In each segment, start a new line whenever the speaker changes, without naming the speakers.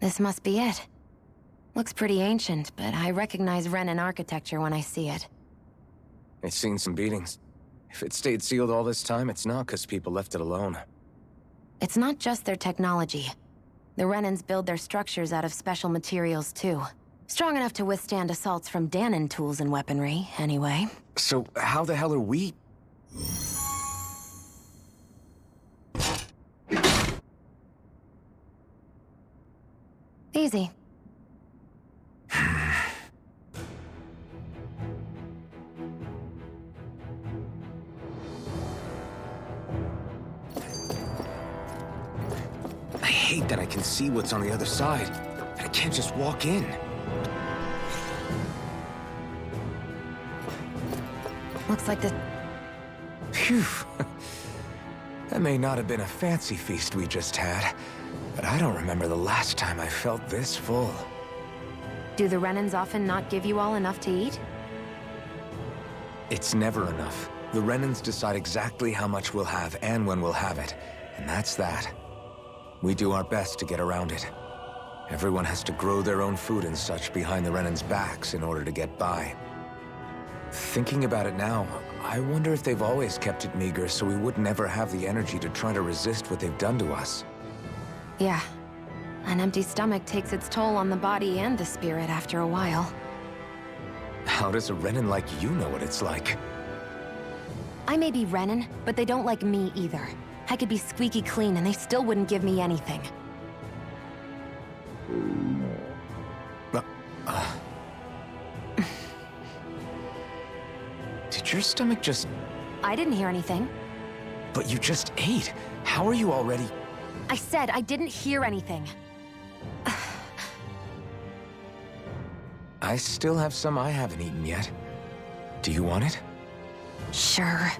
This must be it. Looks pretty ancient, but I recognize Renan architecture when I see it.
It's seen some beatings. If it stayed sealed all this time, it's not because people left it alone.
It's not just their technology. The Renans build their structures out of special materials, too. Strong enough to withstand assaults from Danon tools and weaponry, anyway.
So how the hell are we...
Easy.
I hate that I can see what's on the other side. I can't just walk in.
Looks like the...
Phew. That may not have been a fancy feast we just had, but I don't remember the last time I felt this full.
Do the Renans often not give you all enough to eat?
It's never enough. The Renans decide exactly how much we'll have and when we'll have it, and that's that. We do our best to get around it. Everyone has to grow their own food and such behind the Renans' backs in order to get by. Thinking about it now, I wonder if they've always kept it meager so we would never have the energy to try to resist what they've done to us.
Yeah. An empty stomach takes its toll on the body and the spirit after a while.
How does a Renan like you know what it's like?
I may be Renan, but they don't like me either. I could be squeaky clean and they still wouldn't give me anything.
Did your stomach just...
I didn't hear anything.
But you just ate. How are you already...
I said I didn't hear anything.
I still have some I haven't eaten yet. Do you want it?
Sure.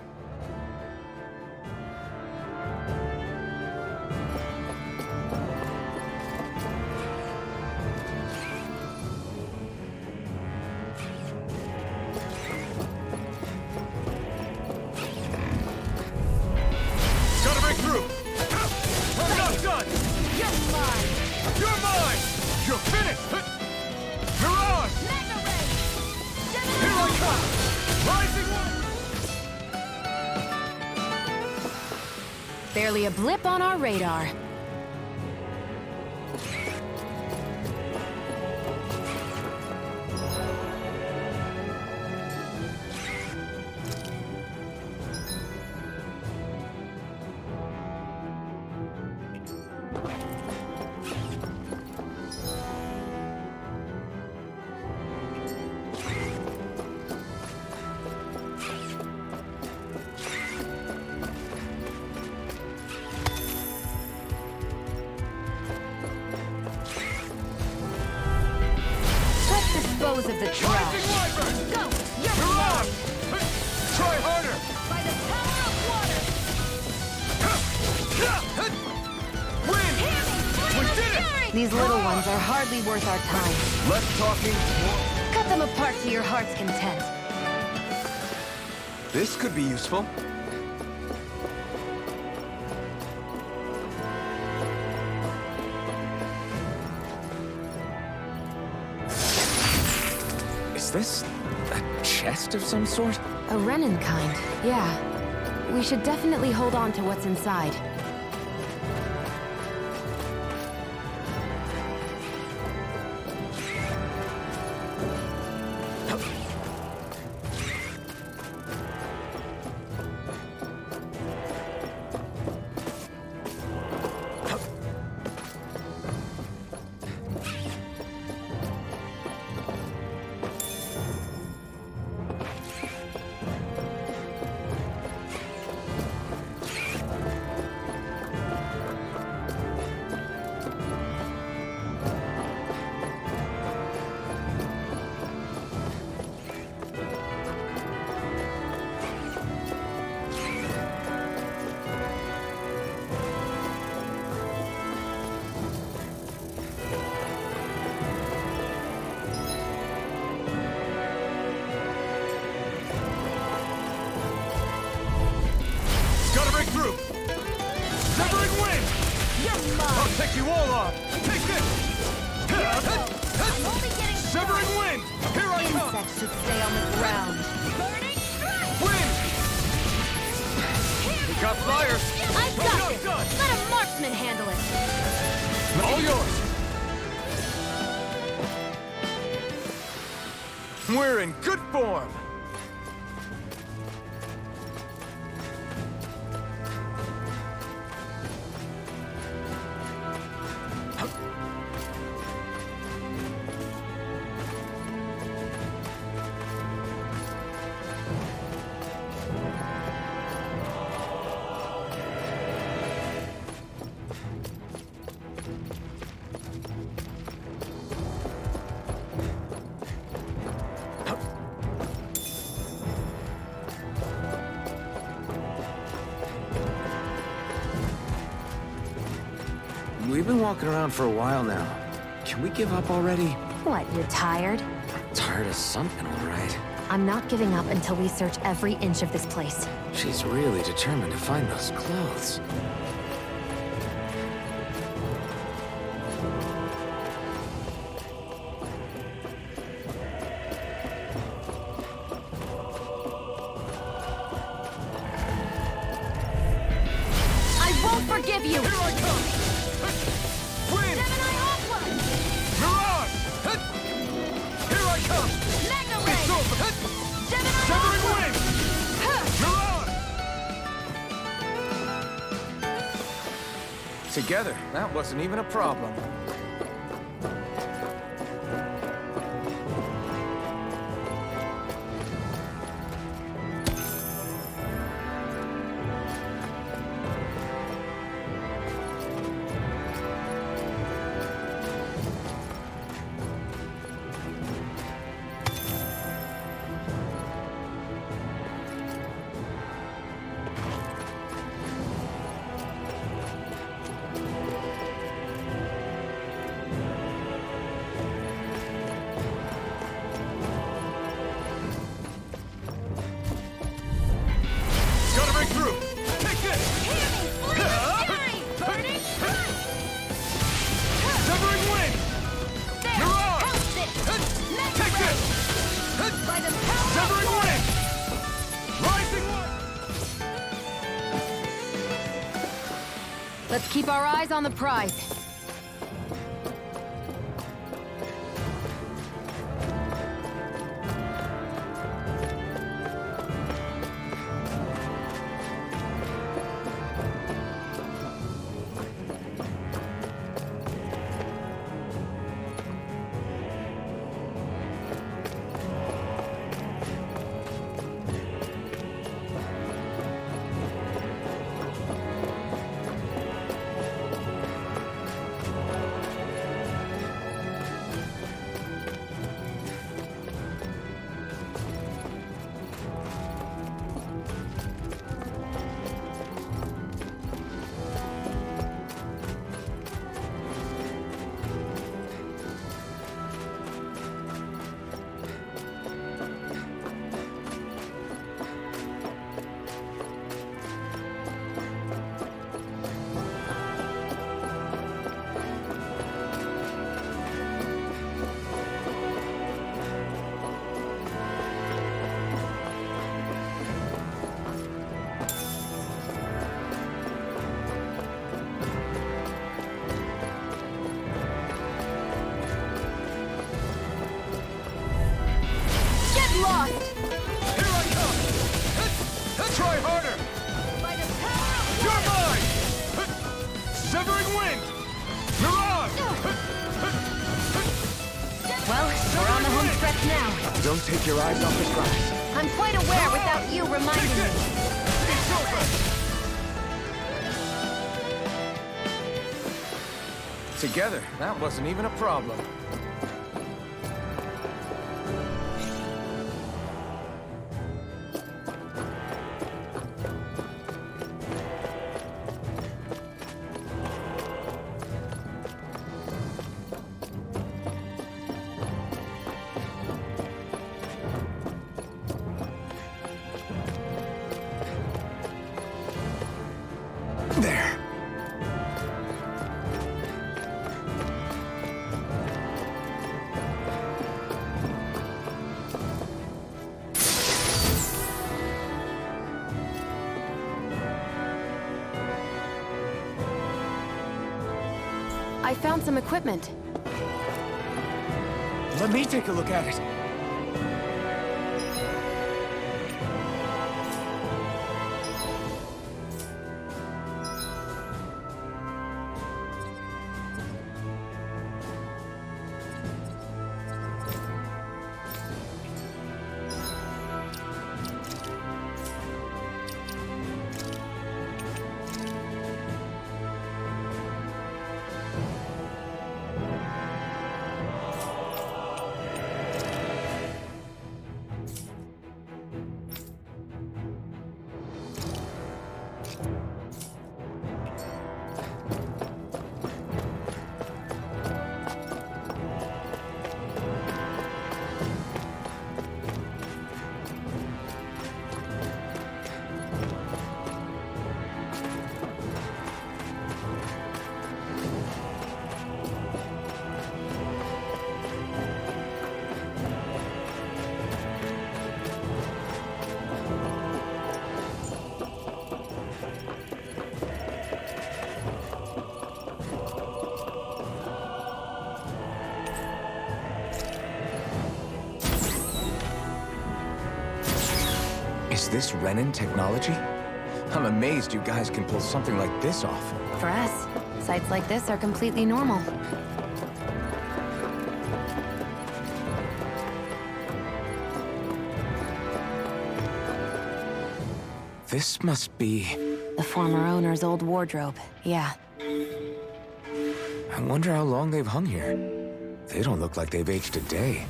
Gotta break through! I'm not done!
You're mine!
You're mine! You're finished! You're on!
Mega Ray!
Here I come! Rising one!
Barely a blip on our radar. Dispose of the trash.
Rising wyvern!
Go! You're
You're on!
mine!
Try harder!
By the power of water!
Win! We did it!
These little ones are hardly worth our time.
Less talking, more...
Cut them apart to your heart's content.
This could be useful.
Is this a chest of some sort?
A Renan kind, yeah. We should definitely hold on to what's inside.
break through! Severing wind!
You're mine!
I'll take you all on! Take this!
Insects should stay on the ground. Burning strike!
Wind! We got flyers!
I've got this! Let a marksman handle it!
All yours! We're in good form!
We've been walking around for a while now. Can we give up already?
What, you're tired?
Tired of something, all right.
I'm not giving up until we search every inch of this place.
She's really determined to find those clothes.
I won't forgive you!
Here I come! Wind!
Gemini Opera!
Mirage! Here I come!
Magna
It's
Ray!
over!
Gemini
Severing
Opera!
wind! Mirage! Together, that wasn't even a problem. Gotta break through! Take this!
Burning strike!
Severing wind!
There!
Mirage!
Help this! Magna
Take
Ray!
this!
By the power
Severing
of
wind! Rising light!
Let's keep our eyes on the prize. Lost!
Here I come! Try harder!
By the power of
You're mine! Severing wind! Mirage!
Well, we're on the home stretch now.
Don't take your eyes off the prize.
I'm quite aware without you reminding
Take
me.
this! It's over! Together, that wasn't even a problem.
I found some equipment.
Let me take a look at it. Is this Renin technology? I'm amazed you guys can pull something like this off.
For us, sites like this are completely normal.
This must be...
The former owner's old wardrobe, yeah.
I wonder how long they've hung here. They don't look like they've aged a day.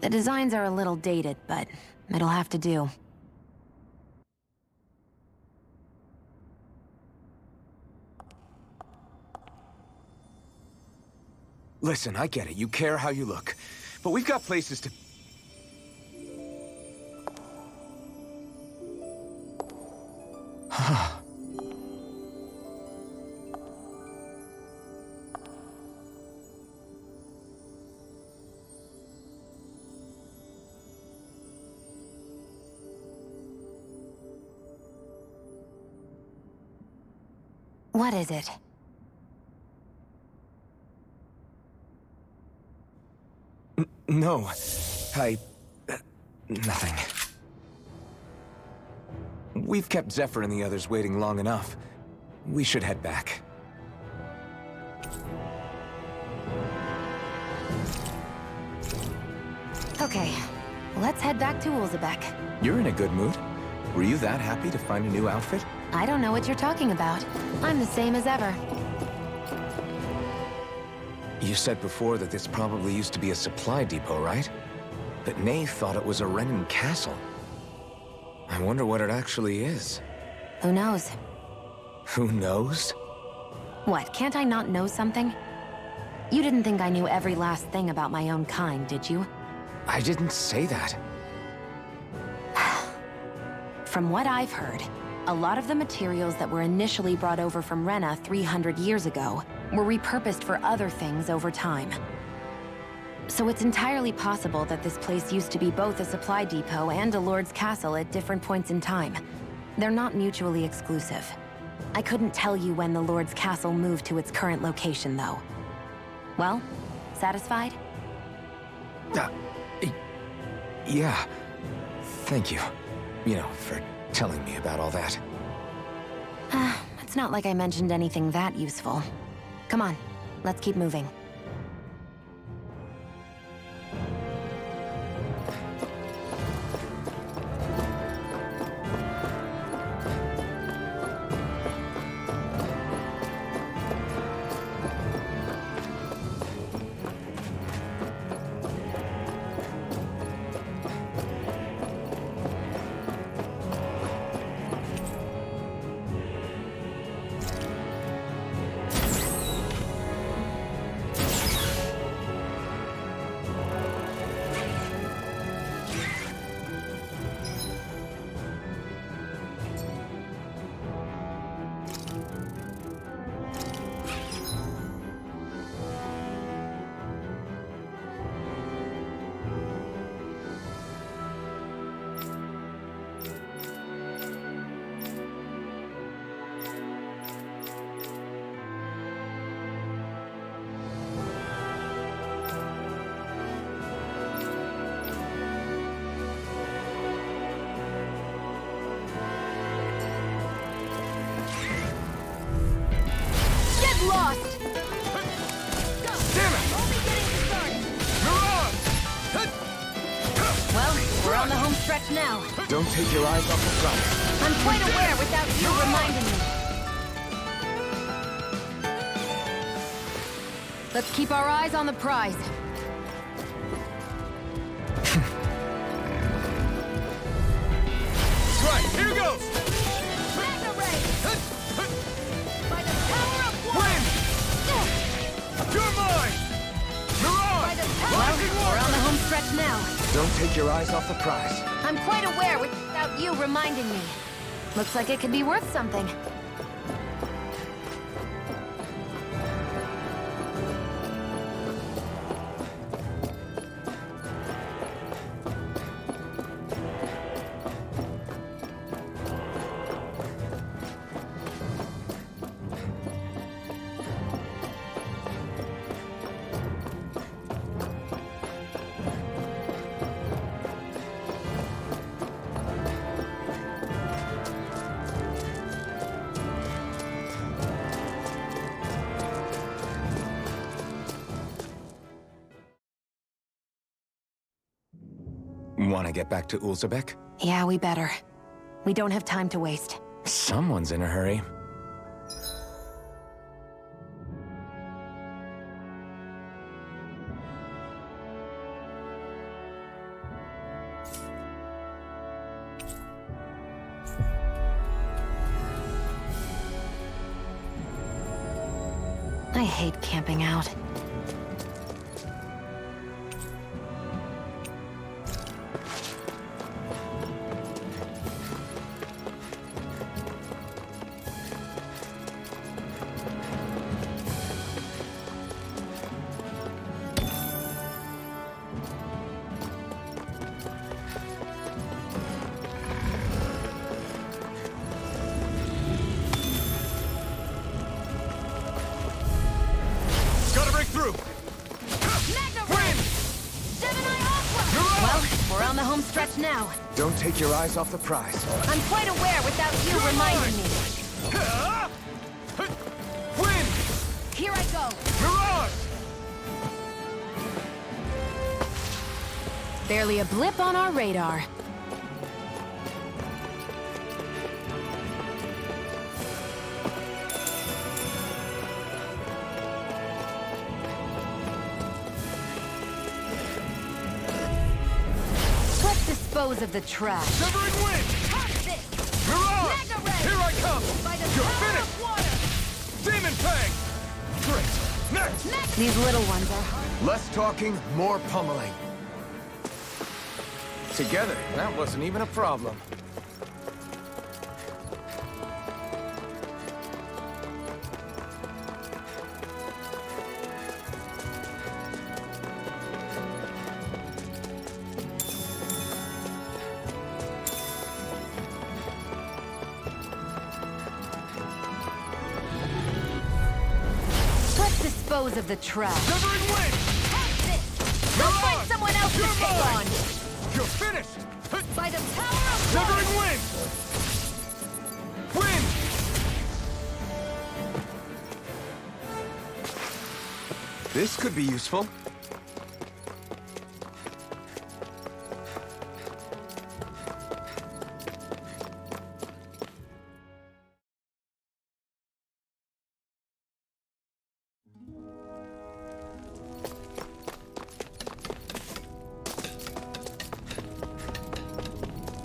The designs are a little dated, but it'll have to do.
Listen, I get it. You care how you look. But we've got places to...
What is it?
No. Nothing. We've kept Zephyr and the others waiting long enough. We should head back.
Okay, let's head back to Ulzebek.
You're in a good mood. Were you that happy to find a new outfit?
I don't know what you're talking about. I'm the same as ever.
You said before that this probably used to be a supply depot, right? But Nay thought it was a Renin castle. I wonder what it actually is.
Who knows?
Who knows?
What, can't I not know something? You didn't think I knew every last thing about my own kind, did you?
I didn't say that.
From what I've heard, a lot of the materials that were initially brought over from Rena 300 years ago were repurposed for other things over time. So it's entirely possible that this place used to be both a supply depot and a lord's castle at different points in time. They're not mutually exclusive. I couldn't tell you when the lord's castle moved to its current location, though. Well, satisfied?
Yeah. Thank you. You know, for telling me about all that.
It's not like I mentioned anything that useful. Come on, let's keep moving. stretch now.
Don't take your eyes off the prize.
I'm quite aware without you reminding me. Let's keep our eyes on the prize.
That's right, here goes!
Magna Ray! By the power of one!
You're mine!
By the
Mirage!
power
Rising
We're on
water!
the home stretch now.
Don't take your eyes off the prize.
I'm quite aware without you reminding me. Looks like it could be worth something.
Want to get back to Ulzebek?
Yeah, we better. We don't have time to waste.
Someone's in a hurry.
I hate camping out.
Gotta break through! Win!
Well, we're on the home stretch now.
Don't take your eyes off the prize.
I'm quite aware without you reminding me.
Win!
Here I go.
Mirage!
Barely a blip on our radar. Let's dispose of the trash.
Severing wind! Mirage! Here I come! You're finished! Demon Fang! Great! Next!
These little ones are...
Less talking, more pummeling. Together, that wasn't even a problem.
Let's dispose of the trash.
Severing wind!
We'll find someone else to take on.
You're finished!
By the power of
Severing wind! Wind!
This could be useful.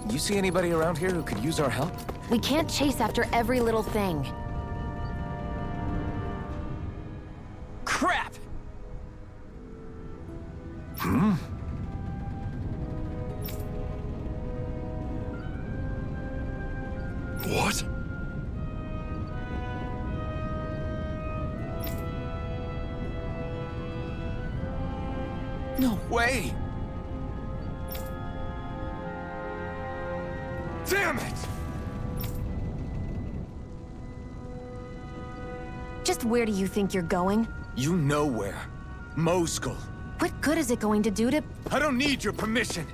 You see anybody around here who could use our help?
We can't chase after every little thing.
Crap!
What?
No way!
Damn it!
Just where do you think you're going?
You know where. Moskul.
What good is it going to do to...
I don't need your permission.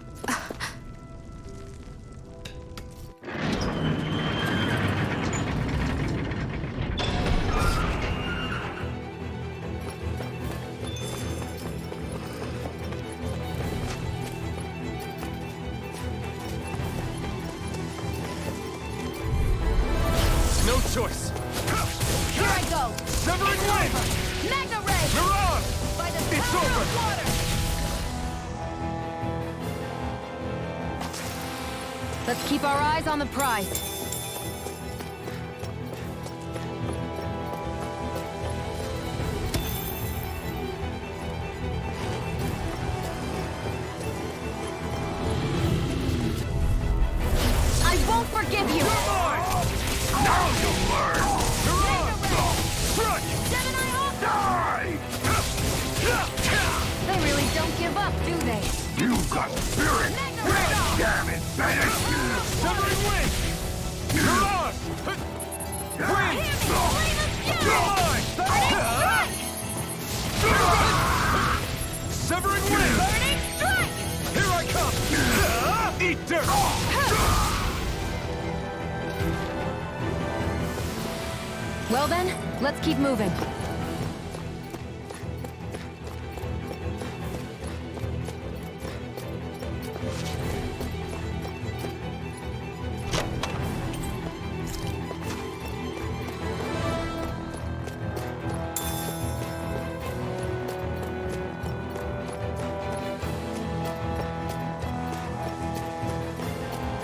choice.
Here I go!
Severing
It's
wind!
over! Mega Ray!
Mirage!
By the
It's
power
over!
of water! Let's keep our eyes on the prize. I won't forgive you!
You're mine! Now you learn! Mirage! Strike!
Gemini off!
Die!
They really don't give up, do they?
You've got spirit!
Mega Ray!
Damn it, finish! Severing wind! Mirage! Wind! You're mine! Severing wind!
Burning strike!
Here I come! Eat dirt!
Well then, let's keep moving.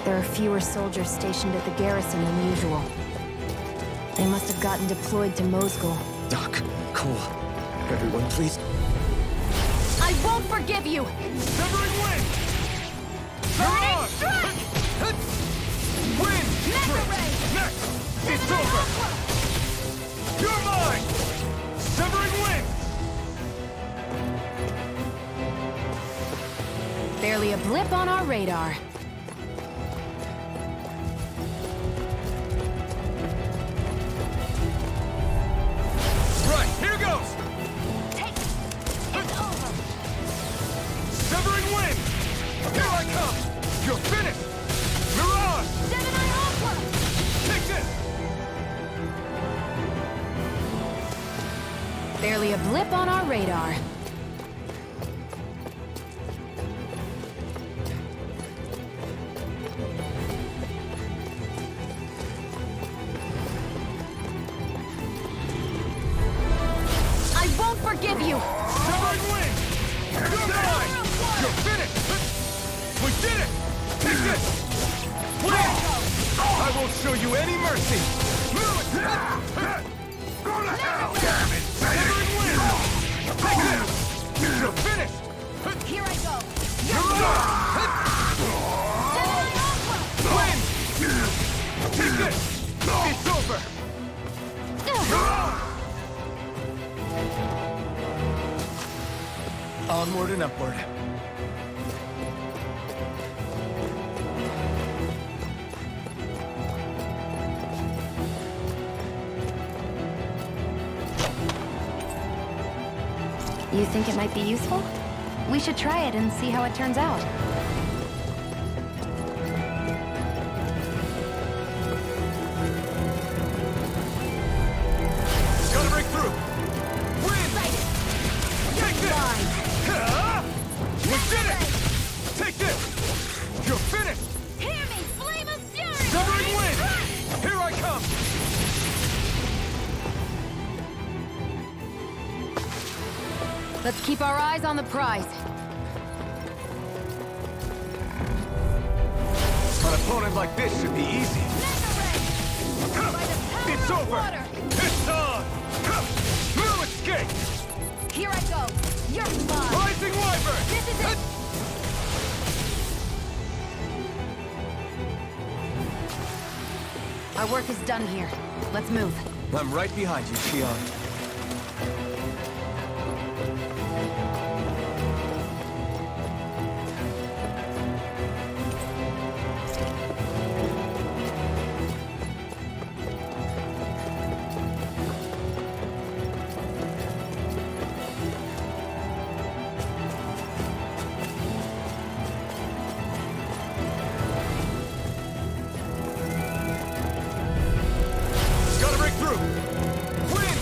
There are fewer soldiers stationed at the garrison than usual. They must have gotten deployed to Mosgul.
Doc, Cole, everyone please.
I won't forgive you!
Severing wind!
Burning
Mirage!
strike!
Wind!
Mega Ray!
Next! It's over! You're mine! Severing wind!
Barely a blip on our radar.
Right, here goes!
It's over!
Severing wind! Here I come! You're finished! Mirage!
Gemini Aqua!
Take this!
Barely a blip on our radar. I won't forgive you!
Severing wind! You're mine! You're finished! We did it! Take this! Wind! I won't show you any mercy! Go to hell! Damn it! Severing wind! Take this! You're finished!
Here I go!
Mirage!
Gemini Aqua!
Wind! Take this! It's over!
Onward and upward.
You think it might be useful? We should try it and see how it turns out.
Gotta break through! Wind! Take this! We did it! Take this! You're finished!
Hear me, flame of fury!
Severing wind! Here I come!
Let's keep our eyes on the prize.
An opponent like this should be easy. It's over! It's on! No escape!
Here I go! You're mine!
Rising Wyvern!
This is it! Our work is done here. Let's move.
I'm right behind you, Shion.
Gotta break through! Wind!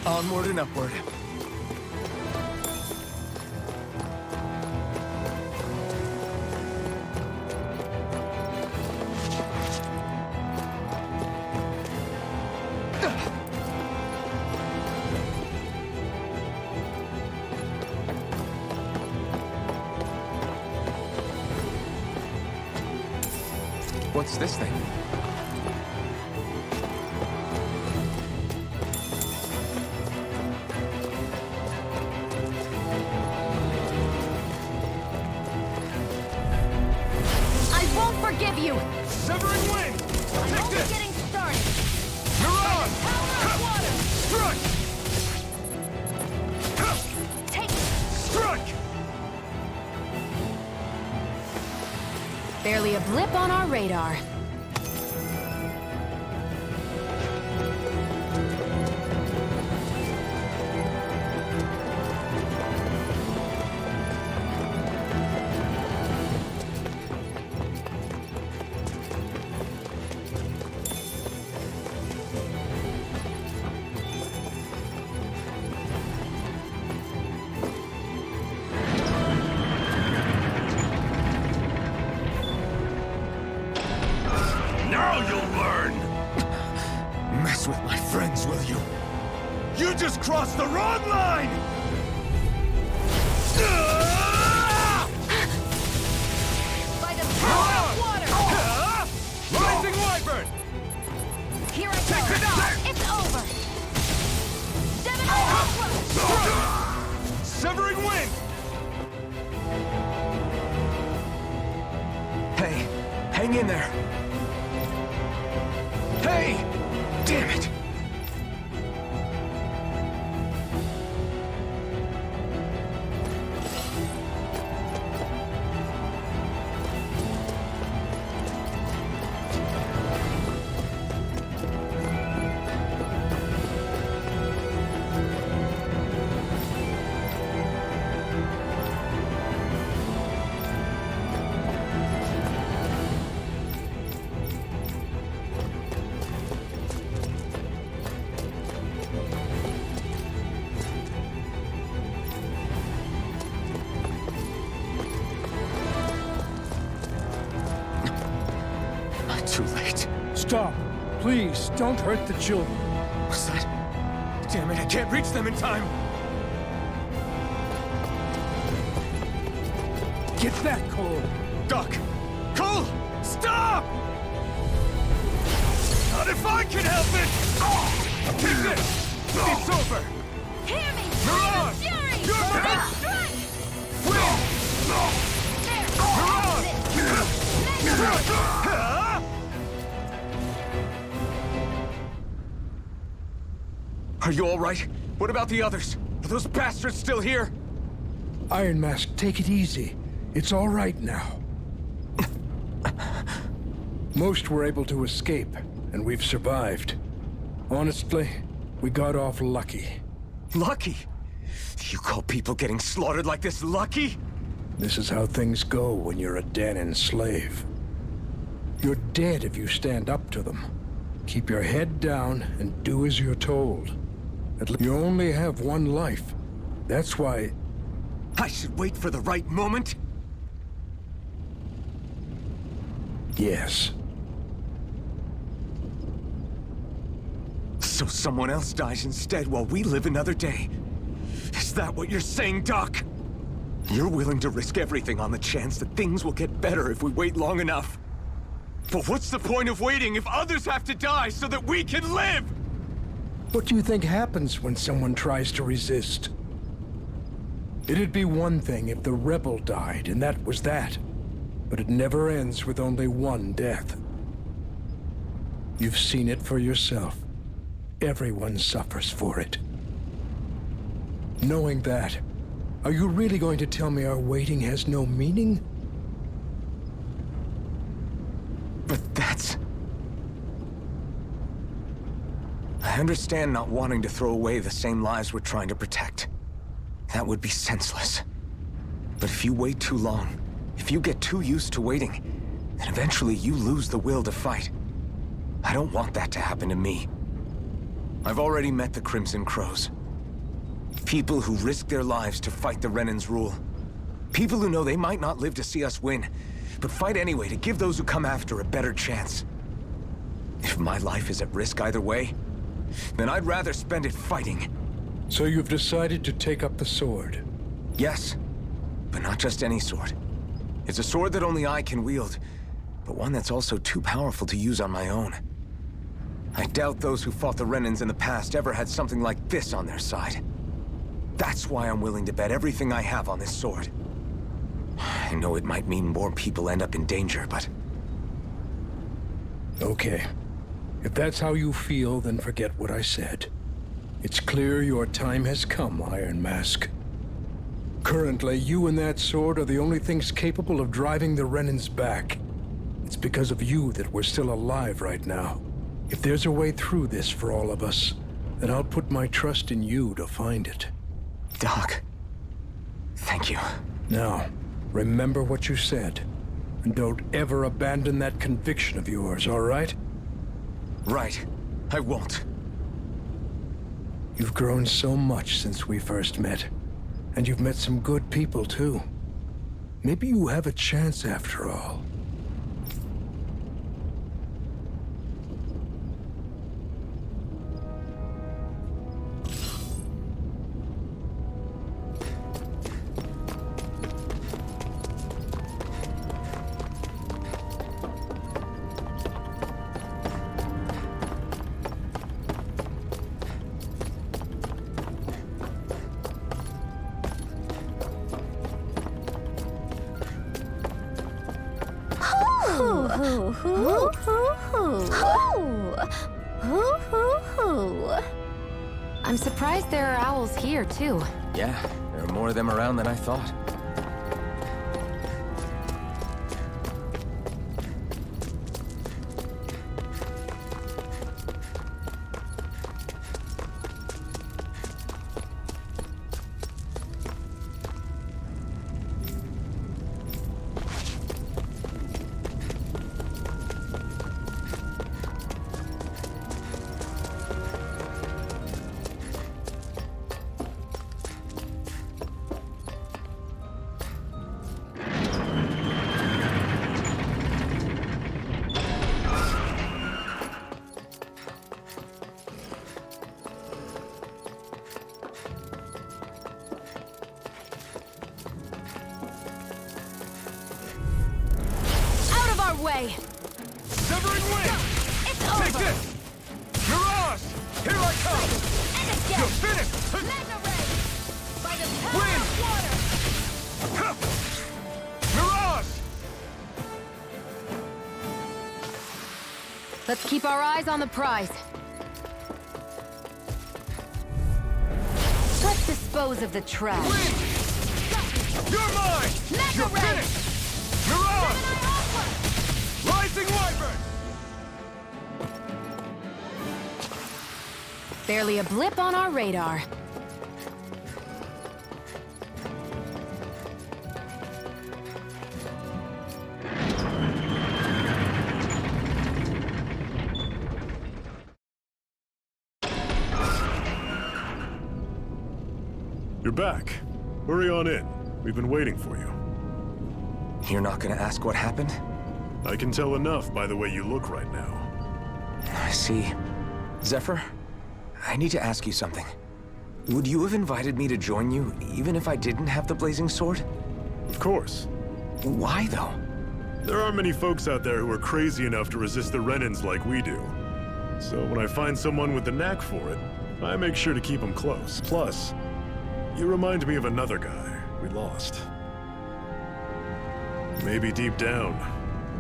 Onward and upward.
What's this thing?
I won't forgive you!
Severing wind!
I'm
Take
only
this!
getting started!
Miran!
Power of water!
Strike!
Take it!
Strike!
Barely a blip on our radar.
Now you'll learn!
Mess with my friends, will you?
You just crossed the wrong line!
By the power of water!
Rising Wyvern!
Here I
Take
go!
it out!
It's over! Seven Ultra!
Severing wind!
Hey, hang in there. Hey! Damn it! Too late.
Stop. Please, don't hurt the children.
What's that? Damn it, I can't reach them in time!
Get back, Cole.
Doc! Cole! Stop! Not if I can help it! Take this! It's over!
Hear me!
Miran!
Fury!
You're
Big
back!
strike!
Win!
There!
Miran!
Are you all right? What about the others? Are those bastards still here?
Iron Mask, take it easy. It's all right now. Most were able to escape, and we've survived. Honestly, we got off lucky.
Lucky? You call people getting slaughtered like this lucky?
This is how things go when you're a Danan slave. You're dead if you stand up to them. Keep your head down and do as you're told. You only have one life. That's why...
I should wait for the right moment?
Yes.
So someone else dies instead while we live another day. Is that what you're saying, Doc? You're willing to risk everything on the chance that things will get better if we wait long enough. But what's the point of waiting if others have to die so that we can live?
What do you think happens when someone tries to resist? It'd be one thing if the rebel died, and that was that. But it never ends with only one death. You've seen it for yourself. Everyone suffers for it. Knowing that, are you really going to tell me our waiting has no meaning?
But that's... I understand not wanting to throw away the same lives we're trying to protect. That would be senseless. But if you wait too long, if you get too used to waiting, then eventually you lose the will to fight. I don't want that to happen to me. I've already met the Crimson Crows. People who risk their lives to fight the Renan's rule. People who know they might not live to see us win, but fight anyway to give those who come after a better chance. If my life is at risk either way, then I'd rather spend it fighting.
So you've decided to take up the sword?
Yes, but not just any sword. It's a sword that only I can wield, but one that's also too powerful to use on my own. I doubt those who fought the Renans in the past ever had something like this on their side. That's why I'm willing to bet everything I have on this sword. I know it might mean more people end up in danger, but...
Okay. If that's how you feel, then forget what I said. It's clear your time has come, Iron Mask. Currently, you and that sword are the only things capable of driving the Renans back. It's because of you that we're still alive right now. If there's a way through this for all of us, then I'll put my trust in you to find it.
Doc, thank you.
Now, remember what you said, and don't ever abandon that conviction of yours, all right?
Right. I won't.
You've grown so much since we first met, and you've met some good people, too. Maybe you have a chance after all.
I'm surprised there are owls here, too.
Yeah, there are more of them around than I thought.
Way.
Severing wind!
It's
Take
over!
this! Mirage! Here I come!
And again!
You're finished!
Mega ray! By the power
Wind!
of water!
Mirage!
Let's keep our eyes on the prize. Let's dispose of the trash.
Wind! You're mine!
Mega
You're
ray!
finished! Mirage! Rising Wyvern!
Barely a blip on our radar.
You're back. Hurry on in. We've been waiting for you.
You're not gonna ask what happened?
I can tell enough by the way you look right now.
I see. Zephyr, I need to ask you something. Would you have invited me to join you, even if I didn't have the blazing sword?
Of course.
Why, though?
There aren't many folks out there who are crazy enough to resist the Renans like we do. So when I find someone with the knack for it, I make sure to keep them close. Plus, you remind me of another guy we lost. Maybe deep down,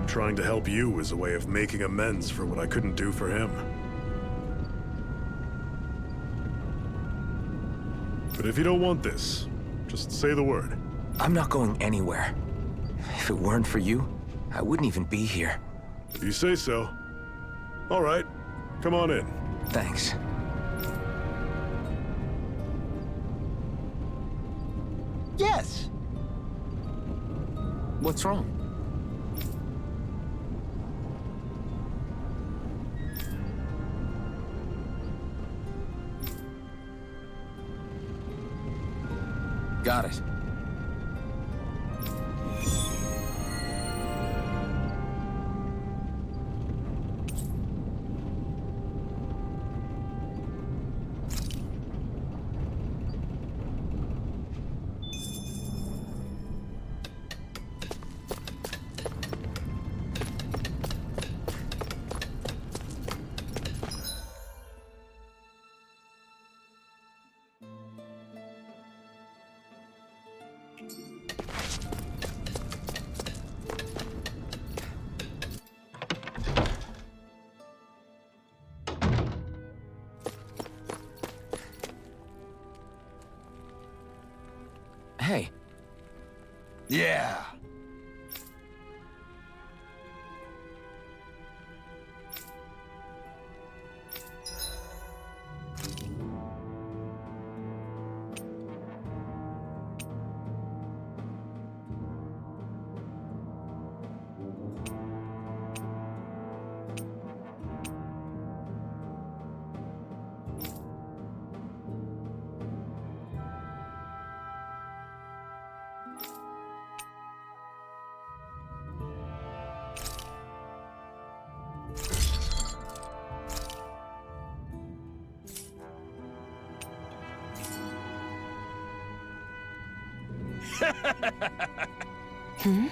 trying to help you is a way of making amends for what I couldn't do for him. But if you don't want this, just say the word.
I'm not going anywhere. If it weren't for you, I wouldn't even be here.
If you say so. All right, come on in.
Thanks.
Yes!
What's wrong? Got it. Hey.
Yeah.
Hmm?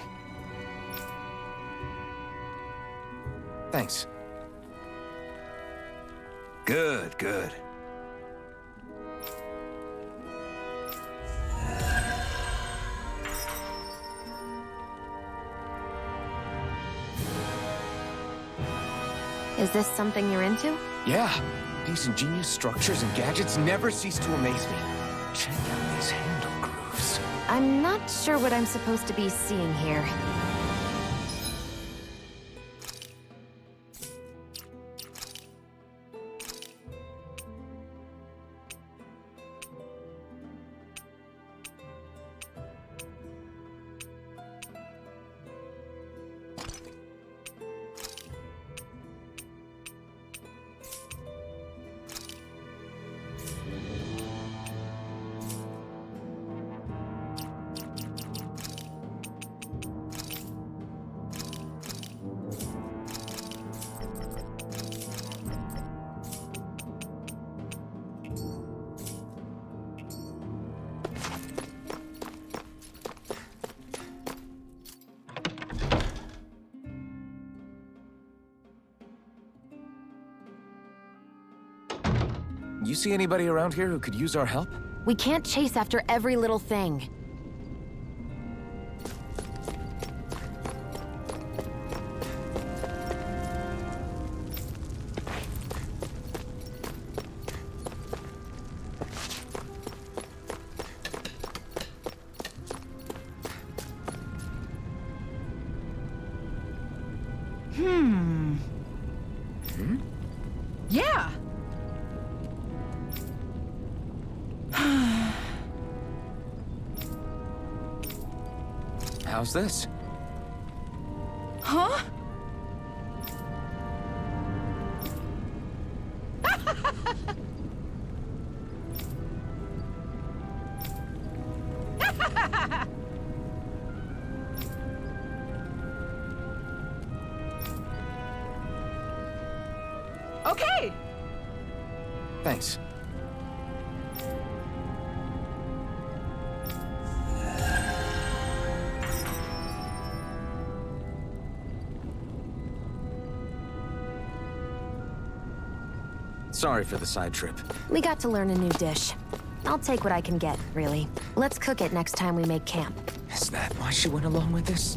Thanks.
Good, good.
Is this something you're into?
Yeah. These ingenious structures and gadgets never cease to amaze me. Check out these handle grooves.
I'm not sure what I'm supposed to be seeing here.
You see anybody around here who could use our help?
We can't chase after every little thing.
Yeah.
How's this?
Huh? Okay.
Thanks. Sorry for the side trip.
We got to learn a new dish. I'll take what I can get, really. Let's cook it next time we make camp.
Is that why she went along with this?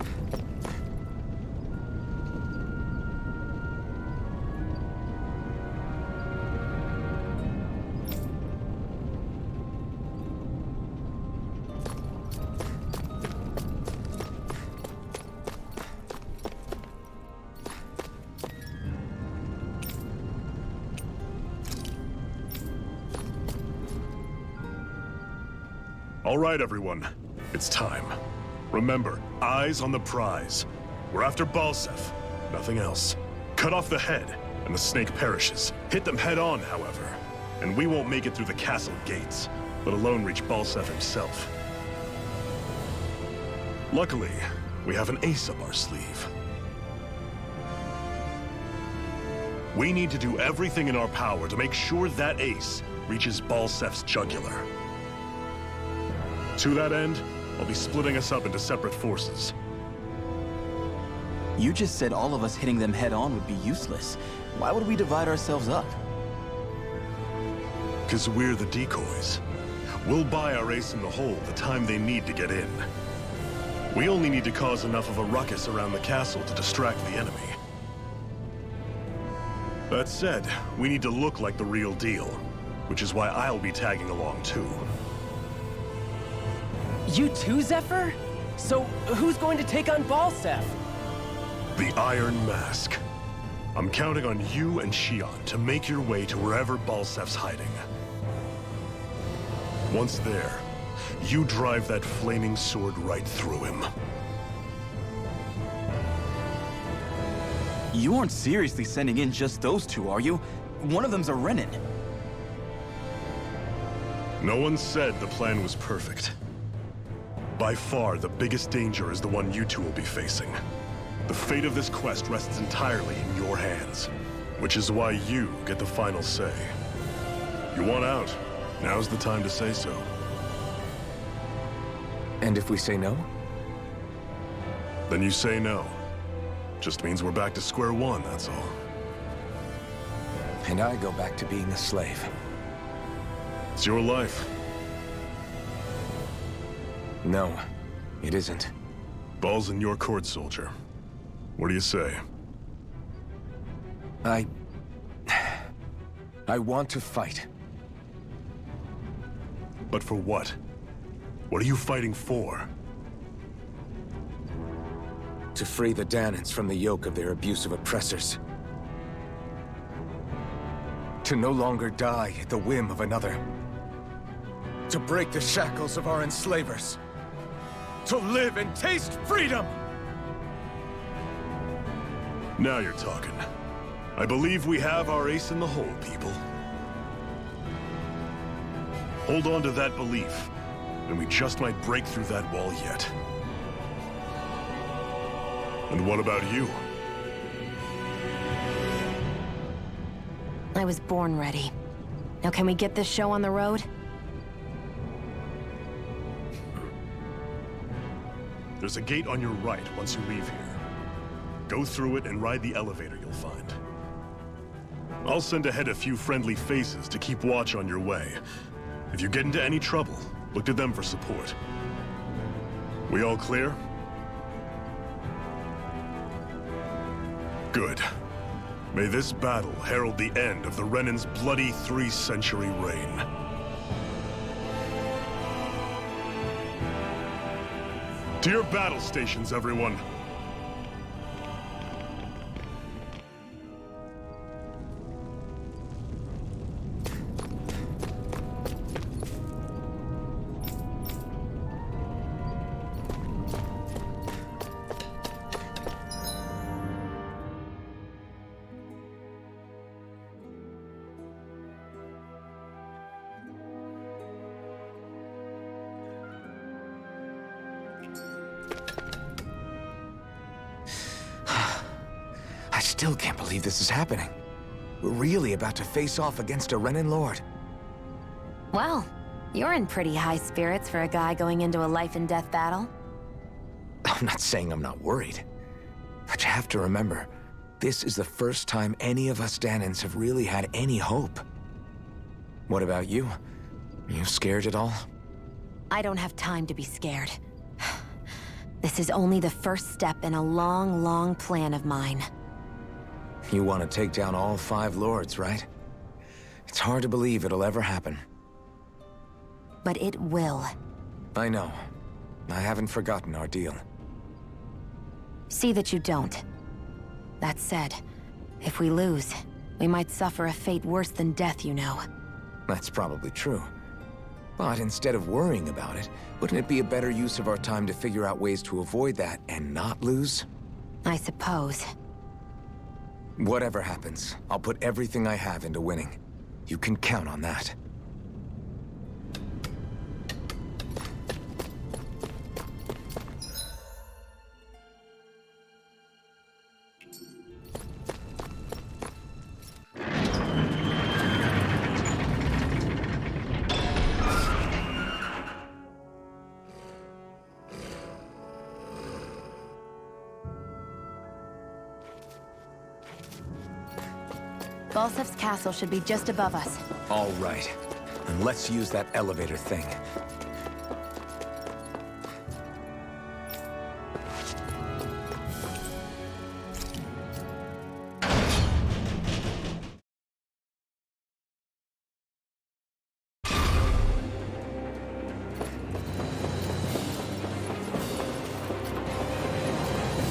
All right, everyone. It's time. Remember, eyes on the prize. We're after Balsef, nothing else. Cut off the head, and the snake perishes. Hit them head on, however, and we won't make it through the castle gates, let alone reach Balsef himself. Luckily, we have an ace up our sleeve. We need to do everything in our power to make sure that ace reaches Balsef's jugular. To that end, I'll be splitting us up into separate forces.
You just said all of us hitting them head-on would be useless. Why would we divide ourselves up?
Because we're the decoys. We'll buy our ace in the hole the time they need to get in. We only need to cause enough of a ruckus around the castle to distract the enemy. That said, we need to look like the real deal, which is why I'll be tagging along too.
You too, Zephyr? So, who's going to take on Balsef?
The Iron Mask. I'm counting on you and Xion to make your way to wherever Balsef's hiding. Once there, you drive that flaming sword right through him.
You aren't seriously sending in just those two, are you? One of them's a Renin.
No one said the plan was perfect. By far, the biggest danger is the one you two will be facing. The fate of this quest rests entirely in your hands, which is why you get the final say. You want out, now's the time to say so.
And if we say no?
Then you say no. Just means we're back to square one, that's all.
And I go back to being a slave.
It's your life.
No, it isn't.
Ball's in your court, soldier. What do you say?
I want to fight.
But for what? What are you fighting for?
To free the Danans from the yoke of their abusive oppressors. To no longer die at the whim of another. To break the shackles of our enslavers. To live and taste freedom!
Now you're talking. I believe we have our ace in the hole, people. Hold on to that belief, and we just might break through that wall yet. And what about you?
I was born ready. Now can we get this show on the road?
There's a gate on your right once you leave here. Go through it and ride the elevator you'll find. I'll send ahead a few friendly faces to keep watch on your way. If you get into any trouble, look to them for support. We all clear? Good. May this battle herald the end of the Renan's bloody 3-century reign. To your battle stations, everyone!
I still can't believe this is happening. We're really about to face off against a Renin Lord.
Well, you're in pretty high spirits for a guy going into a life-and-death battle.
I'm not saying I'm not worried. But you have to remember, this is the first time any of us Danans have really had any hope. What about you? Are you scared at all?
I don't have time to be scared. This is only the first step in a long, long plan of mine.
You want to take down all 5 lords, right? It's hard to believe it'll ever happen.
But it will.
I know. I haven't forgotten our deal.
See that you don't. That said, if we lose, we might suffer a fate worse than death, you know.
That's probably true. But instead of worrying about it, wouldn't it be a better use of our time to figure out ways to avoid that and not lose?
I suppose.
Whatever happens, I'll put everything I have into winning. You can count on that.
Balsef's castle should be just above us.
All right. And let's use that elevator thing.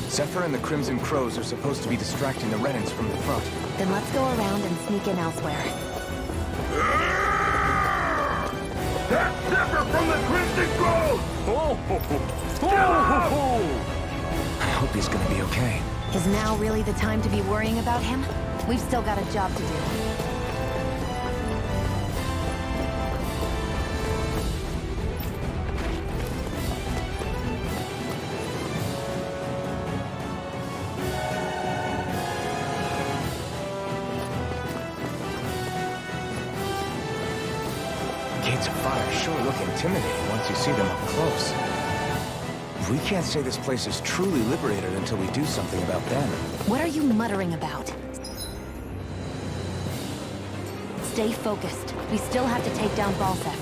Zephyr and the Crimson Crows are supposed to be distracting the Renans from the front.
Then let's go around and sneak in elsewhere.
That's Zephyr from the Crimson Crows!
I hope he's gonna be okay.
Is now really the time to be worrying about him? We've still got a job to do.
Gates of fire sure look intimidating once you see them up close. We can't say this place is truly liberated until we do something about them.
What are you muttering about? Stay focused. We still have to take down Balsef.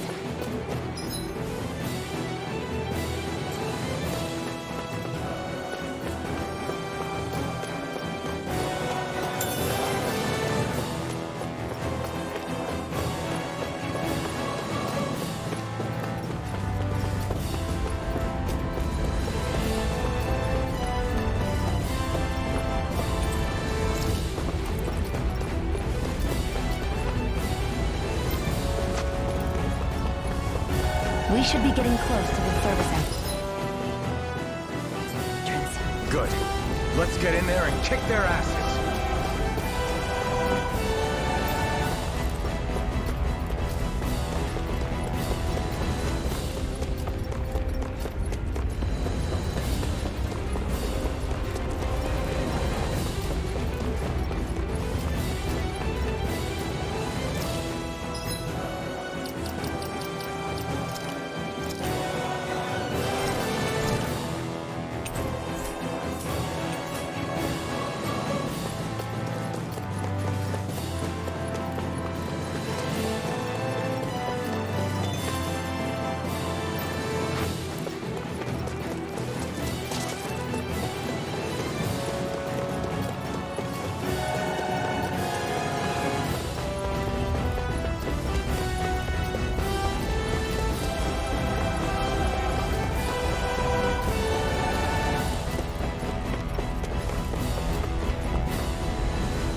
We should be getting close to the service entrance.
Good. Let's get in there and kick their asses.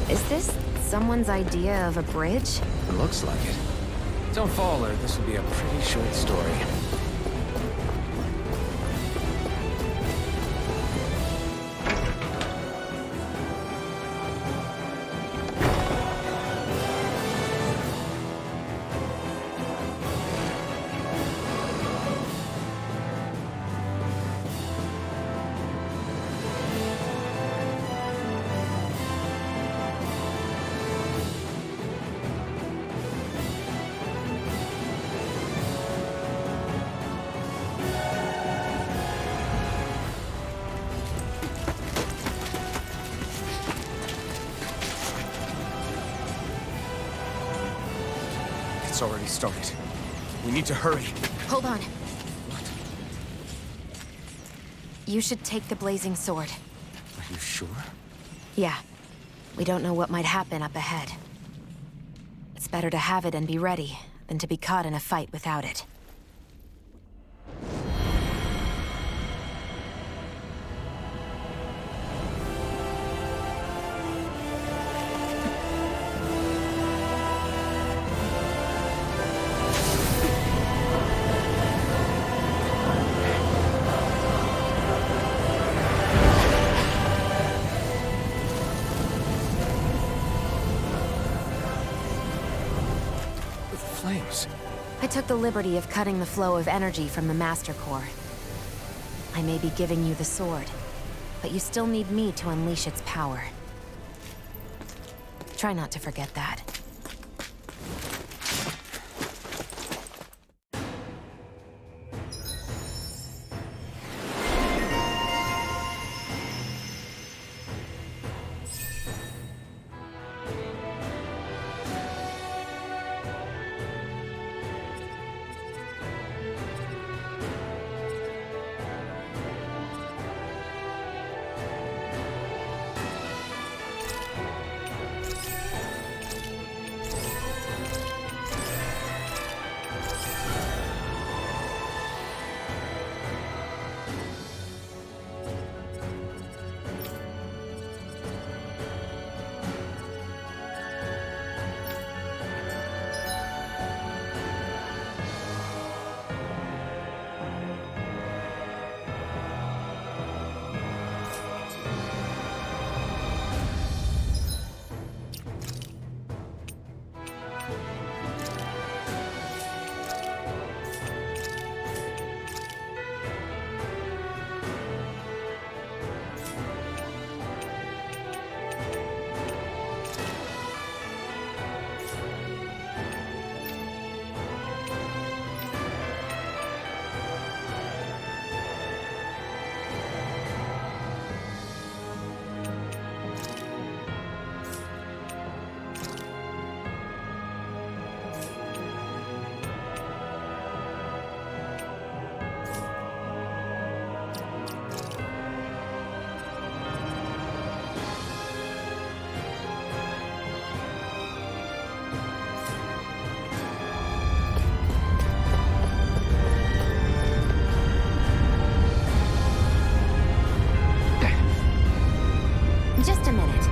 Is this someone's idea of a bridge?
It looks like it. Don't fall or this will be a pretty short story. It's already started. We need to hurry.
Hold on. You should take the blazing sword.
Are you sure?
Yeah. We don't know what might happen up ahead. It's better to have it and be ready than to be caught in a fight without it.
Flames.
I took the liberty of cutting the flow of energy from the Master Core. I may be giving you the sword, but you still need me to unleash its power. Try not to forget that. Just a minute.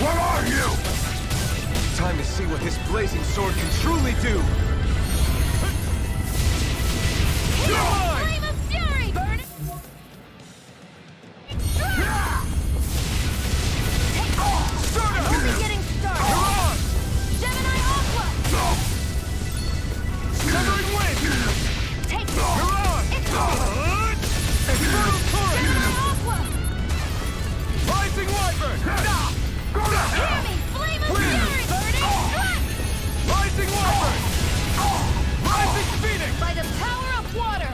What are you?
Time to see what this blazing sword can truly do!
Flame of fury! Burn it! Only getting started!
You're on!
Gemini Aqua!
Severing wind!
Take it!
You're on!
It's on!
Infernal torrent!
Gemini Aqua!
Rising wyvern!
Hear me! Flame of fury! Burning strike!
Rising wyvern! Rising phoenix!
By the power of water!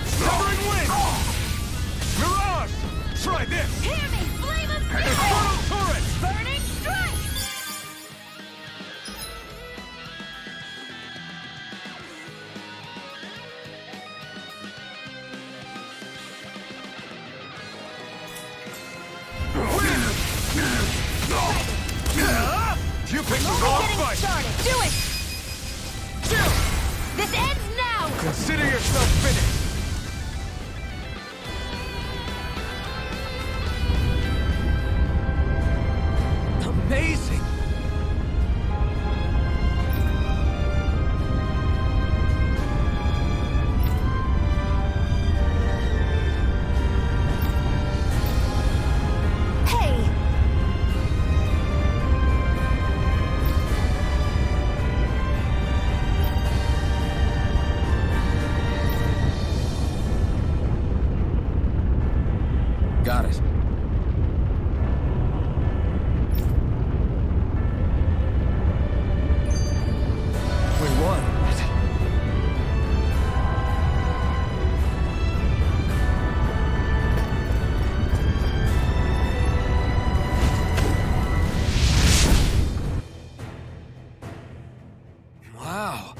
Severing wind! Mirage! Try this!
Hear me! Flame of fury!
Infernal torrent!
Burning strike!
You picked the
Only
wrong
getting
fight!
started! Do it!
Chill!
This ends now!
Consider yourself finished! Amazing!
Hey!
Got it. We won. Wow.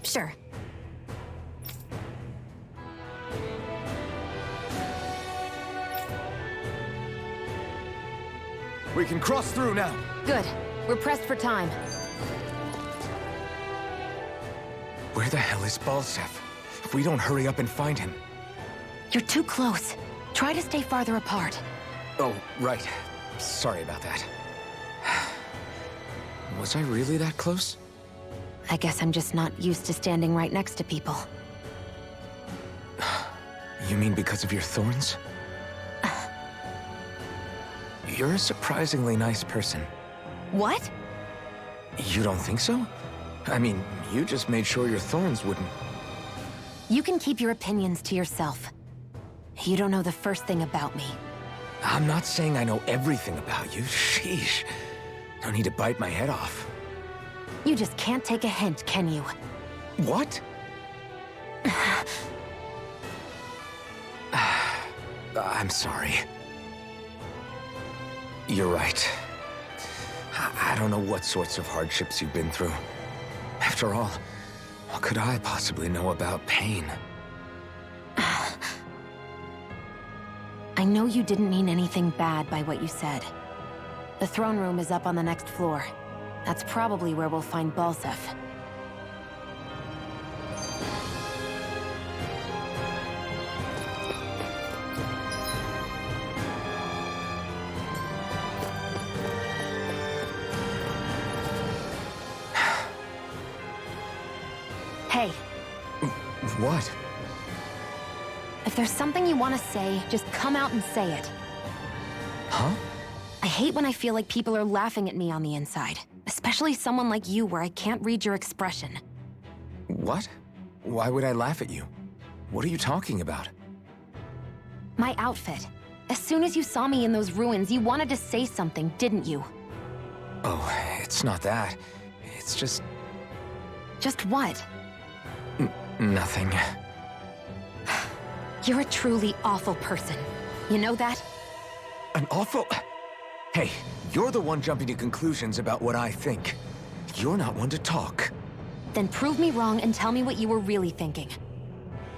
Sure.
We can cross through now.
Good. We're pressed for time.
Where the hell is Balsef? If we don't hurry up and find him...
You're too close. Try to stay farther apart.
Oh, right. Sorry about that. Was I really that close?
I guess I'm just not used to standing right next to people.
You mean because of your thorns? You're a surprisingly nice person.
What?
You don't think so? I mean, you just made sure your thorns wouldn't...
You can keep your opinions to yourself. You don't know the first thing about me.
I'm not saying I know everything about you. Sheesh. No need to bite my head off.
You just can't take a hint, can you?
What? I'm sorry. You're right. I don't know what sorts of hardships you've been through. After all, what could I possibly know about pain?
I know you didn't mean anything bad by what you said. The throne room is up on the next floor. That's probably where we'll find Balsef. Hey,
What?
if there's something you want to say, just come out and say it.
Huh?
I hate when I feel like people are laughing at me on the inside. Especially someone like you where I can't read your expression.
What? Why would I laugh at you? What are you talking about?
My outfit. As soon as you saw me in those ruins, you wanted to say something, didn't you?
Oh, it's not that. It's just...
Just what?
nothing.
You're a truly awful person. You know that?
An awful... Hey, you're the one jumping to conclusions about what I think. You're not one to talk.
Then prove me wrong and tell me what you were really thinking.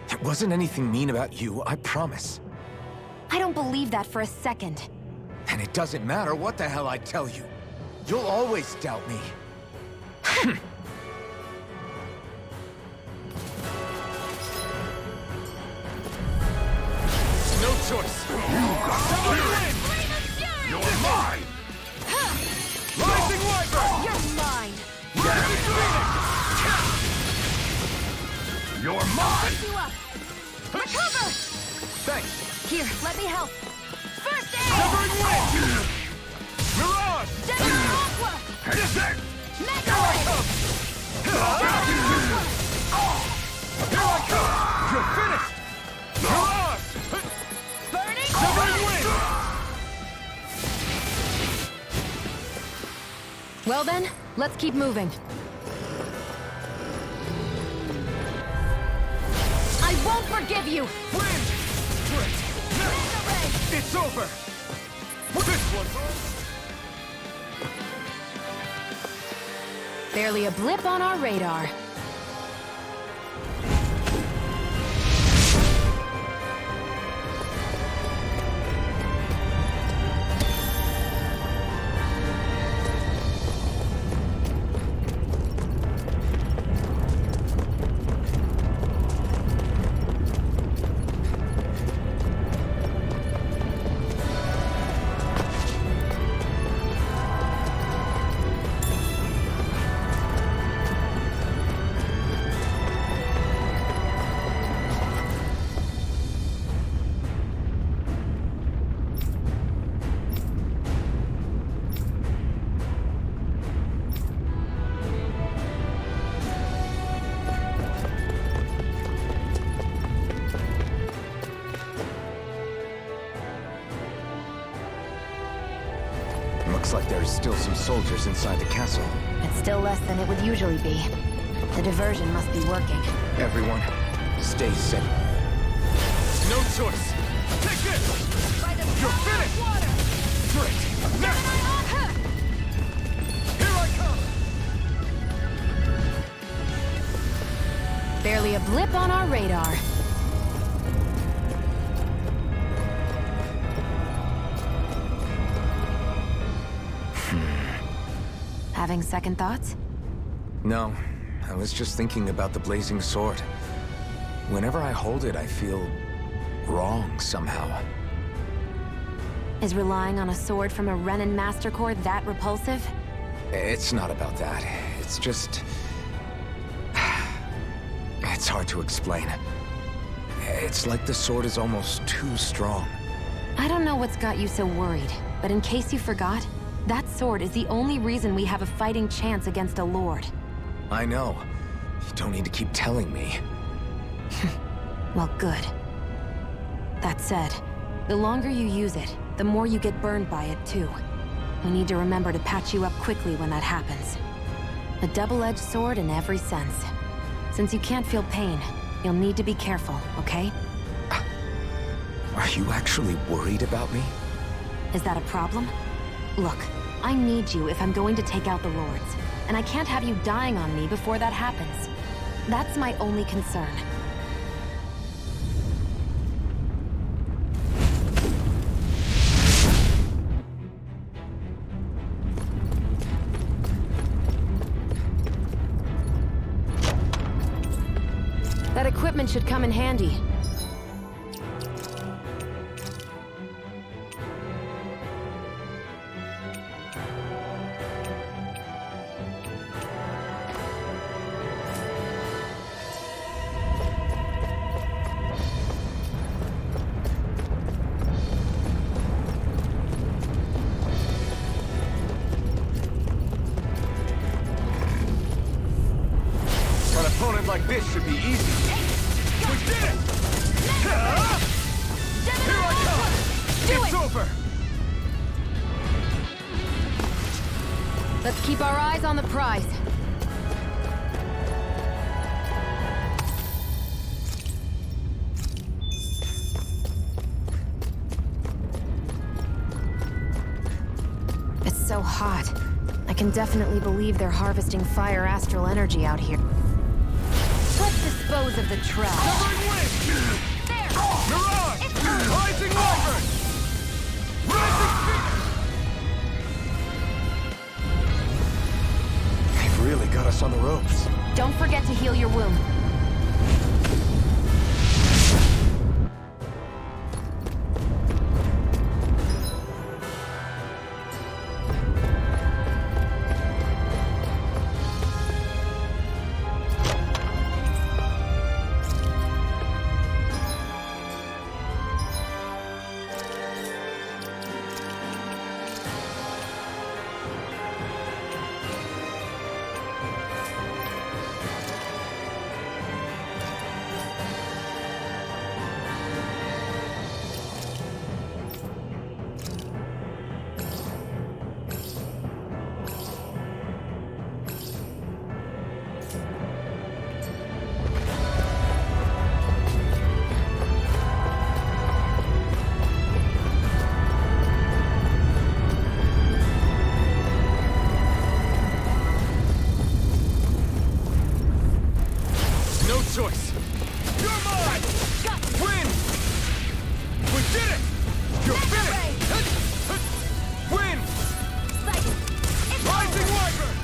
It wasn't anything mean about you, I promise.
I don't believe that for a second.
And it doesn't matter what the hell I tell you. You'll always doubt me.
No choice. You're mine. Rising Wyvern.
You're mine!
You're mine.
You up! Recover!
Thanks.
Here, let me help. First aid!
Severing Wind. Mirage.
Desert Aqua!
This it.
Mega Wave!
Here I come. You're finished. Mirage.
Burning
Severing Wind.
Well then, let's keep moving. I won't forgive you!
Wind. It's over. This one's...
Barely a blip on our radar.
Looks like there's still some soldiers inside the castle.
It's still less than it would usually be. The diversion must be working.
Everyone, stay safe.
No choice. Take this.
By the
You're
power
finished.
of water!
Great. Now. Here I come.
Barely a blip on our radar. Having second thoughts?
No, I was just thinking about the blazing sword. Whenever I hold it, I feel wrong somehow.
Is relying on a sword from a Renan Master Core that repulsive?
It's not about that. It's just... It's hard to explain. It's like the sword is almost too strong.
I don't know what's got you so worried, but in case you forgot, that sword is the only reason we have a fighting chance against a lord.
I know. You don't need to keep telling me.
Well, good. That said, the longer you use it, the more you get burned by it, too. We need to remember to patch you up quickly when that happens. A double-edged sword in every sense. Since you can't feel pain, you'll need to be careful, okay?
Are you actually worried about me?
Is that a problem? Look, I need you if I'm going to take out the lords, and I can't have you dying on me before that happens. That's my only concern. That equipment should come in handy.
An opponent like this should be easy. We did it! Here I come! It's over!
Let's keep our eyes on the prize. hot. I can definitely believe they're harvesting fire astral energy out here. Let's dispose of the trash.
Covering wind!
There!
Mirage! Rising Wyvern! Rising Phoenix!
They've really got us on the ropes.
Don't forget to heal your wound.
No choice! You're mine! Win! We did it! You're finished! Win! Rising Wyvern!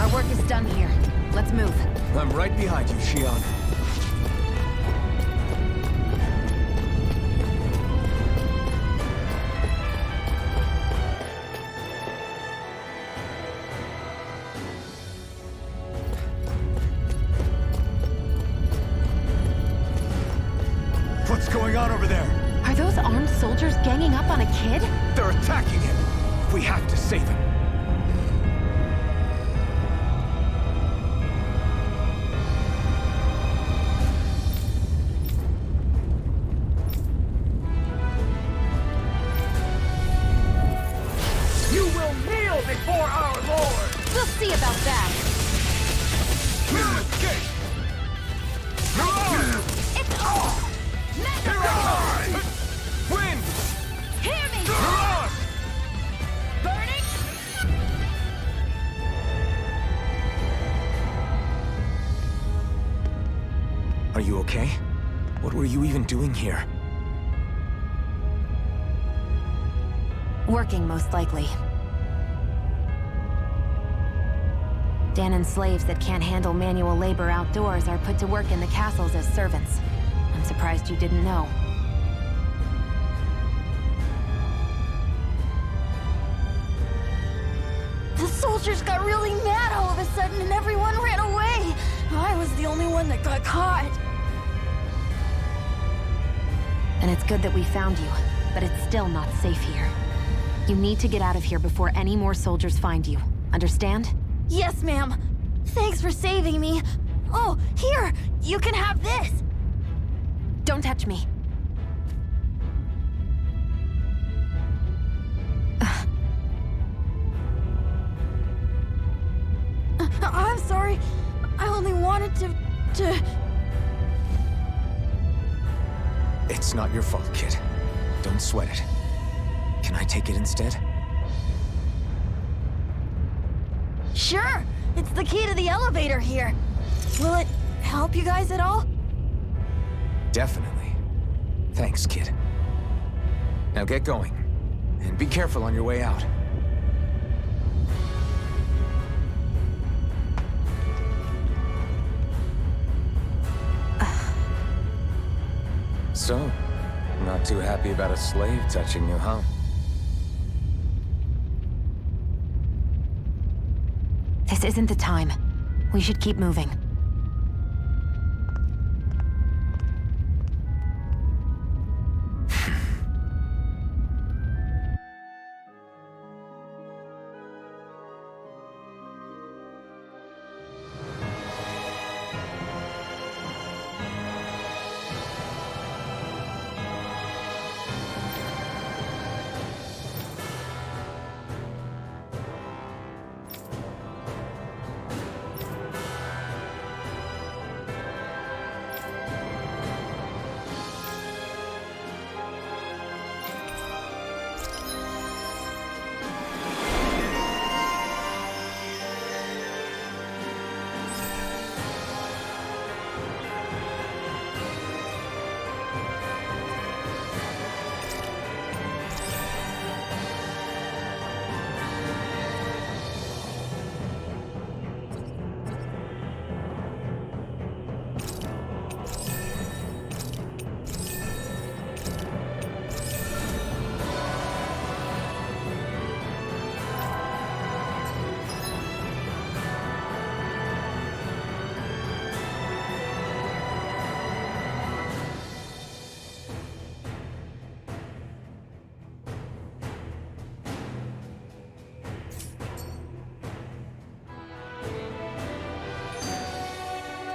Our work is done here. Let's move.
I'm right behind you, Xion.
What's going on over there?
Are those armed soldiers ganging up on a kid?
They're attacking him! We have to save him! You will kneel before our Lord!
We'll see about that.
Escape! Mirage!
It's all!
Here I come! Win!
Hear me!
Mirage!
Burning!
Are you okay? What were you even doing here?
Working, most likely. Danan's slaves that can't handle manual labor outdoors are put to work in the castles as servants. I'm surprised you didn't know.
The soldiers got really mad all of a sudden and everyone ran away. I was the only one that got caught.
And it's good that we found you, but it's still not safe here. You need to get out of here before any more soldiers find you. Understand?
Yes, ma'am. Thanks for saving me. Oh, here! You can have this!
Don't touch me.
I'm sorry. I only wanted to...
It's not your fault, kid. Don't sweat it. Can I take it instead?
Sure! It's the key to the elevator here. Will it help you guys at all?
Definitely. Thanks, kid. Now get going. And be careful on your way out. So, not too happy about a slave touching you, huh?
This isn't the time. We should keep moving.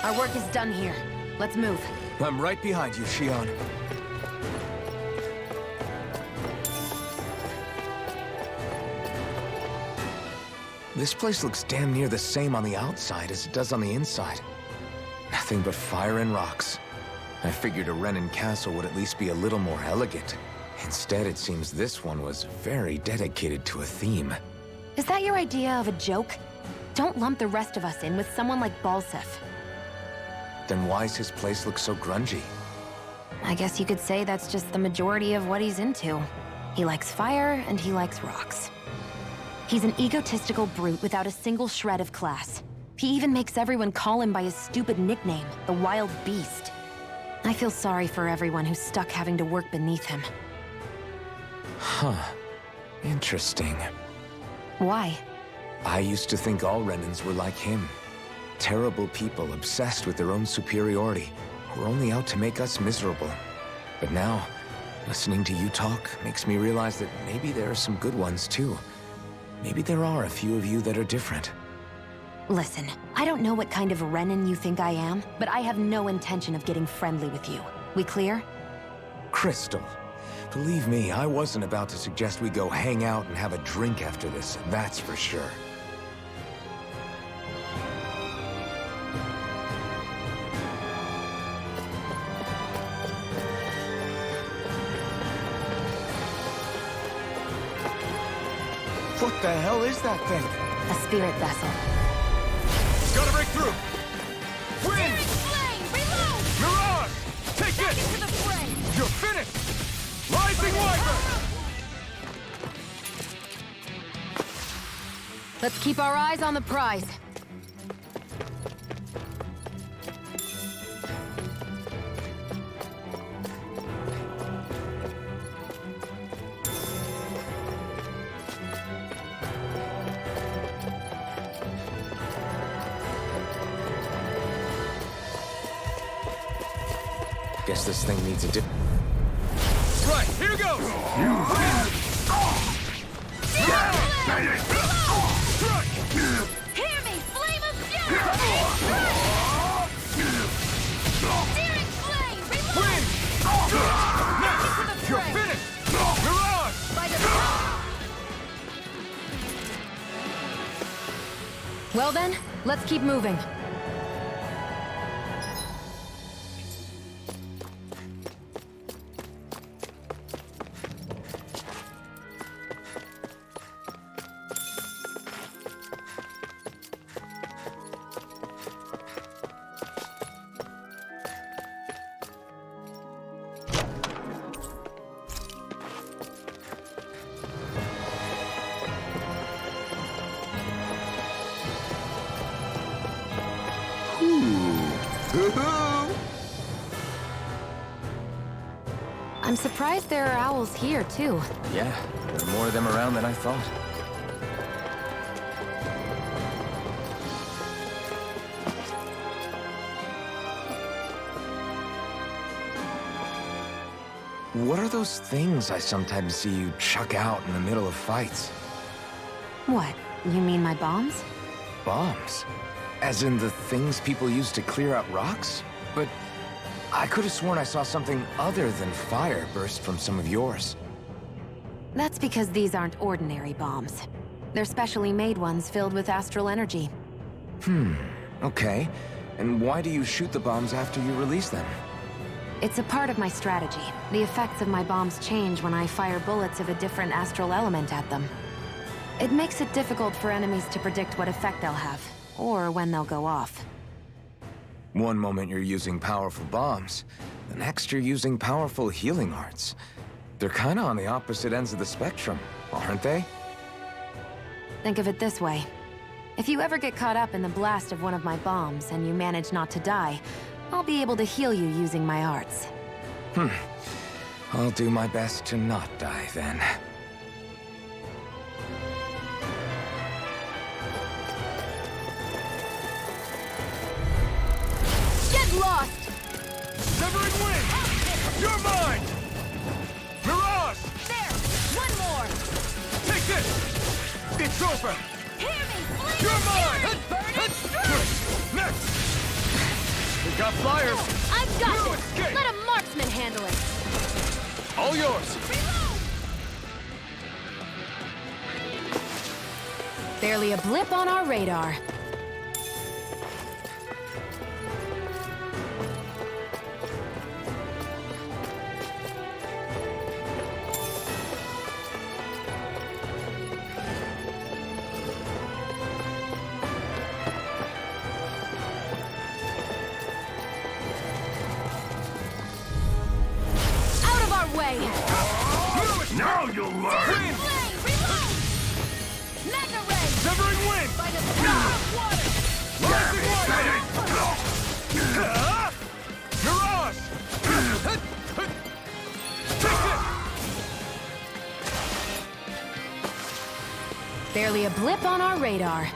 Our work is done here. Let's move.
I'm right behind you, Shion. This place looks damn near the same on the outside as it does on the inside. Nothing but fire and rocks. I figured a Renin castle would at least be a little more elegant. Instead, it seems this one was very dedicated to a theme.
Is that your idea of a joke? Don't lump the rest of us in with someone like Balsef.
Then why's his place look so grungy?
I guess you could say that's just the majority of what he's into. He likes fire and he likes rocks. He's an egotistical brute without a single shred of class. He even makes everyone call him by his stupid nickname, the Wild Beast. I feel sorry for everyone who's stuck having to work beneath him.
Huh. Interesting.
Why?
I used to think all Renins were like him. Terrible people obsessed with their own superiority, who are only out to make us miserable. But now, listening to you talk makes me realize that maybe there are some good ones too. Maybe there are a few of you that are different.
Listen, I don't know what kind of Renin you think I am, but I have no intention of getting friendly with you. We clear?
Crystal, believe me, I wasn't about to suggest we go hang out and have a drink after this, that's for sure. What the hell is that thing?
A spirit vessel.
Gotta break through! Wind!
Flame, reload!
Mirage! Take
Back
this!
into the fray!
You're finished! Rising Wyvern!
Let's keep our eyes on the prize.
Guess this thing needs a dip.
Right, here goes!
Hear me, flame of fury! Searing flame, reload!
Wind!
Back into the
You're
fray!
finished! Mirage!
By the top!
Well then, let's keep moving. I'm surprised there are owls here, too.
Yeah, there are more of them around than I thought. What are those things I sometimes see you chuck out in the middle of fights?
What? You mean my bombs?
Bombs? As in the things people use to clear out rocks? But I could have sworn I saw something other than fire burst from some of yours.
That's because these aren't ordinary bombs. They're specially made ones filled with astral energy.
Okay. And why do you shoot the bombs after you release them?
It's a part of my strategy. The effects of my bombs change when I fire bullets of a different astral element at them. It makes it difficult for enemies to predict what effect they'll have, or when they'll go off.
One moment you're using powerful bombs, the next you're using powerful healing arts. They're kinda on the opposite ends of the spectrum, aren't they?
Think of it this way. If you ever get caught up in the blast of one of my bombs and you manage not to die, I'll be able to heal you using my arts.
I'll do my best to not die then.
Get lost!
Severing wind! You're mine! Mirage!
There! One more!
Take this! It's over!
Hear me, flame
You're
of
mine!
fury! Burn it through!
Next! We got flyers!
I've got
You
this!
escape!
Let a marksman handle it!
All yours!
Barely a blip on our radar. Out of our way!
Now you'll learn! Severing wind!
By the power of water!
Rising wind! Mirage! Take it!
Barely a blip on our radar.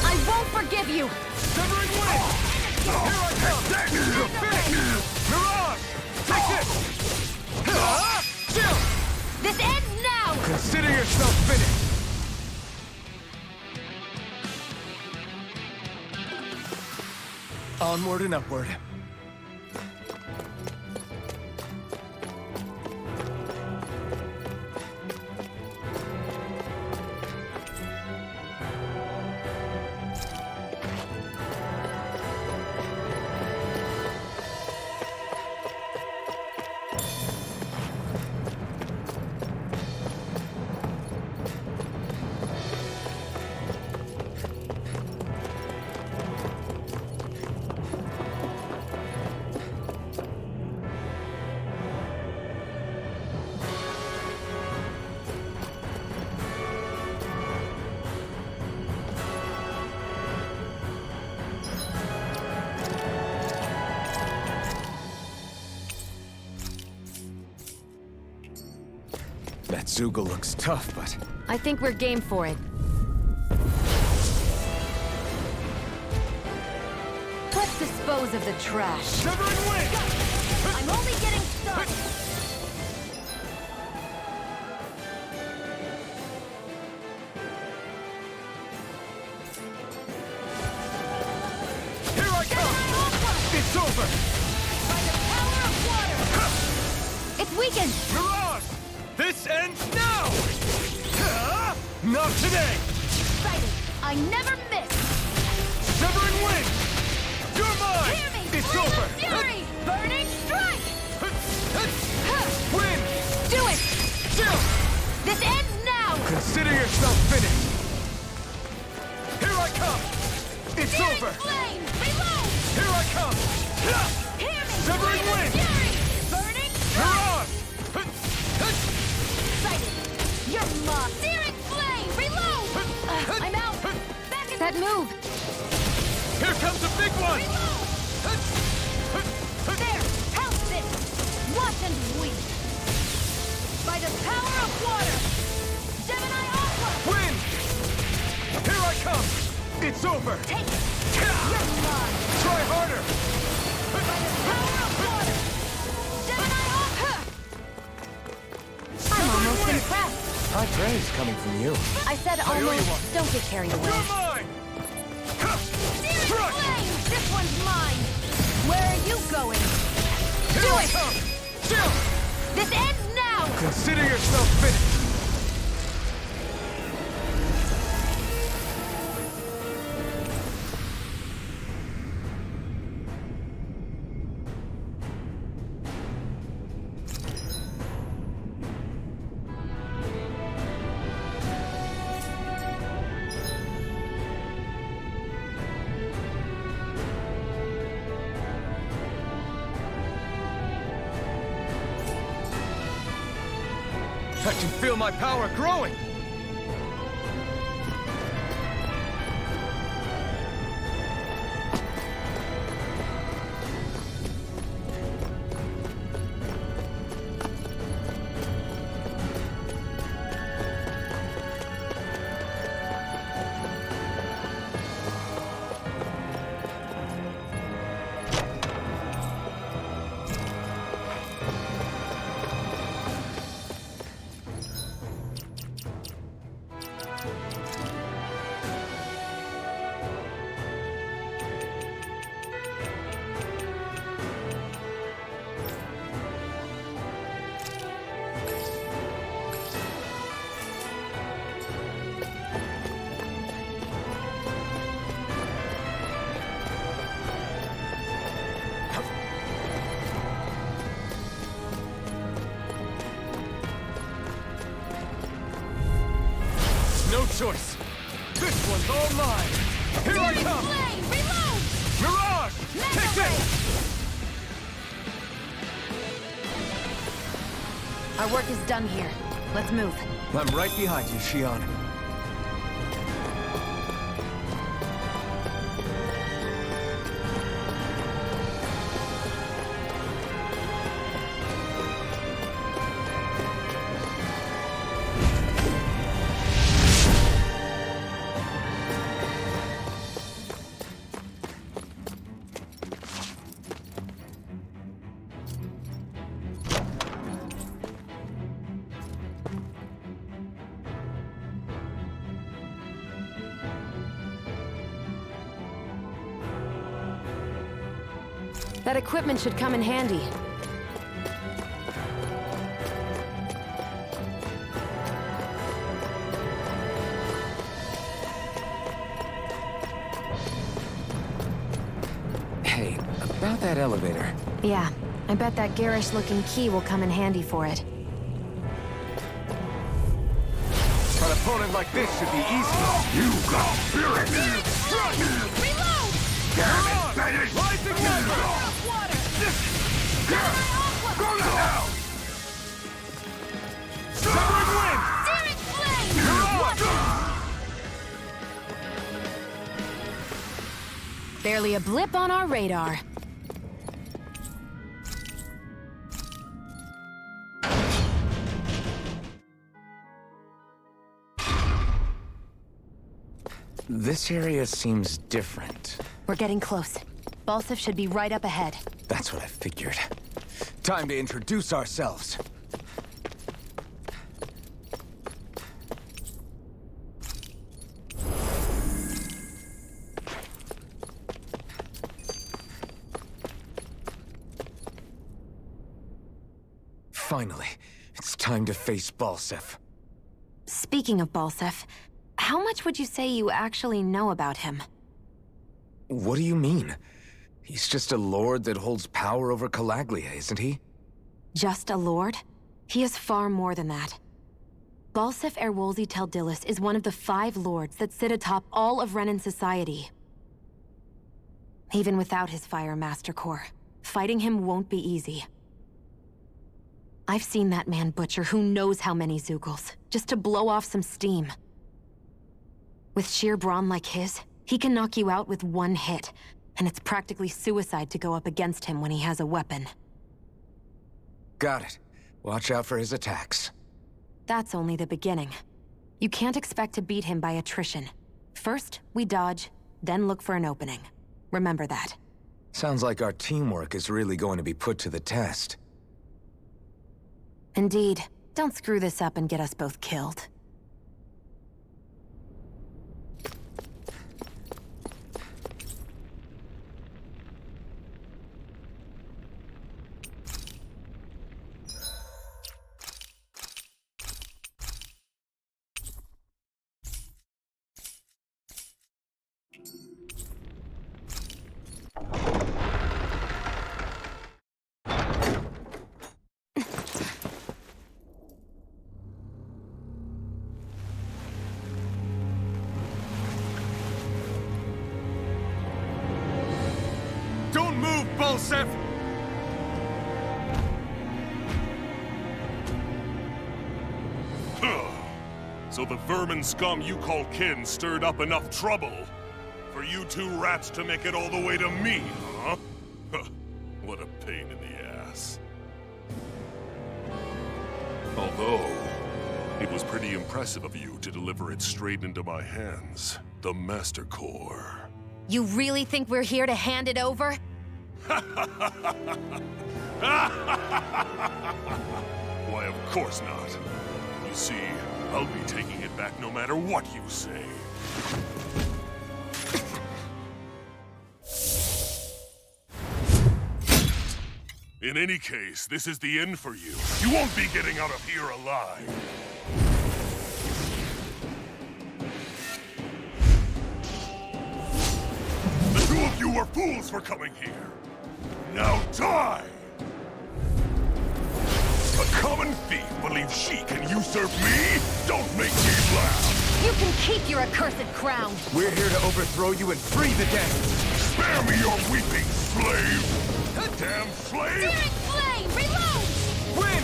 I won't forgive you!
Severing wind! Here I come! You're finished! Mirage! Take it! Chill!
This ends now!
Consider yourself finished! Onward and upward. That Zoogle looks tough, but...
I think we're game for it. Let's dispose of the trash.
Severing wind!
I'm only getting started!
Here I come! It's over!
By the power of water! It's weakened!
Mirage! This ends now! Not today!
Excited! I never miss!
Severing wind! You're mine!
Hear me!
It's
Flame
over!
of fury! Burning strike!
Wind!
Do it!
Chill!
This ends now!
Consider yourself finished! Here I come! It's
Searing
over!
flame! Reload!
Here I come!
Hear me!
Severing
Flame of
wind!
fury! Burning strike!
Mirage!
Excited! You're mine! Searing flame! Reload! I'm out! Back in that move!
Here comes a big one!
There! Help this! Watch and weep! By the power of water! Gemini Aqua!
Wind! Here I come! It's over!
Take it! You're mine!
Try harder!
By the power of water! Gemini Aqua! I'm almost impressed.
High praise coming from you.
I said
owe you
almost.
one.
Don't get carried away.
You're mine!
Searing
Strike!
flame! This one's mine! Where are you going?
Here
Do
I
it!
come! Chill!
This ends now!
Consider yourself finished! I can feel my power growing! No choice. This one's all mine. Here I come!
Flame, reload!
Mirage! Take this!
Our work is done here. Let's move.
I'm right behind you, Shion.
That equipment should come in handy.
Hey, about that elevator.
Yeah, I bet that garish-looking key will come in handy for it.
An opponent like this should be easy.
You got spirit!
Reload!
Mirage! Rising Ember!
Go now!
Severing Wind!
Searing flame!
Barely a blip on our radar.
This area seems different.
We're getting close. Balsif should be right up ahead.
That's what I figured. Time to introduce ourselves. Finally, it's time to face Balsif.
Speaking of Balsif, how much would you say you actually know about him?
What do you mean? He's just a lord that holds power over Calaglia, isn't he?
Just a lord? He is far more than that. Balsif Erwolzi Teldilis is one of the 5 lords that sit atop all of Renan society. Even without his Fire Master Core, fighting him won't be easy. I've seen that man butcher who knows how many Zeugles, just to blow off some steam. With sheer brawn like his, he can knock you out with one hit, and it's practically suicide to go up against him when he has a weapon.
Got it. Watch out for his attacks.
That's only the beginning. You can't expect to beat him by attrition. First, we dodge, then look for an opening. Remember that.
Sounds like our teamwork is really going to be put to the test.
Indeed. Don't screw this up and get us both killed.
Don't move, Balsif!
So the vermin scum you call kin stirred up enough trouble for you 2 rats to make it all the way to me, huh? What a pain in the ass. Although, it was pretty impressive of you to deliver it straight into my hands. The Master Core.
You really think we're here to hand it over?
Why, of course not. You see, I'll be taking it back no matter what you say. In any case, this is the end for you. You won't be getting out of here alive. The 2 of you were fools for coming here. Now die! A common thief believes she can usurp me? Don't make me laugh!
You can keep your accursed crown!
We're here to overthrow you and free the dead!
Spare me your weeping, slave! Damn slave!
Searing flame! Reload!
Win!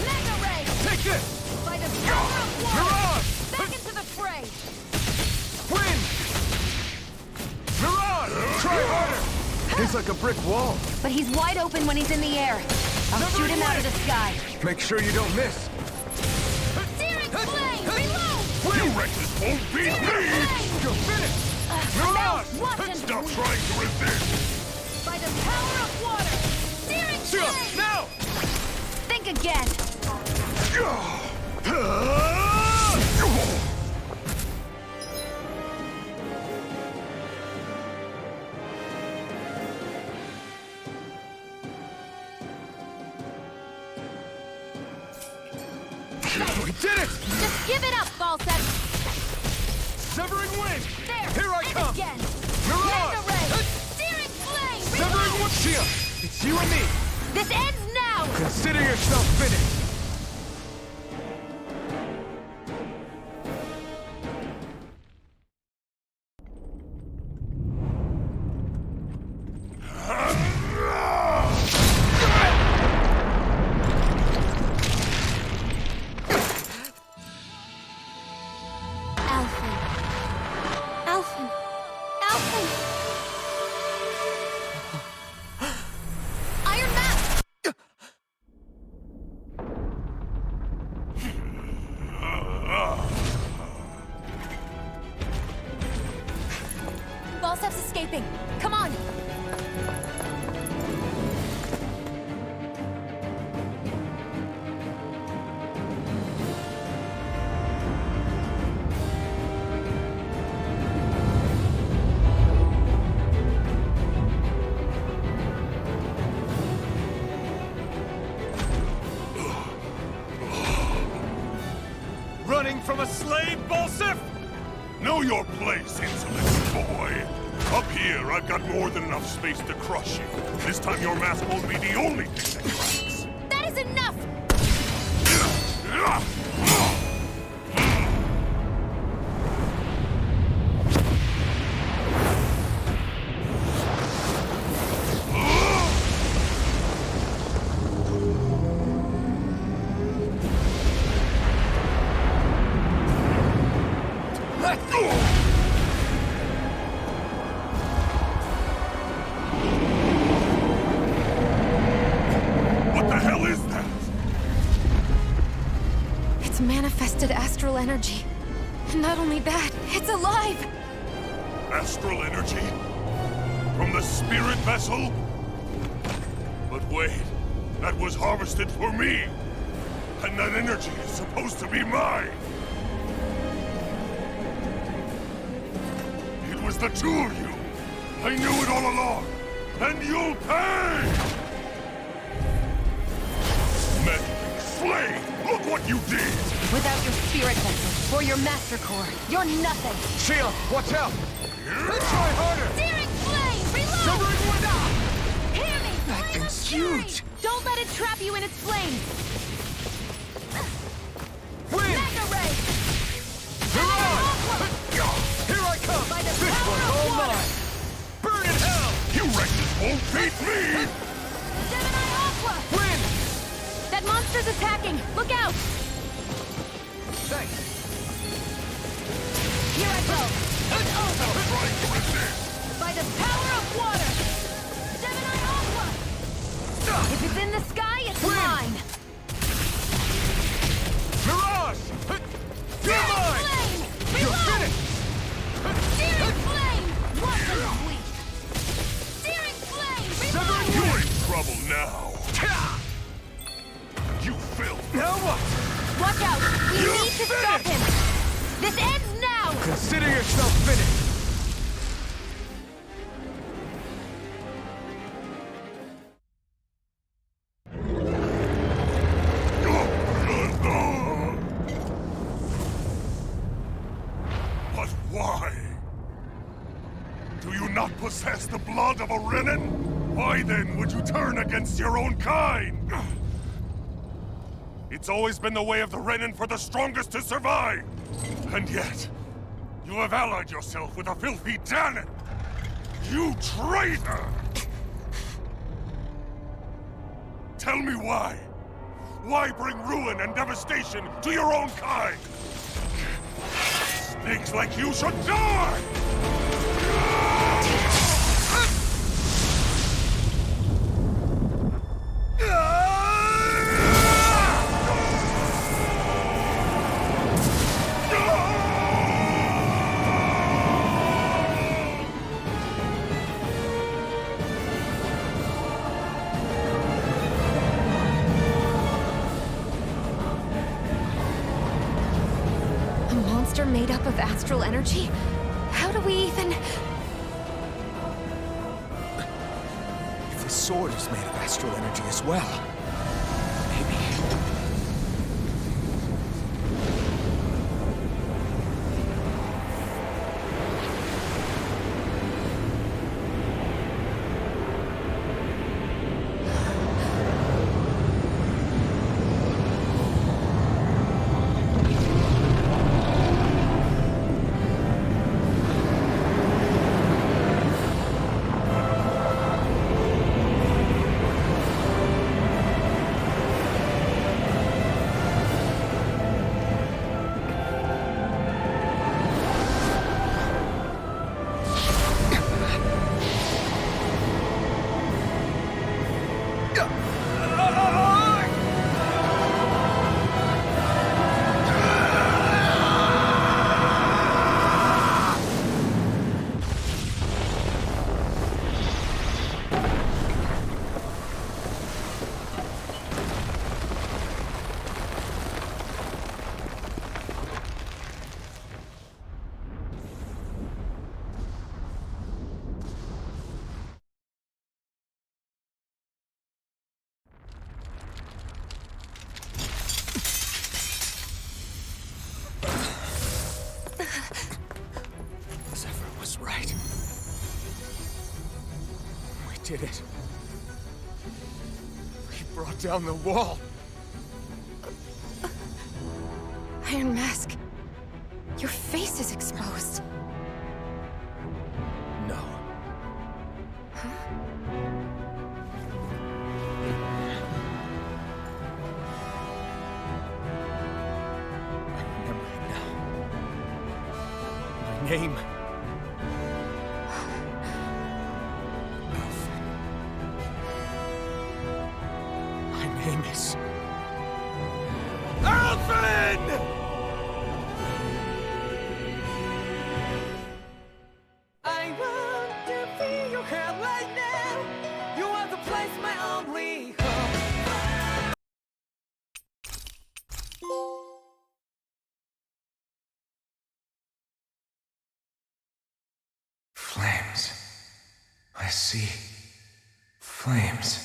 Mega ray!
Take this!
By the power of water!
Mirage!
Back into the fray!
Win! Mirage! Try harder! He's like a brick wall.
But he's wide open when he's in the air. I'll shoot him out of the sky.
Make sure you don't miss.
Searing flame! Reload!
You wretches won't beat me!
You're finished!
Mirage!
Mirage!
Stop trying to resist!
By the power of water! Searing
Seal,
flame!
now!
Think again.
We did it!
Just give it up, Balsep!
Severing wind!
There!
Here I
and
come!
again!
Mirage!
Mega ray! Searing flame!
Severing wind! Seal, it's you and me!
This ends now!
Consider yourself finished!
Alphen! Alphen! Alphen! Iron Mask! Balsep's escaping! Come on!
Running from a slave, Balsif?
Know your place, insolent boy! Up here, I've got more than enough space to crush you. This time your mask won't be the only thing that cracks.
That is enough!
What the hell is that?
It's manifested astral energy. Not only that, it's alive!
Astral energy? From the spirit vessel? But wait, that was harvested for me! And that energy is supposed to be mine! It was the two of you! I knew it all along! And you'll pay! Meddling slave! Look what you did!
Without your spirit vessel, or your master core, you're nothing!
Shield, watch out! Let's try harder!
Searing flame! Reload!
Severing wind out!
Hear me!
That
Flame of
thing's
fury!
huge!
Don't let it trap you in its flames!
Win!
Mega ray!
Mirage! Here I come!
By the
This
power
one's
of
all
water!
mine! Burn in hell!
You wretches won't beat me!
Gemini Aqua!
Win!
That monster's attacking! Look out!
Thanks!
Here I go!
It's over!
Stop trying to resist!
By the power of water! Gemini Aqua!
If it's in the sky, it's
Win!
mine!
Mirage! You're
Searing
mine!
flame!
You're
Reload!
finished!
Searing flame! Weapon sweep! Searing flame! Reload!
You're in trouble now! You filth!
Now what?
Watch out! We
You
need to stop him! This ends now!
Consider yourself finished!
But why? Do you not possess the blood of a Renin? Why then would you turn against your own kind? It's always been the way of the Renin for the strongest to survive! And yet, you have allied yourself with a filthy Danon! You traitor! Tell me why? Why bring ruin and devastation to your own kind? Snakes like you should die!
A monster made up of astral energy? How do we even...
If the sword is made of astral energy as well, maybe... Zephyr was right. We did it. We brought down the wall.
Iron Mask, your face is exposed.
No. I remember it now. My name... Alfred. My name is... Alfred!
I want to feel your hand right now. You are the place, my only hope.
Flames. I see. Flames.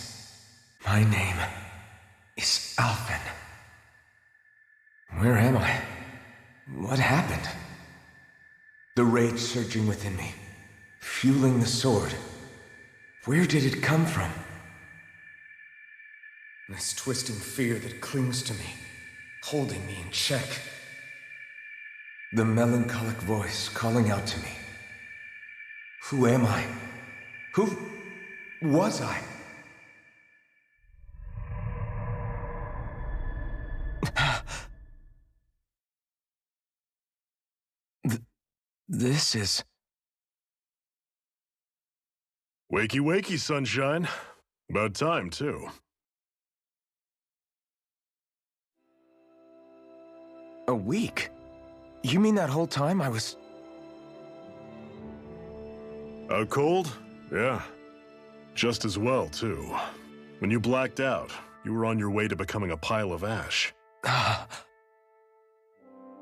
My name is Alvin. Where am I? What happened? The rage surging within me, fueling the sword. Where did it come from? This twisting fear that clings to me, holding me in check. The melancholic voice calling out to me. Who am I? Who was I? This is...
Wakey, wakey, sunshine. About time, too.
A week? You mean that whole time I was...
Out cold? Yeah. Just as well, too. When you blacked out, you were on your way to becoming a pile of ash.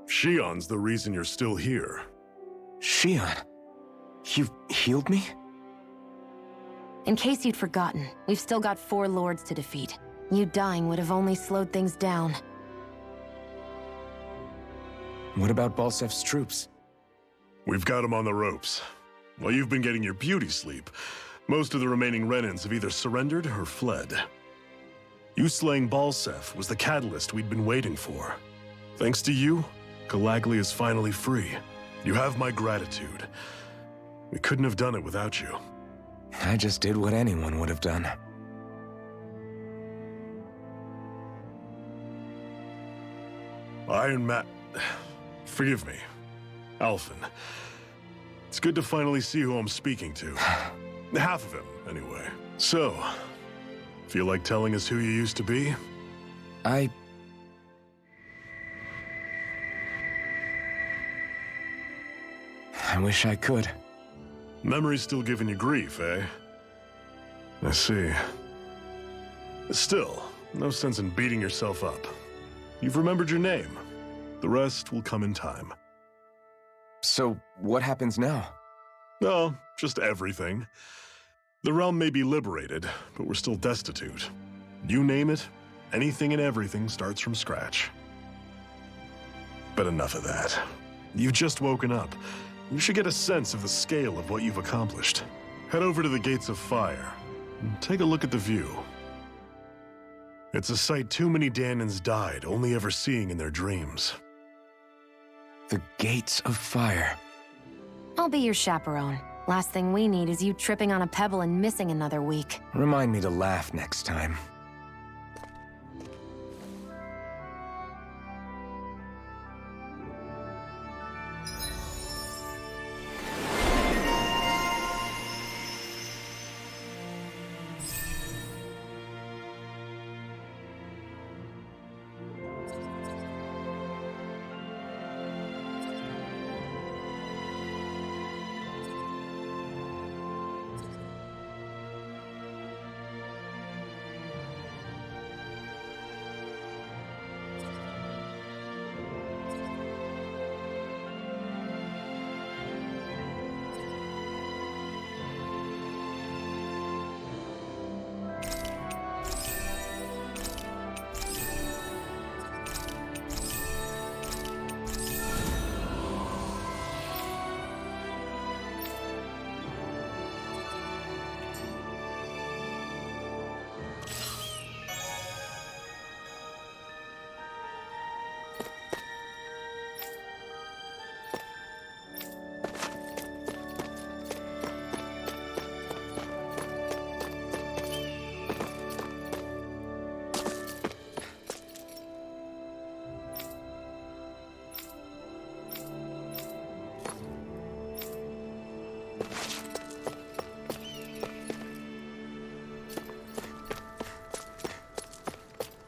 Shion's the reason you're still here.
Shion, you've healed me?
In case you'd forgotten, we've still got 4 lords to defeat. You dying would have only slowed things down.
What about Balsef's troops?
We've got them on the ropes. While you've been getting your beauty sleep, most of the remaining Renans have either surrendered or fled. You slaying Balsef was the catalyst we'd been waiting for. Thanks to you, Calaglia is finally free. You have my gratitude. We couldn't have done it without you.
I just did what anyone would have done.
Iron Man... Forgive me. Alphen. It's good to finally see who I'm speaking to. Half of him, anyway. So, feel like telling us who you used to be?
I wish I could.
Memory's still giving you grief, eh? I see. Still, no sense in beating yourself up. You've remembered your name. The rest will come in time.
So, what happens now?
Oh, just everything. The realm may be liberated, but we're still destitute. You name it, anything and everything starts from scratch. But enough of that. You've just woken up. You should get a sense of the scale of what you've accomplished. Head over to the Gates of Fire and take a look at the view. It's a sight too many Dahnans died only ever seeing in their dreams.
The Gates of Fire.
I'll be your chaperone. Last thing we need is you tripping on a pebble and missing another week.
Remind me to laugh next time.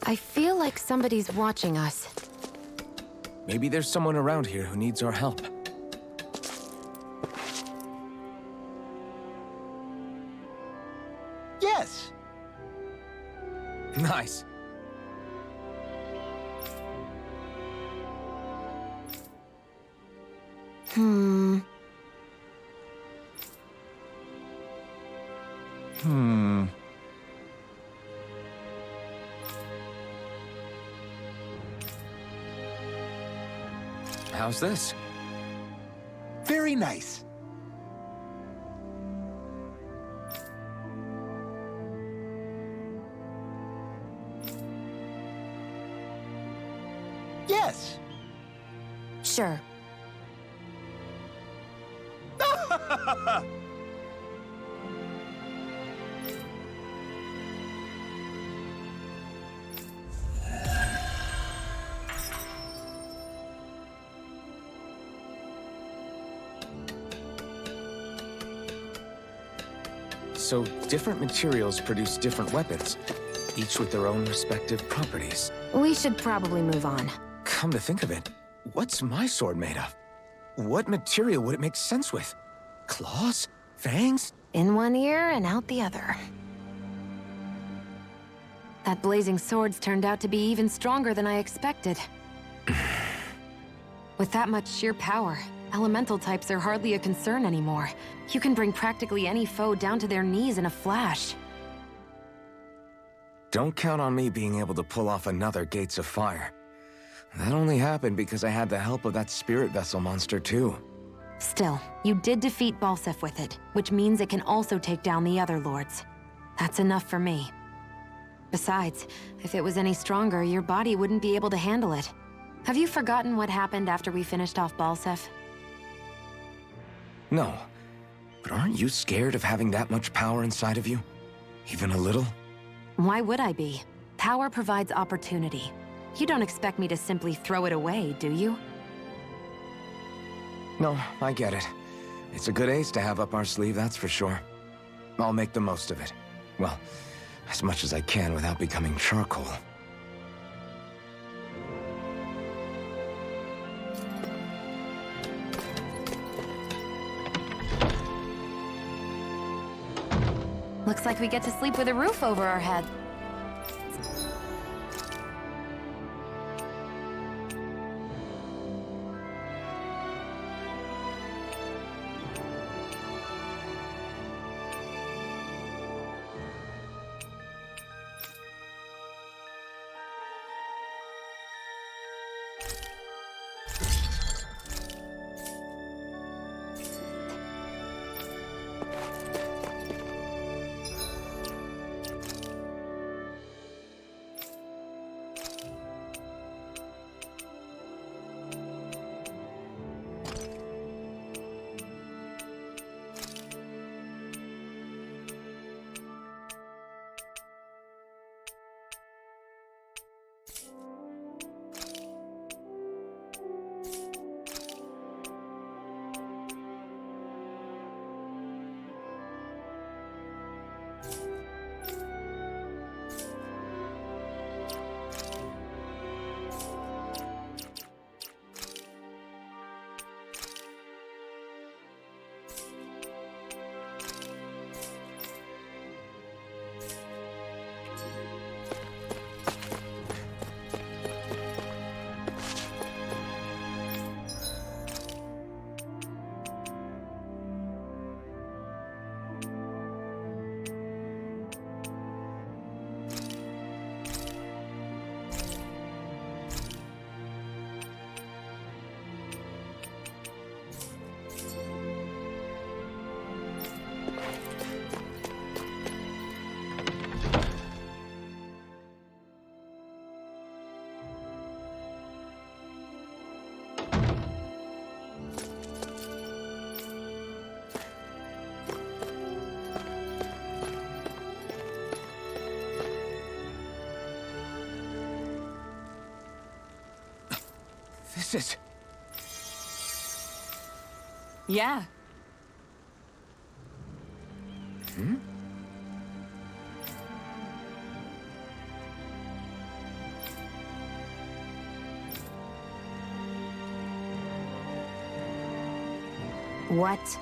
I feel like somebody's watching us.
Maybe there's someone around here who needs our help.
Yes.
Nice. How's this?
Very nice. Yes.
Sure.
So, different materials produce different weapons, each with their own respective properties.
We should probably move on.
Come to think of it, what's my sword made of? What material would it make sense with? Claws? Fangs?
In one ear and out the other. That blazing sword's turned out to be even stronger than I expected. With that much sheer power, elemental types are hardly a concern anymore. You can bring practically any foe down to their knees in a flash.
Don't count on me being able to pull off another Gates of Fire. That only happened because I had the help of that spirit vessel monster too.
Still, you did defeat Balsef with it, which means it can also take down the other lords. That's enough for me. Besides, if it was any stronger, your body wouldn't be able to handle it. Have you forgotten what happened after we finished off Balsef?
No. But aren't you scared of having that much power inside of you? Even a little?
Why would I be? Power provides opportunity. You don't expect me to simply throw it away, do you?
No, I get it. It's a good ace to have up our sleeve, that's for sure. I'll make the most of it. Well, as much as I can without becoming charcoal.
Looks like we get to sleep with a roof over our head.
This is...
Yeah.
Hmm?
What?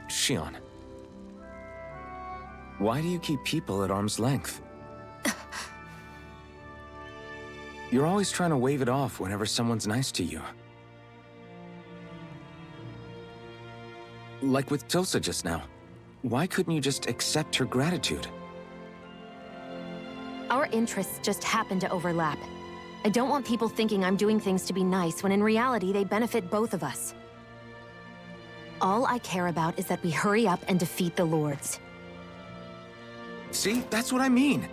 Shion. Why do you keep people at arm's length? You're always trying to wave it off whenever someone's nice to you. Like with Tilsa just now. Why couldn't you just accept her gratitude?
Our interests just happen to overlap. I don't want people thinking I'm doing things to be nice when in reality they benefit both of us. All I care about is that we hurry up and defeat the Lords.
See? That's what I mean!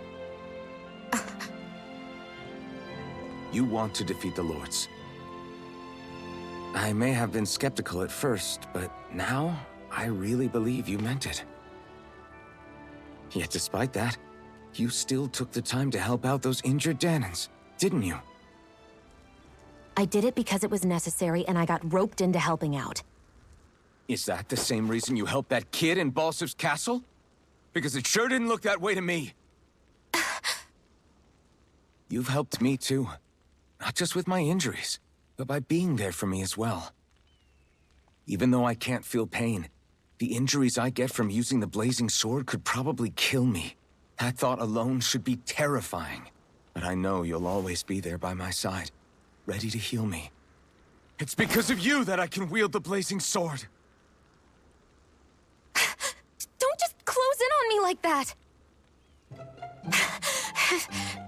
You want to defeat the Lords. I may have been skeptical at first, but now I really believe you meant it. Yet despite that, you still took the time to help out those injured Danans, didn't you?
I did it because it was necessary and I got roped into helping out.
Is that the same reason you helped that kid in Balsef's castle? Because it sure didn't look that way to me. You've helped me too. Not just with my injuries, but by being there for me as well. Even though I can't feel pain, the injuries I get from using the blazing sword could probably kill me. That thought alone should be terrifying. But I know you'll always be there by my side, ready to heal me. It's because of you that I can wield the blazing sword.
Don't just close in on me like that!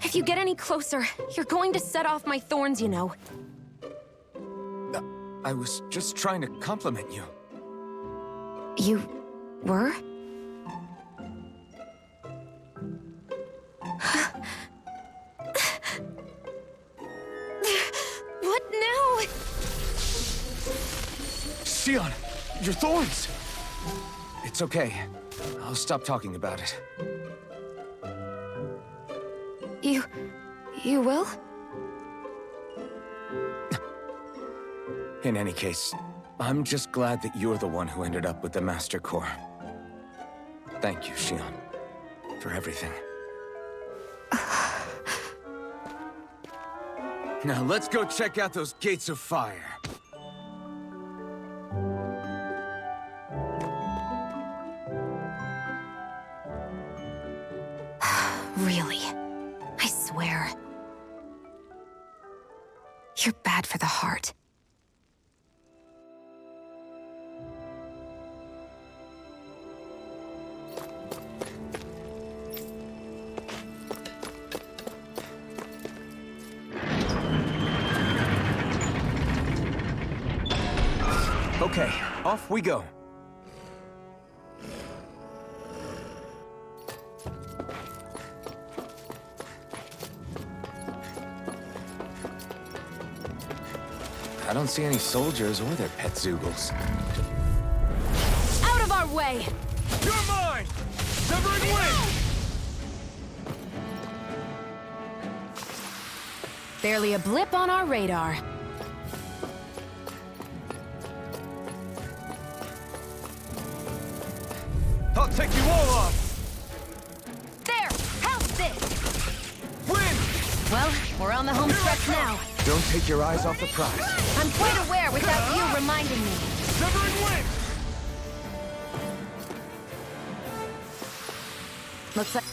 If you get any closer, you're going to set off my thorns, you know.
I was just trying to compliment you.
You were? What now?
Xion, your thorns! It's okay. I'll stop talking about it.
You will?
In any case, I'm just glad that you're the one who ended up with the Master Core. Thank you, Xion, for everything. Now let's go check out those gates of fire.
Really? I swear. You're bad for the heart.
Okay, off we go. I don't see any soldiers or their pet Zoogles.
Out of our way!
You're mine! Severing wind!
Barely a blip on our radar.
I'll take you all on!
There! How's this?
Wind!
Well, we're on the home stretch now.
Don't take your eyes off the prize.
I'm quite aware without you reminding me.
Severing wind!
Looks like...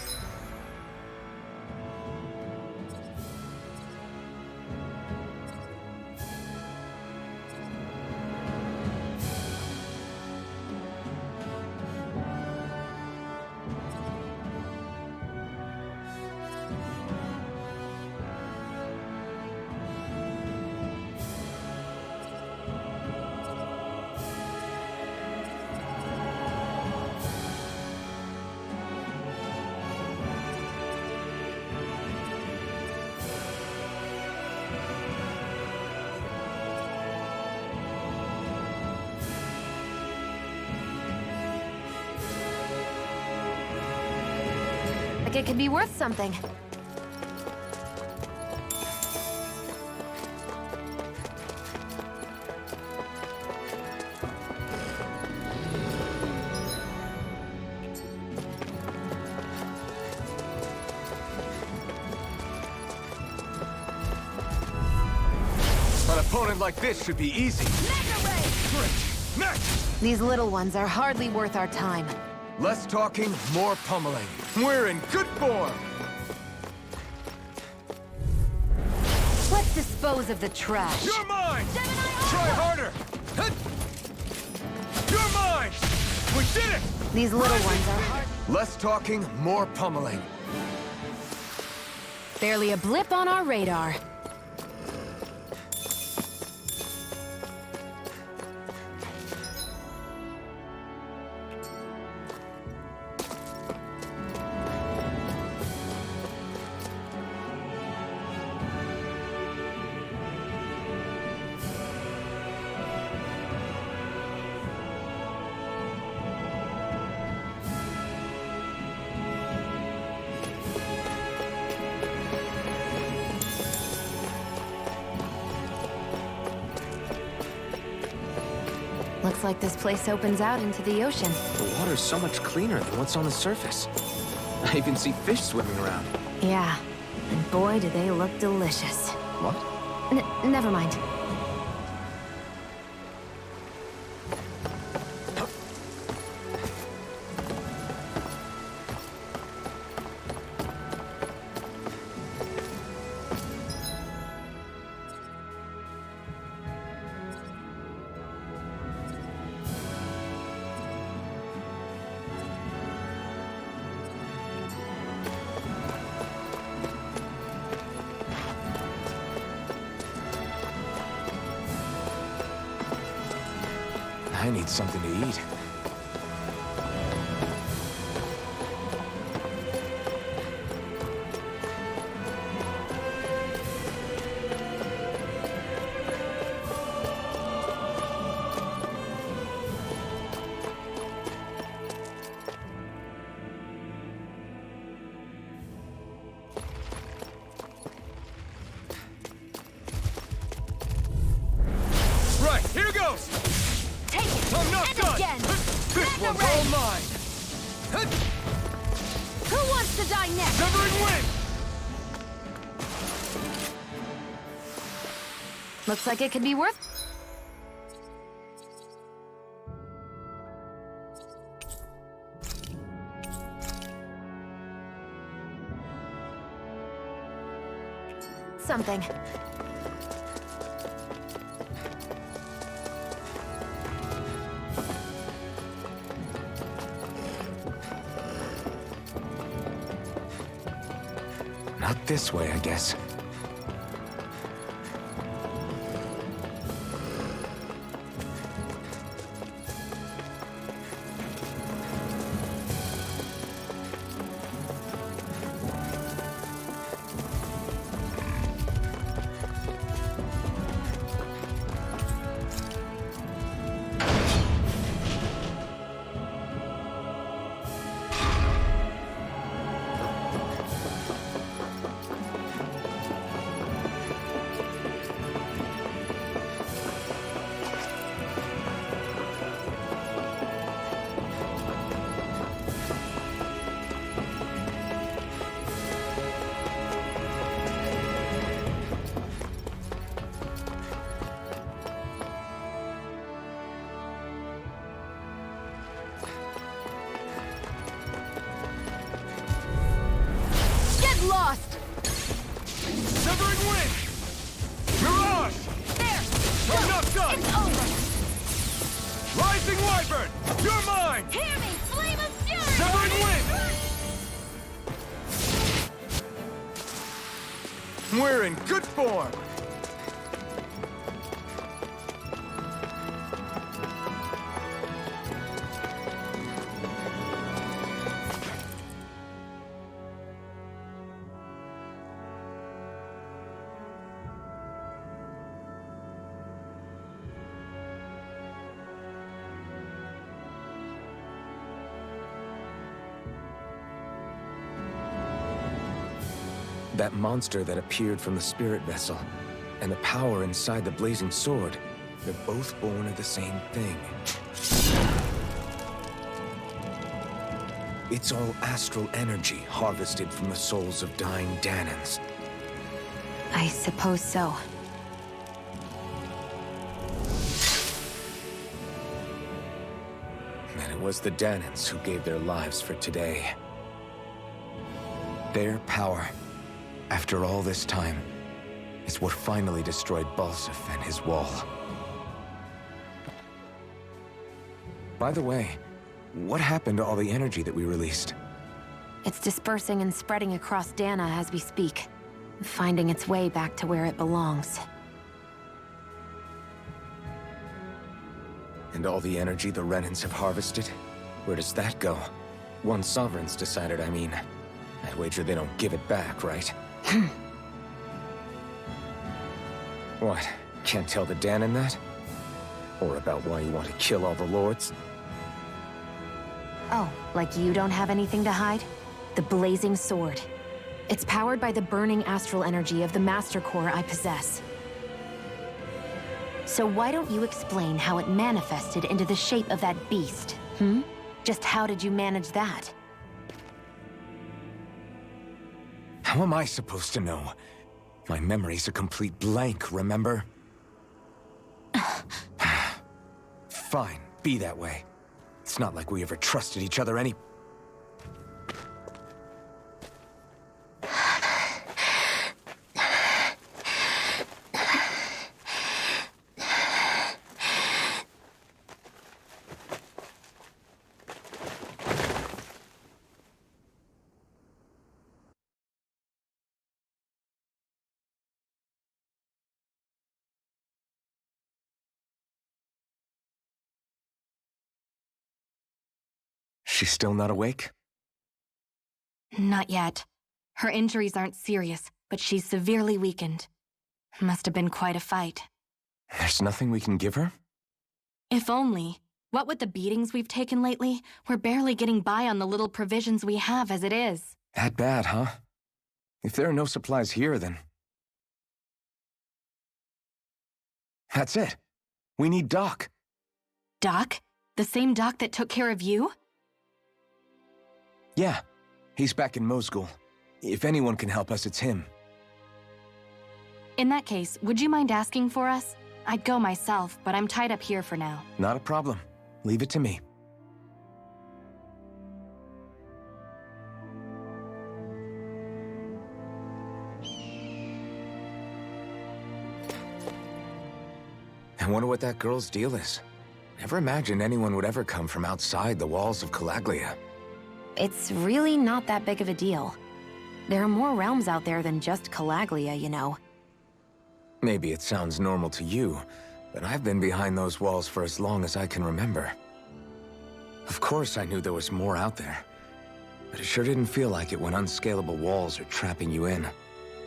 it could be worth something.
An opponent like this should be easy.
Next!
These little ones are hardly worth our time.
Less talking, more pummeling. We're in good form!
Let's dispose of the trash.
You're mine! Try harder! Hut! You're mine! We did it!
These little ones are hard.
Less talking, more pummeling.
Barely a blip on our radar. Looks like this place opens out into the ocean.
The water's so much cleaner than what's on the surface. I even see fish swimming around.
Yeah, and boy do they look delicious.
What?
Never mind.
I need something to eat.
Right, here goes!
Take it!
I'm not
and
done!
again!
This one's
Resurrect!
all mine!
Who wants to die next?
Severing wing!
Looks like it could be worth... something.
Not this way, I guess.
Lost!
Severing wing! Mirage!
There!
I'm not done!
It's over!
Rising wyvern! You're mine!
Hear me! Flame of fury!
Severing wing! We're in good form!
That monster that appeared from the spirit vessel, and the power inside the blazing sword, they're both born of the same thing. It's all astral energy harvested from the souls of dying Danans.
I suppose so.
And it was the Danans who gave their lives for today. Their power, after all this time, is what finally destroyed Balsif and his wall. By the way, what happened to all the energy that we released?
It's dispersing and spreading across Dana as we speak, finding its way back to where it belongs.
And all the energy the Renans have harvested? Where does that go? One sovereign's decided, I mean. I'd wager they don't give it back, right? What? Can't tell the Danan that? Or about why you want to kill all the lords?
Oh, like you don't have anything to hide? The blazing sword. It's powered by the burning astral energy of the Master Core I possess. So why don't you explain how it manifested into the shape of that beast, hmm? Just how did you manage that?
How am I supposed to know? My memory's a complete blank, remember? Fine, be that way. It's not like we ever trusted each other any... She's still not awake?
Not yet. Her injuries aren't serious, but she's severely weakened. Must have been quite a fight.
There's nothing we can give her?
If only. What with the beatings we've taken lately, we're barely getting by on the little provisions we have as it is.
That bad, huh? If there are no supplies here, then... That's it. We need Doc.
Doc? The same Doc that took care of you?
Yeah. He's back in Mosgul. If anyone can help us, it's him.
In that case, would you mind asking for us? I'd go myself, but I'm tied up here for now.
Not a problem. Leave it to me. I wonder what that girl's deal is. Never imagined anyone would ever come from outside the walls of Calaglia.
It's really not that big of a deal. There are more realms out there than just Calaglia, you know.
Maybe it sounds normal to you, but I've been behind those walls for as long as I can remember. Of course I knew there was more out there, but it sure didn't feel like it when unscalable walls are trapping you in.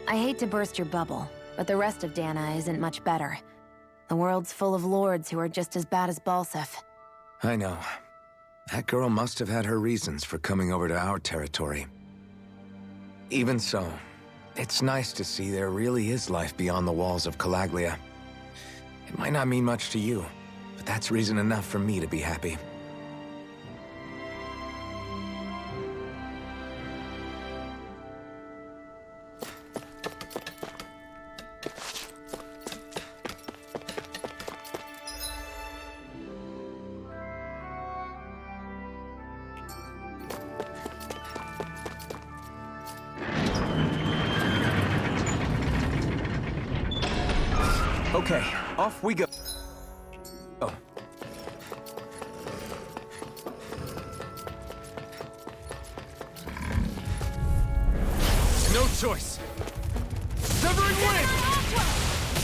I hate to burst your bubble, but the rest of Dana isn't much better. The world's full of lords who are just as bad as Balsef.
I know. That girl must have had her reasons for coming over to our territory. Even so, it's nice to see there really is life beyond the walls of Calaglia. It might not mean much to you, but that's reason enough for me to be happy. Okay, off we go. Oh.
No choice. Severing wind!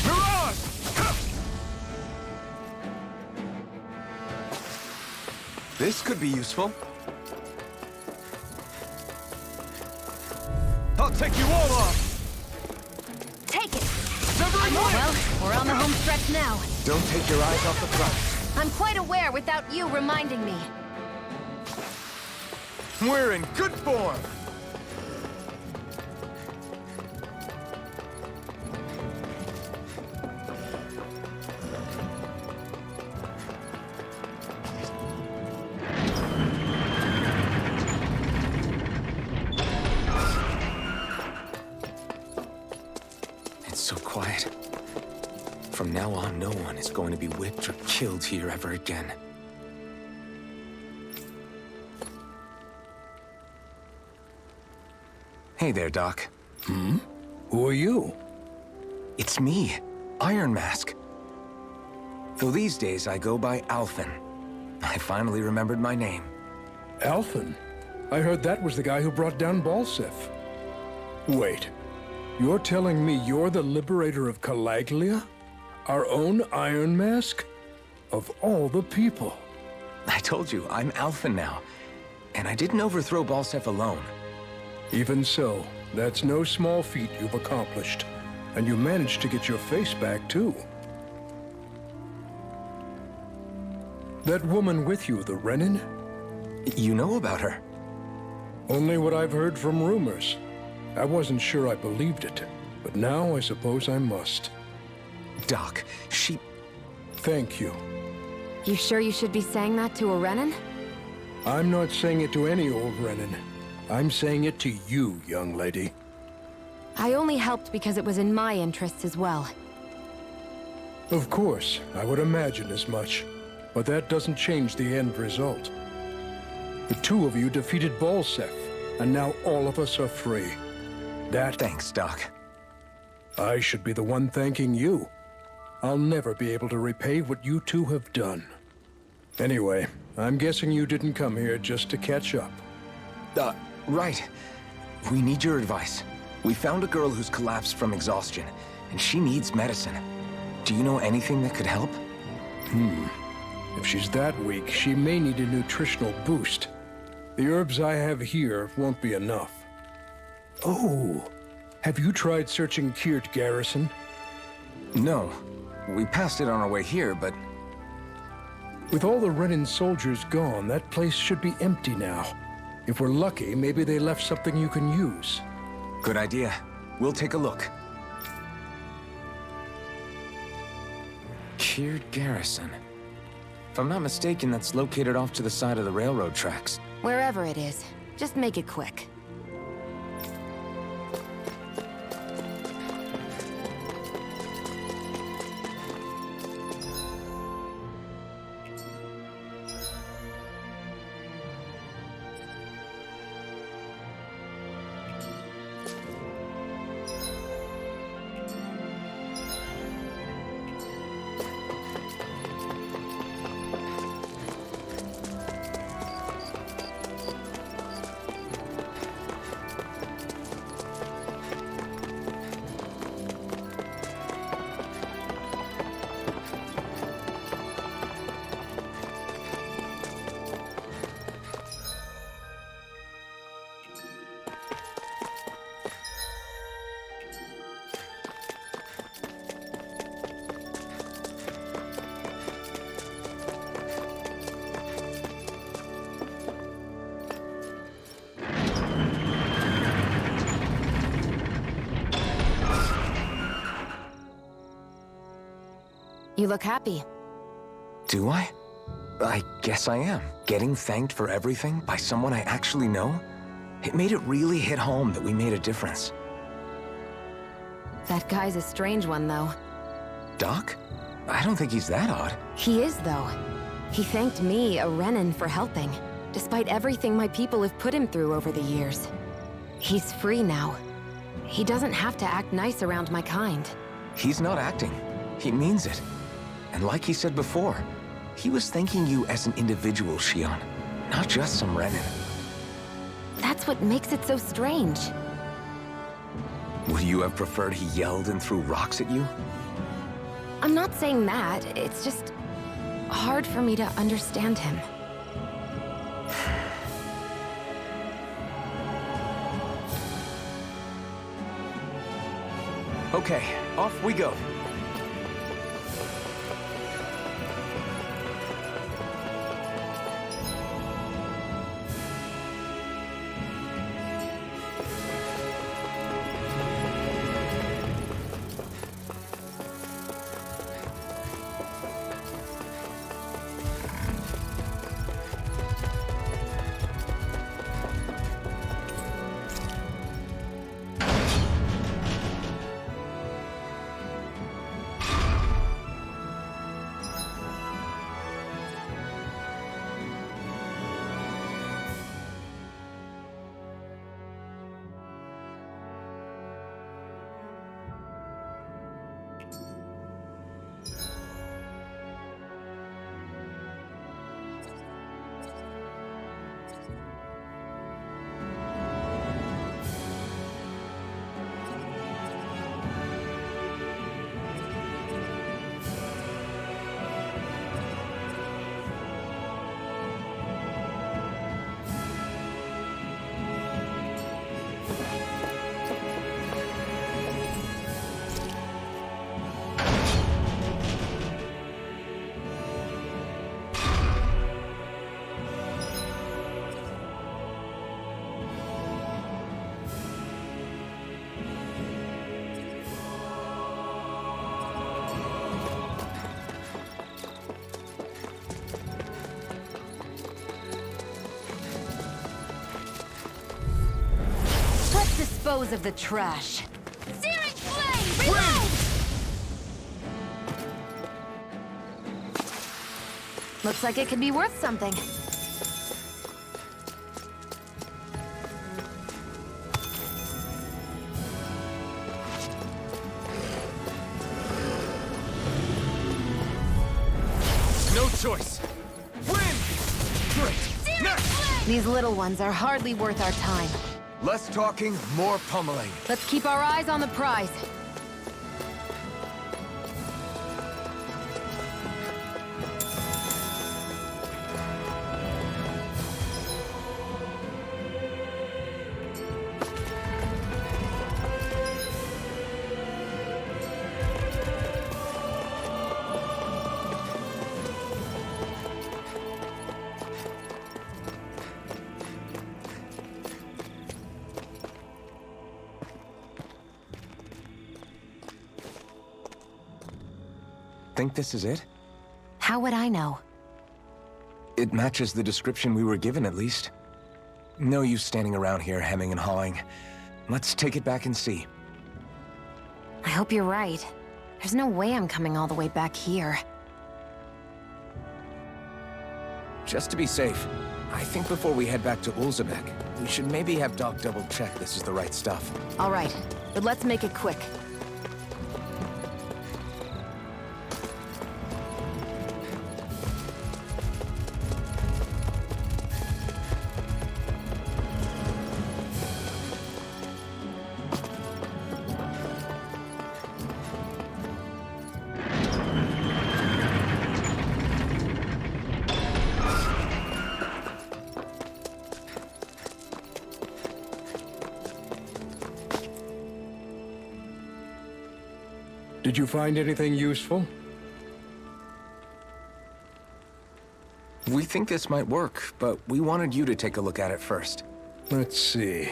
Mirage!
This could be useful.
I'll take you all off!
Take it!
Severing wind!
Well, we're on the home stretch now.
Don't take your eyes off the prize.
I'm quite aware without you reminding me.
We're in good form!
It's so quiet. From now on, no one is going to be whipped or killed here ever again. Hey there, Doc.
Who are you?
It's me, Iron Mask. Though these days I go by Alphen. I finally remembered my name.
Alphen? I heard that was the guy who brought down Balsef. Wait, you're telling me you're the liberator of Calaglia? Our own Iron Mask? Of all the people.
I told you, I'm Alphen now. And I didn't overthrow Balsef alone.
Even so, that's no small feat you've accomplished. And you managed to get your face back, too. That woman with you, the Renin?
You know about her?
Only what I've heard from rumors. I wasn't sure I believed it, but now I suppose I must.
Doc, she...
Thank you.
You sure you should be saying that to a Renin?
I'm not saying it to any old Renin. I'm saying it to you, young lady.
I only helped because it was in my interests as well.
Of course, I would imagine as much. But that doesn't change the end result. The two of you defeated Balsef, and now all of us are free. That...
Thanks, Doc.
I should be the one thanking you. I'll never be able to repay what you two have done. Anyway, I'm guessing you didn't come here just to catch up.
Right. We need your advice. We found a girl who's collapsed from exhaustion, and she needs medicine. Do you know anything that could help?
If she's that weak, she may need a nutritional boost. The herbs I have here won't be enough. Oh, have you tried searching Kirt Garrison?
No. We passed it on our way here, but...
With all the Renan soldiers gone, that place should be empty now. If we're lucky, maybe they left something you can use.
Good idea. We'll take a look. Kirt Garrison. If I'm not mistaken, that's located off to the side of the railroad tracks.
Wherever it is, just make it quick. You look happy.
Do I? I guess I am. Getting thanked for everything by someone I actually know? It made it really hit home that we made a difference.
That guy's a strange one, though.
Doc? I don't think he's that odd.
He is, though. He thanked me, a Renan, for helping, despite everything my people have put him through over the years. He's free now. He doesn't have to act nice around my kind.
He's not acting. He means it. And like he said before, he was thanking you as an individual, Shion, not just some Renan.
That's what makes it so strange.
Would you have preferred he yelled and threw rocks at you?
I'm not saying that. It's just hard for me to understand him.
Okay, off we go.
Dispose of the trash.
Searing flame! Reload!
Looks like it could be worth something.
No choice. Win! Great! Next!
These little ones are hardly worth our time.
Less talking, more pummeling.
Let's keep our eyes on the prize.
think this is it?
How would I know?
It matches the description we were given, at least. No use standing around here hemming and hawing. Let's take it back and see.
I hope you're right. There's no way I'm coming all the way back here.
Just to be safe, I think before we head back to Ulzebek, we should maybe have Doc double-check this is the right stuff.
All right, but let's make it quick.
Did you find anything useful?
We think this might work, but we wanted you to take a look at it first.
Let's see.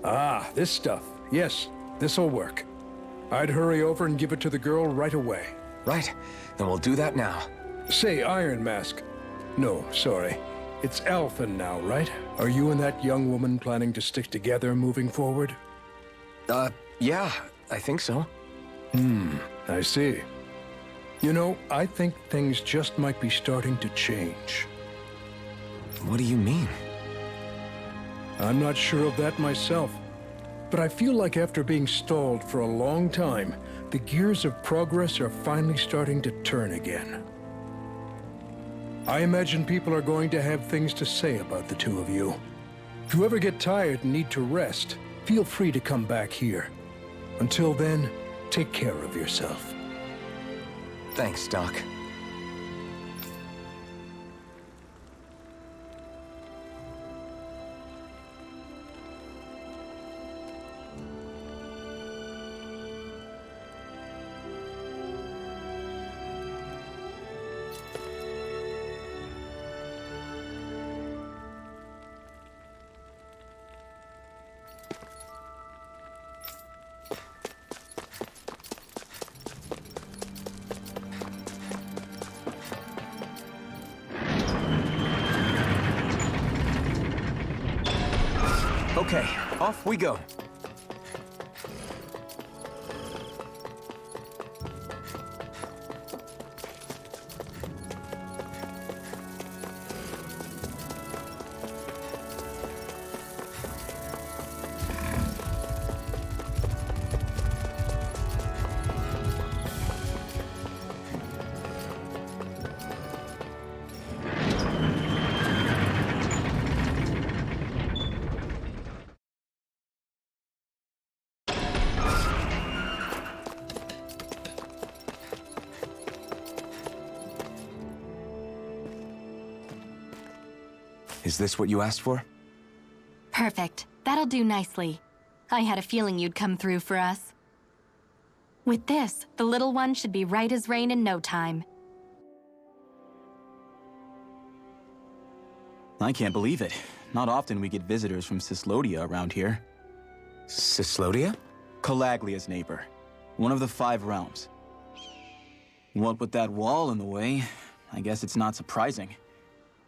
Ah, this stuff. Yes, this'll work. I'd hurry over and give it to the girl right away.
Right, then we'll do that now.
Say, Iron Mask. No, sorry. It's Alphen now, right? Are you and that young woman planning to stick together moving forward?
Yeah, I think so.
I see. You know, I think things just might be starting to change.
What do you mean?
I'm not sure of that myself, but I feel like after being stalled for a long time, the gears of progress are finally starting to turn again. I imagine people are going to have things to say about the two of you. If you ever get tired and need to rest, feel free to come back here. Until then, take care of yourself.
Thanks, Doc. Okay, off we go. Is this what you asked for?
Perfect. That'll do nicely. I had a feeling you'd come through for us. With this, the little one should be right as rain in no time.
I can't believe it. Not often we get visitors from Cislodia around here.
Cislodia?
Calaglia's neighbor. One of the 5 realms. What with that wall in the way, I guess it's not surprising.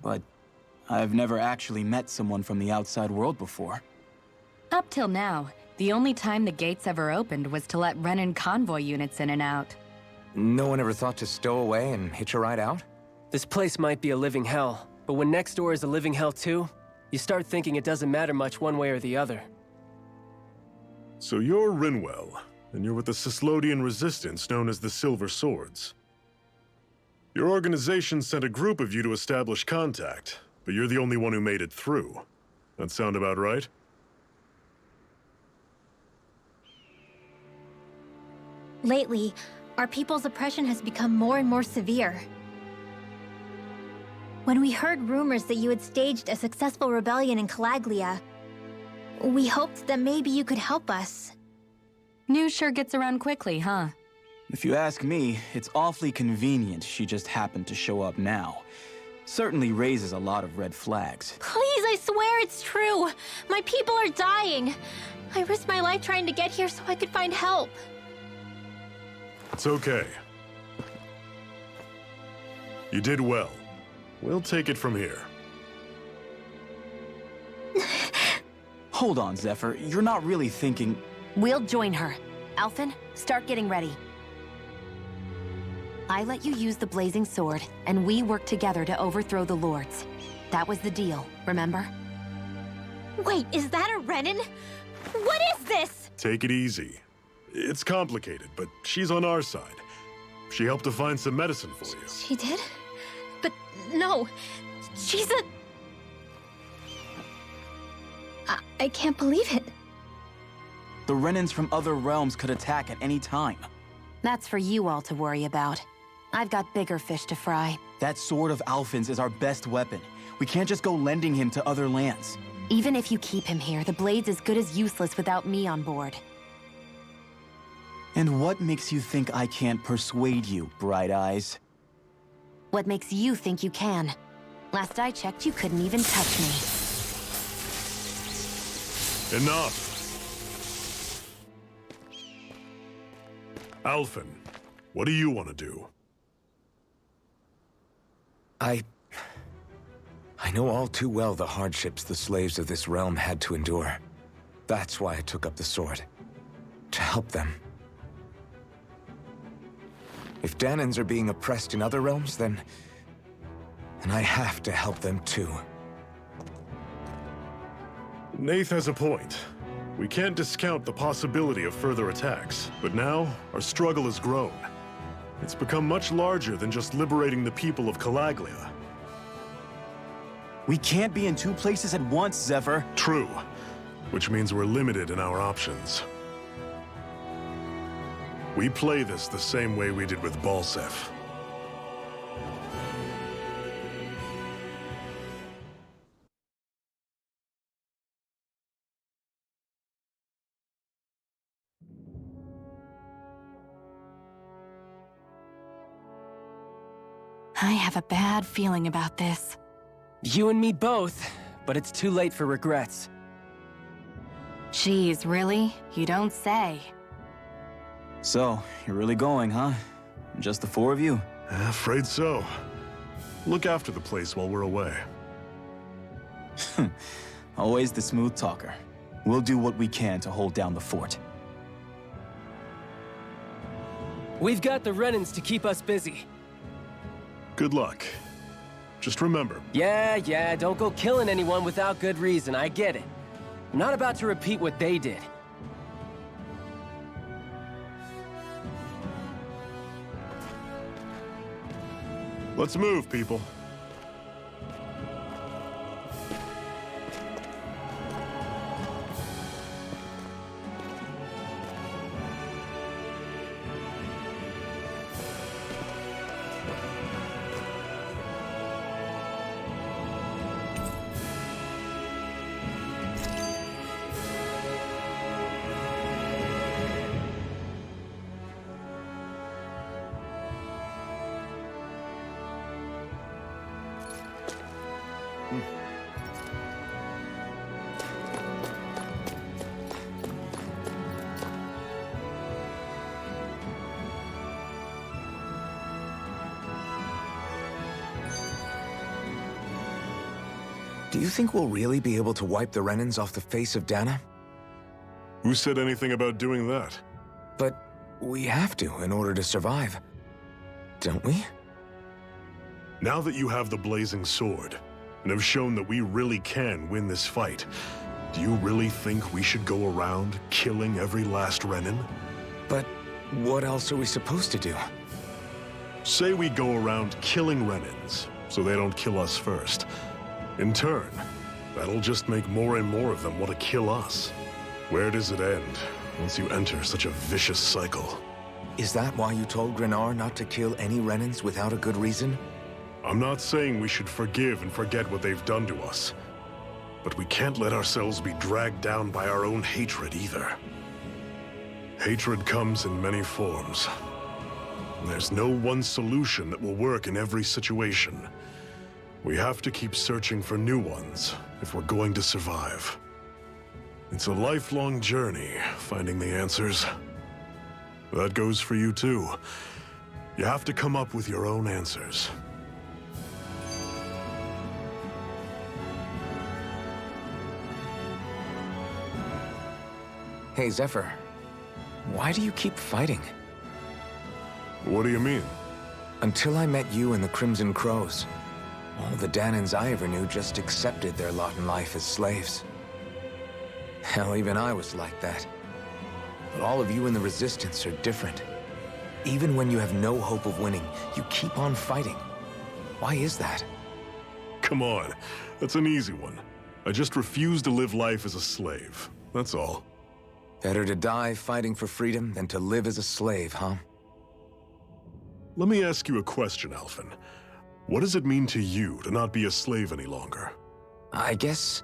But I've never actually met someone from the outside world before.
Up till now, the only time the gates ever opened was to let Renan convoy units in and out.
No one ever thought to stow away and hitch a ride out?
This place might be a living hell, but when next door is a living hell too, you start thinking it doesn't matter much one way or the other.
So you're Rinwell, and you're with the Cislodian resistance known as the Silver Swords. Your organization sent a group of you to establish contact, but you're the only one who made it through. That sound about right?
Lately, our people's oppression has become more and more severe. When we heard rumors that you had staged a successful rebellion in Calaglia, we hoped that maybe you could help us.
News sure gets around quickly, huh?
If you ask me, it's awfully convenient she just happened to show up now. Certainly raises a lot of red flags.
Please, I swear it's true! My people are dying! I risked my life trying to get here so I could find help.
It's okay. You did well. We'll take it from here.
Hold on, Zephyr. You're not really thinking...
We'll join her. Alphen, start getting ready. I let you use the blazing sword, and we worked together to overthrow the lords. That was the deal, remember?
Wait, is that a Renan? What is this?
Take it easy. It's complicated, but she's on our side. She helped to find some medicine for you.
She did? But no, she's a... I can't believe it.
The Renans from other realms could attack at any time.
That's for you all to worry about. I've got bigger fish to fry.
That sword of Alphen's is our best weapon. We can't just go lending him to other lands.
Even if you keep him here, the blade's as good as useless without me on board.
And what makes you think I can't persuade you, Bright Eyes?
What makes you think you can? Last I checked, you couldn't even touch me.
Enough! Alphen, what do you want to do?
I know all too well the hardships the slaves of this realm had to endure. That's why I took up the sword. To help them. If Danans are being oppressed in other realms, then I have to help them too.
Nath has a point. We can't discount the possibility of further attacks, but now our struggle has grown. It's become much larger than just liberating the people of Calaglia.
We can't be in two places at once, Zephyr.
True, which means we're limited in our options. We play this the same way we did with Balseph.
I have a bad feeling about this.
You and me both, but it's too late for regrets.
Geez, really? You don't say.
So, you're really going, huh? Just the four of you?
Afraid so. Look after the place while we're away.
Always the smooth talker. We'll do what we can to hold down the fort.
We've got the Renans to keep us busy.
Good luck. Just remember.
Yeah, don't go killing anyone without good reason, I get it. I'm not about to repeat what they did.
Let's move, people.
Do you think we'll really be able to wipe the Renans off the face of Dana?
Who said anything about doing that?
But we have to in order to survive. Don't we?
Now that you have the blazing sword, and have shown that we really can win this fight, do you really think we should go around killing every last Renan?
But what else are we supposed to do?
Say we go around killing Renans, so they don't kill us first. In turn, that'll just make more and more of them want to kill us. Where does it end, once you enter such a vicious cycle?
Is that why you told Grenar not to kill any Renans without a good reason?
I'm not saying we should forgive and forget what they've done to us. But we can't let ourselves be dragged down by our own hatred either. Hatred comes in many forms. There's no one solution that will work in every situation. We have to keep searching for new ones if we're going to survive. It's a lifelong journey, finding the answers. That goes for you too. You have to come up with your own answers.
Hey, Zephyr. Why do you keep fighting?
What do you mean?
Until I met you and the Crimson Crows, all the Danans I ever knew just accepted their lot in life as slaves. Hell, even I was like that. But all of you in the Resistance are different. Even when you have no hope of winning, you keep on fighting. Why is that?
Come on, that's an easy one. I just refuse to live life as a slave, that's all.
Better to die fighting for freedom than to live as a slave, huh?
Let me ask you a question, Alphen. What does it mean to you to not be a slave any longer?
I guess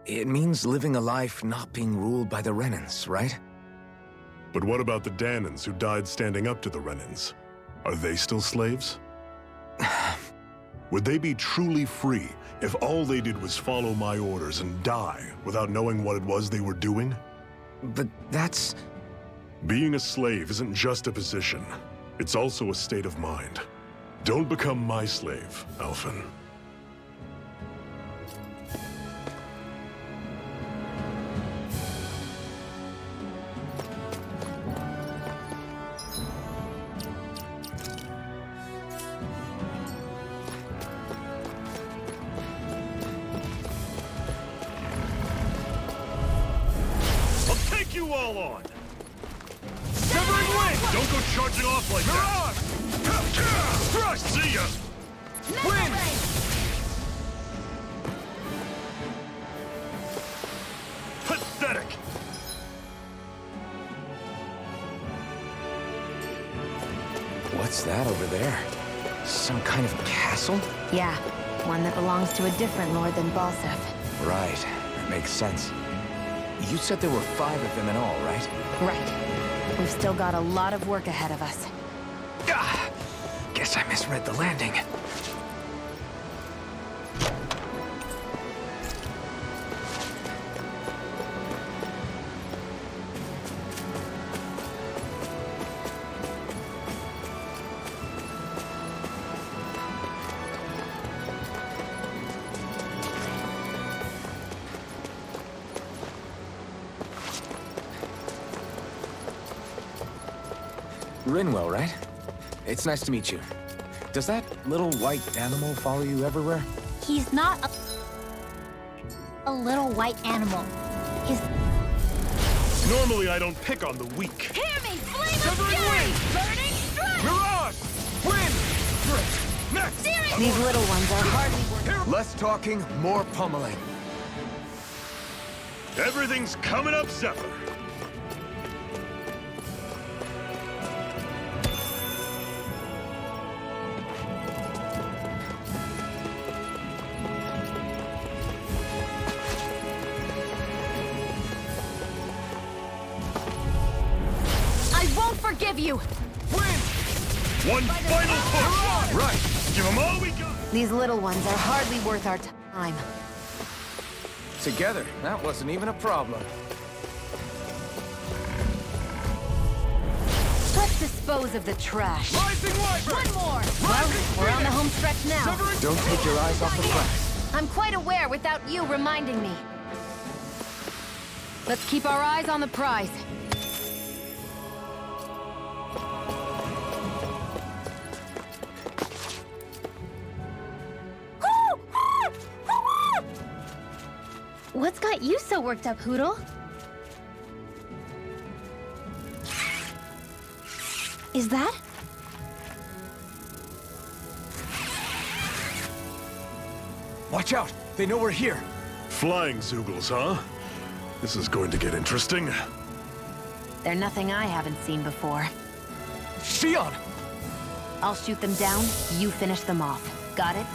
it means living a life not being ruled by the Renans, right?
But what about the Danans who died standing up to the Renans? Are they still slaves? Would they be truly free if all they did was follow my orders and die without knowing what it was they were doing?
But that's...
Being a slave isn't just a position. It's also a state of mind. Don't become my slave, Alphen.
I'll take you all on! Severing Wind! Don't go charging off like that! Thrust! See ya!
Win!
Pathetic!
What's that over there? Some kind of castle?
Yeah, one that belongs to a different lord than Balsef.
Right, that makes sense. You said there were 5 of them in all, right?
Right. We've still got a lot of work ahead of us.
Ah, guess I misread the landing. Rinwell, right? It's nice to meet you. Does that little white animal follow you everywhere?
He's not a little white animal. He's...
Normally I don't pick on the weak.
Hear me! Flame of fury! Burning strike!
Mirage! Wind! Drift! Next!
These little ones are hardly worth...
Less talking, more pummeling.
Everything's coming up, Zephyr.
Forgive you!
One final push!
Right!
Give them all we got!
These little ones are hardly worth our time.
Together, that wasn't even a problem.
Let's dispose of the trash.
Rising Wyvern!
One more! Well, we're on the home stretch now.
Don't take your eyes off the prize.
I'm quite aware without you reminding me. Let's keep our eyes on the prize.
What's got you so worked up, Hootle? Is that?
Watch out! They know we're here!
Flying Zeugles, huh? This is going to get interesting.
They're nothing I haven't seen before.
Shion!
I'll shoot them down, you finish them off. Got it?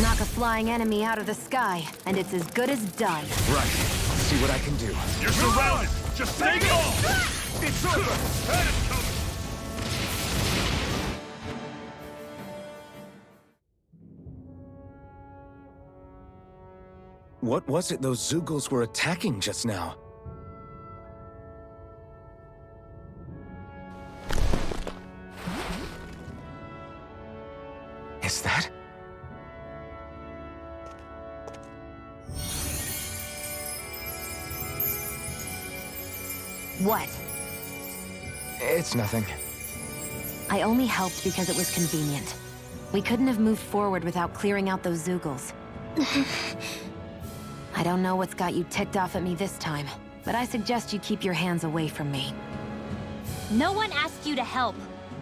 Knock a flying enemy out of the sky, and it's as good as done.
Right. See what I can do.
You're surrounded! Just stay calm!
It's over!
Had it coming!
What was it those Zeugles were attacking just now? Is that...
What?
It's nothing.
I only helped because it was convenient. We couldn't have moved forward without clearing out those Zeugles. I don't know what's got you ticked off at me this time, but I suggest you keep your hands away from me.
No one asked you to help.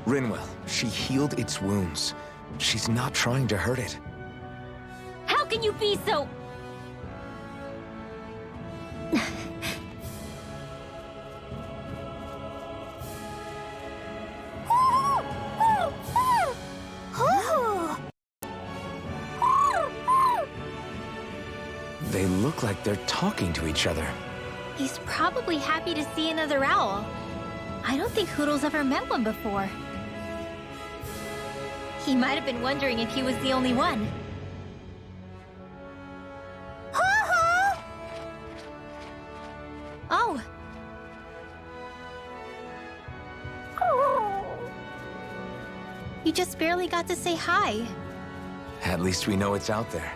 Rinwell, she healed its wounds. She's not trying to hurt it.
How can you be so...
They look like they're talking to each other.
He's probably happy to see another owl. I don't think Hoodle's ever met one before. He might have been wondering if he was the only one. Oh. You just barely got to say hi.
At least we know it's out there.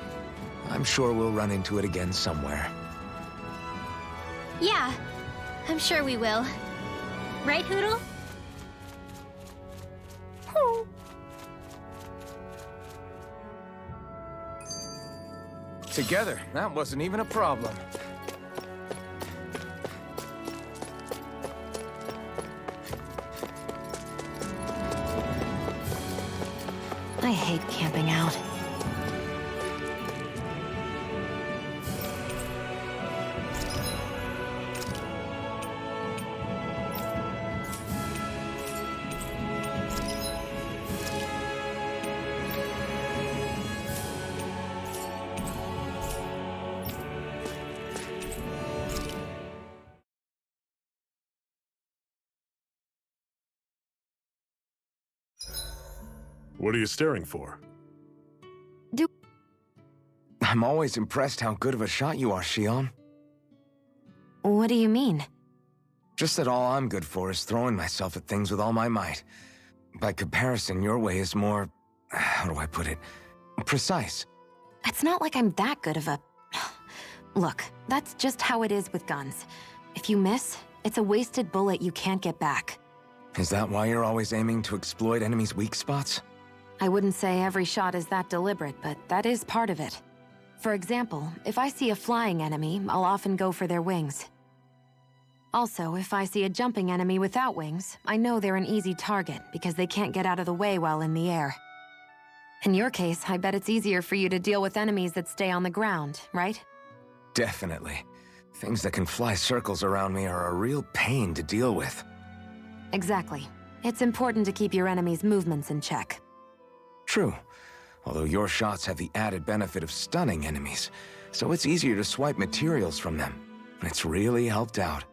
I'm sure we'll run into it again somewhere.
Yeah, I'm sure we will. Right, Hoodle?
Together, that wasn't even a problem.
I hate camping out.
What are you staring for?
I'm always impressed how good of a shot you are, Shion.
What do you mean?
Just that all I'm good for is throwing myself at things with all my might. By comparison, your way is more... how do I put it? Precise.
It's not like I'm that good of a... Look, that's just how it is with guns. If you miss, it's a wasted bullet you can't get back.
Is that why you're always aiming to exploit enemies' weak spots?
I wouldn't say every shot is that deliberate, but that is part of it. For example, if I see a flying enemy, I'll often go for their wings. Also, if I see a jumping enemy without wings, I know they're an easy target because they can't get out of the way while in the air. In your case, I bet it's easier for you to deal with enemies that stay on the ground, right?
Definitely. Things that can fly circles around me are a real pain to deal with.
Exactly. It's important to keep your enemy's movements in check.
True. Although your shots have the added benefit of stunning enemies, so it's easier to swipe materials from them. It's really helped out.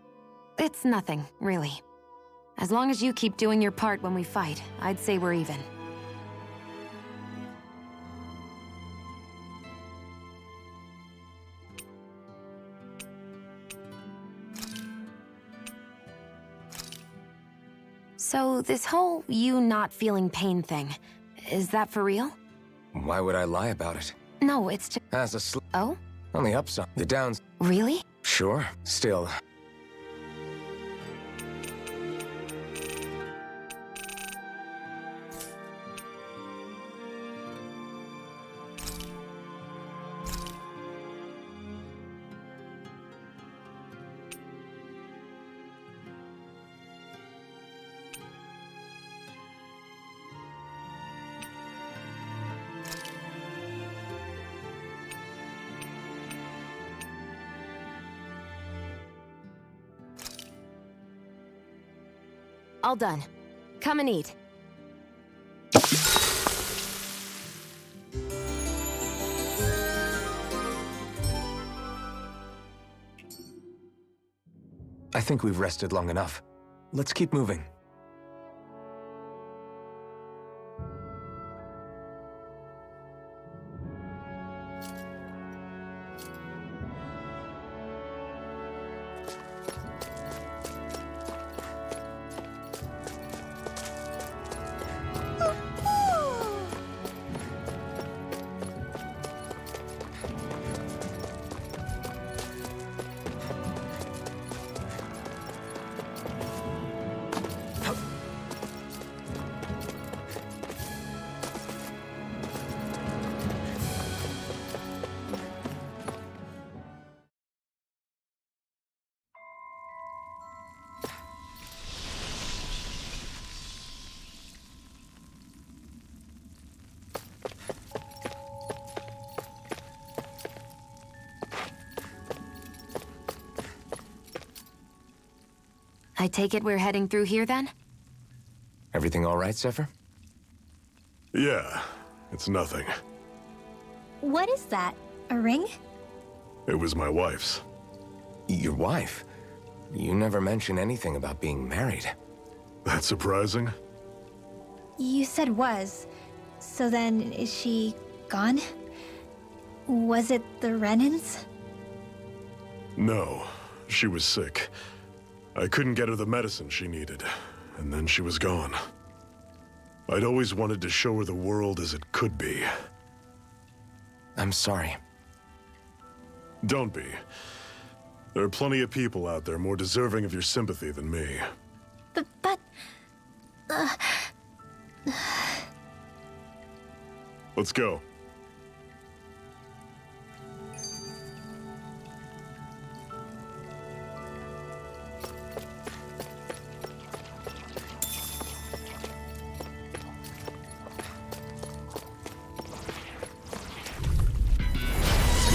It's nothing, really. As long as you keep doing your part when we fight, I'd say we're even. So, this whole you not feeling pain thing, is that for real?
Why would I lie about it?
No, it's just...
As a
Oh?
On the upside. The downs...
Really?
Sure. Still...
All done. Come and eat.
I think we've rested long enough. Let's keep moving.
I take it we're heading through here then?
Everything all right, Zephyr?
Yeah, it's nothing.
What is that? A ring?
It was my wife's.
Your wife? You never mentioned anything about being married.
That's surprising?
You said was. So then, is she gone? Was it the Renans?
No, she was sick. I couldn't get her the medicine she needed, and then she was gone. I'd always wanted to show her the world as it could be.
I'm sorry.
Don't be. There are plenty of people out there more deserving of your sympathy than me.
But...
Let's go.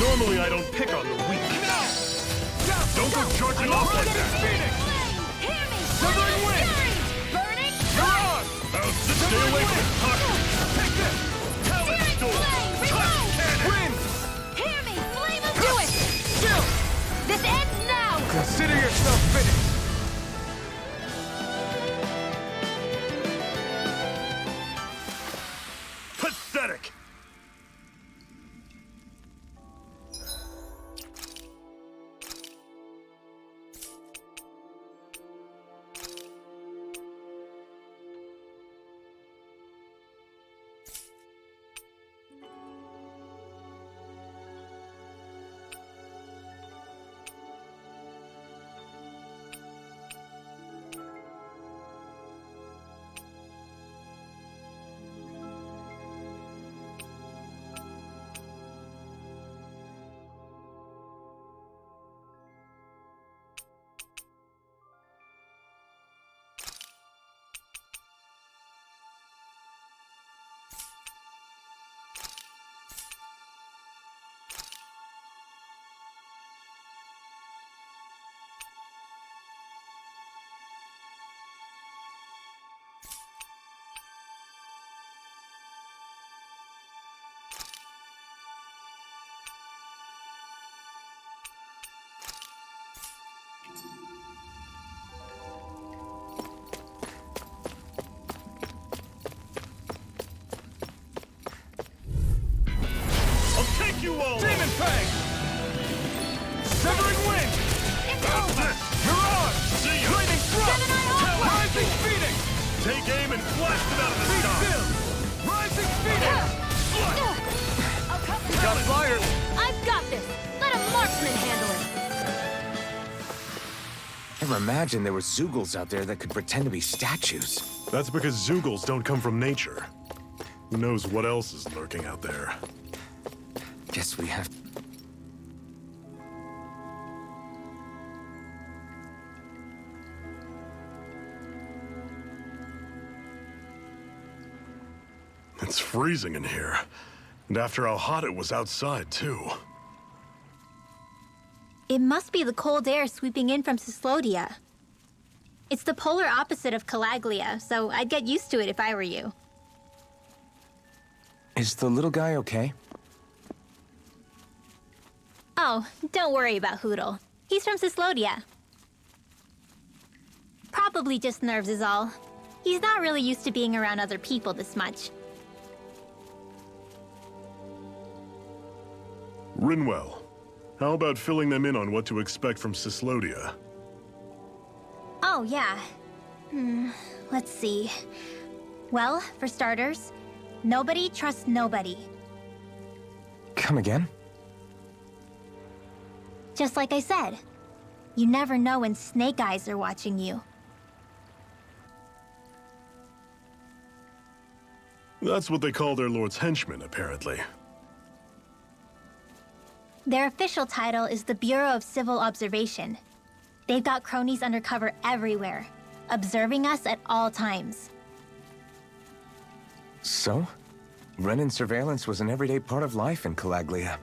Normally I don't pick on the weak. Don't go charging off like that! Phoenix! Severing wind! You're on! Stay away from it! Take this! Talent storm! Touch cannon! Wind!
Hear me! Flame will do it!
Chill!
This ends now!
Consider yourself finished!
Pathetic!
You all! Demon Fang! Severing wind!
It's over!
You're on!
See ya!
Lightning thrust! Rising Phoenix!
Take aim and blast it out of the
Be
sky!
still! Rising Phoenix!
I'll cover
Got fire!
I've got this! Let a marksman handle it!
Never imagined there were Zeugles out there that could pretend to be statues.
That's because Zeugles don't come from nature. Who knows what else is lurking out there?
Guess we have...
It's freezing in here. And after how hot it was outside, too.
It must be the cold air sweeping in from Cislodia. It's the polar opposite of Calaglia, so I'd get used to it if I were you.
Is the little guy okay?
Oh, don't worry about Hootle. He's from Cislodia. Probably just nerves is all. He's not really used to being around other people this much.
Rinwell, how about filling them in on what to expect from Cislodia?
Oh, yeah. Let's see. Well, for starters, nobody trusts nobody.
Come again?
Just like I said, you never know when Snake Eyes are watching you.
That's what they call their lord's henchmen, apparently.
Their official title is the Bureau of Civil Observation. They've got cronies undercover everywhere, observing us at all times.
So? Renan surveillance was an everyday part of life in Calaglia.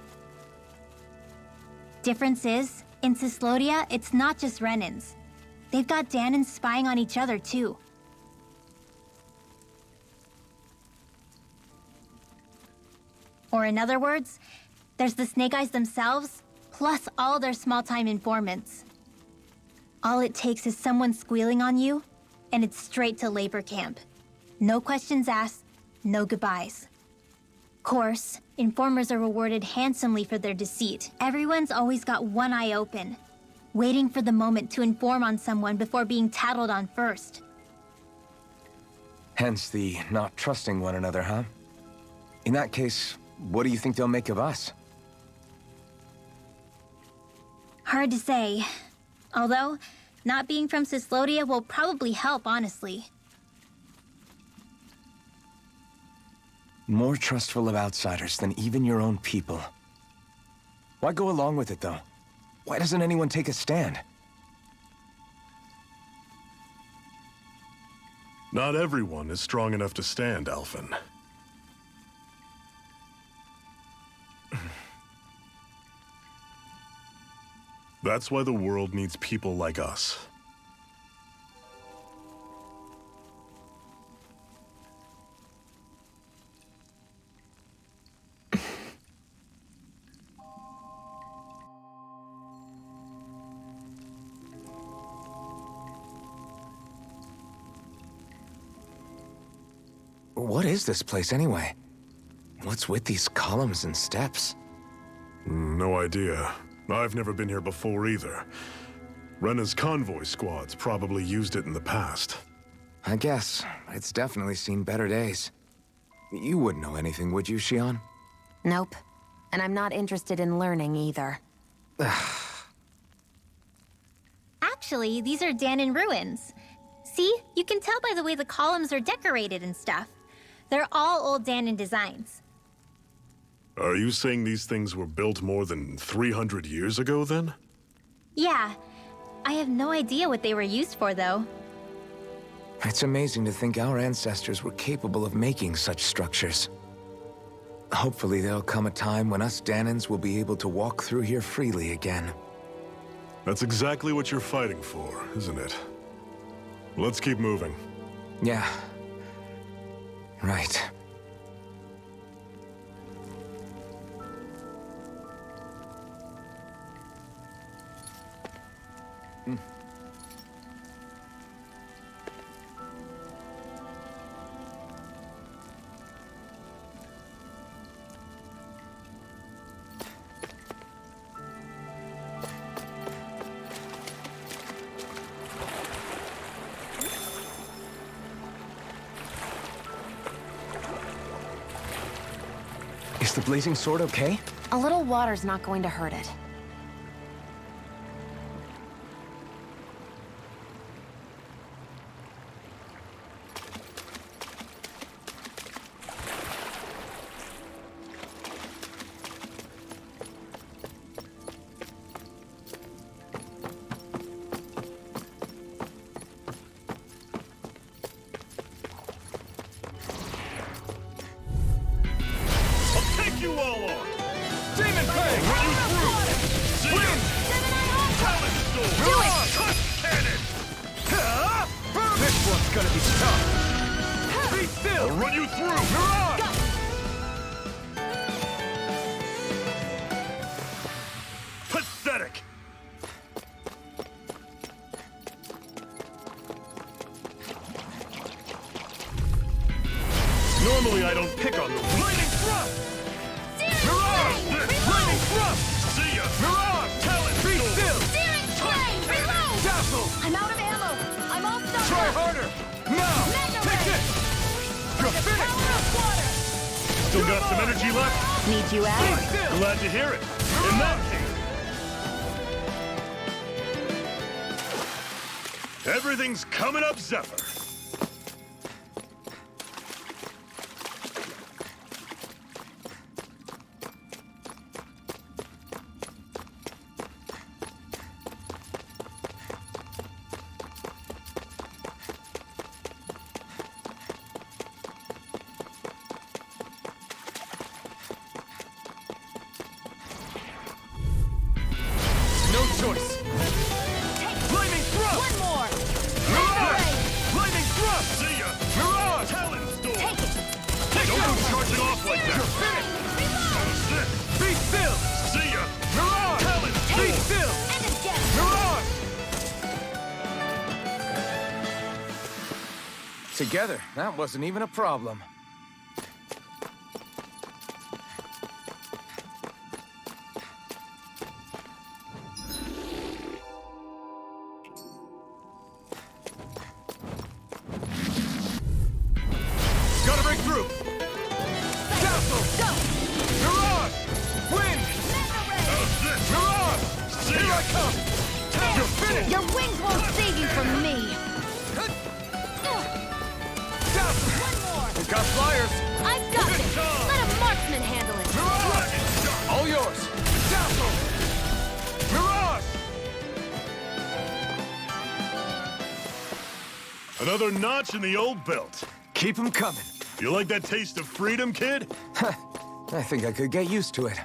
Difference is, in Cislodia, it's not just Renans. they've got Danans spying on each other, too. Or in other words, there's the Snake Eyes themselves, plus all their small-time informants. All it takes is someone squealing on you, and it's straight to labor camp. No questions asked, no goodbyes. Course, informers are rewarded handsomely for their deceit. Everyone's always got one eye open, waiting for the moment to inform on someone before being tattled on first.
Hence the not trusting one another, huh? In that case, what do you think they'll make of us?
Hard to say. Although, not being from Cislodia will probably help, honestly.
More trustful of outsiders than even your own people. Why go along with it, though? Why doesn't anyone take a stand?
Not everyone is strong enough to stand, Alphen. That's why the world needs people like us.
What is this place, anyway? What's with these columns and steps?
No idea. I've never been here before either. Rena's convoy squads probably used it in the past.
I guess. It's definitely seen better days. You wouldn't know anything, would you, Xion?
Nope. And I'm not interested in learning either.
Actually, these are Danan ruins. See? You can tell by the way the columns are decorated and stuff. They're all old Danan designs.
Are you saying these things were built more than 300 years ago, then?
Yeah. I have no idea what they were used for, though.
It's amazing to think our ancestors were capable of making such structures. Hopefully there'll come a time when us Danans will be able to walk through here freely again.
That's exactly what you're fighting for, isn't it? Let's keep moving.
Yeah. Right. Is the blazing sword okay?
A little water's not going to hurt it.
You all on! Demon Fang! Run you through! See ya! Talent Sword! Do it! Tusk Cannon! This one's gonna be tough! Be still! I'll run you through! You're on! Pathetic! Normally I don't pick on the weak. Lightning Thrust! Lightning Thrust! See ya! Mirage! Talent! Be still!
Searing Flame! Reload!
Dazzle!
I'm out of ammo! I'm all stuck
Try
up!
harder! Now! Take this! You're finished! Still got some energy left?
Need you out?
Glad to hear it. In that case... Everything's coming up, Zephyr. No choice.
Flaming Throw! One more!
Together, that wasn't even a problem.
Gotta break through! Castle!
Go!
Mirage! Wind! How's this? Mirage! Here I come! You're finished!
Your wings won't save you from me!
Castle!
One more!
We've got flyers!
I've got this! Let a marksman handle it!
Mirage!
All yours!
Castle! Mirage! Another notch in the old belt.
Keep them coming.
You like that taste of freedom, kid?
I think I could get used to it.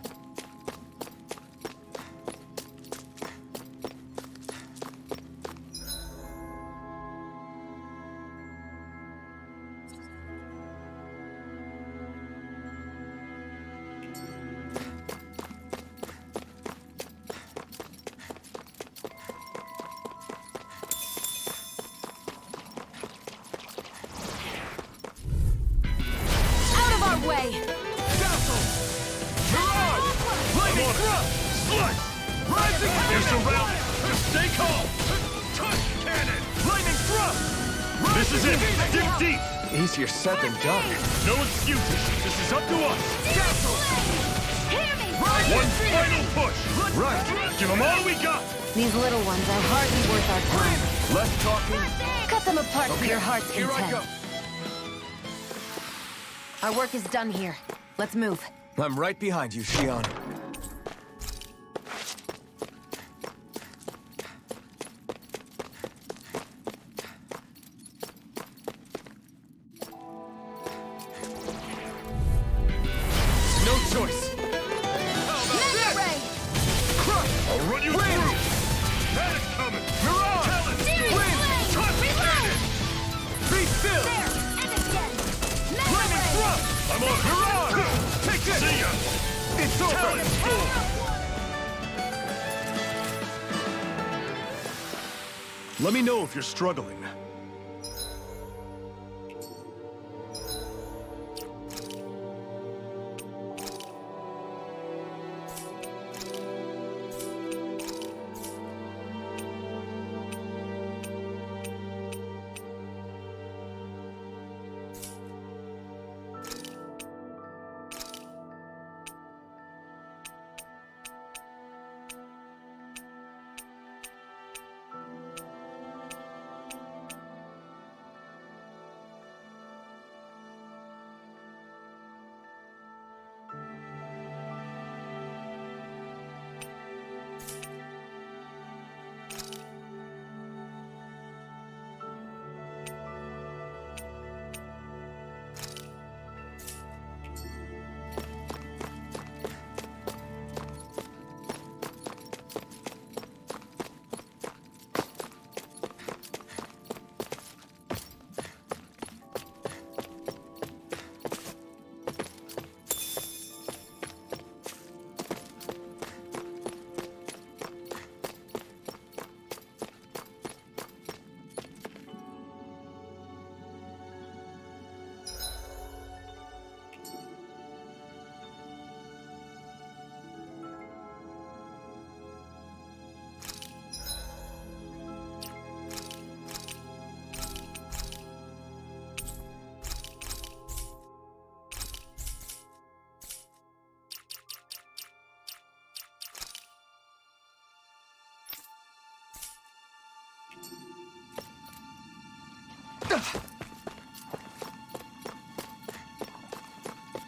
Out of our way!
Castle! Mirage! Lightning thrust! Slice! Rising! You're surrounded! Just stay calm! Touch cannon! Lightning thrust! This is it! Dig deep!
Easier said than done.
No excuses! This is up to us! Castle!
Hear me!
One final push!
Right.
Give them all we got!
These little ones are hardly worth our time.
Less talking.
Cut them apart to your heart's
Here I
content.
go.
Our work is done here. Let's move.
I'm right behind you, Shion.
No choice!
Mega Ray!
Crush! I'll run you through! That is coming! Mirage! Talent!
Series
Wind!
Flame!
Touch cannon! Be still!
There! And again! Mega
Lightning
Ray!
thrust! I'm on! Mirage! Take this! See ya! It's over! Talent storm! Let me know if you're struggling.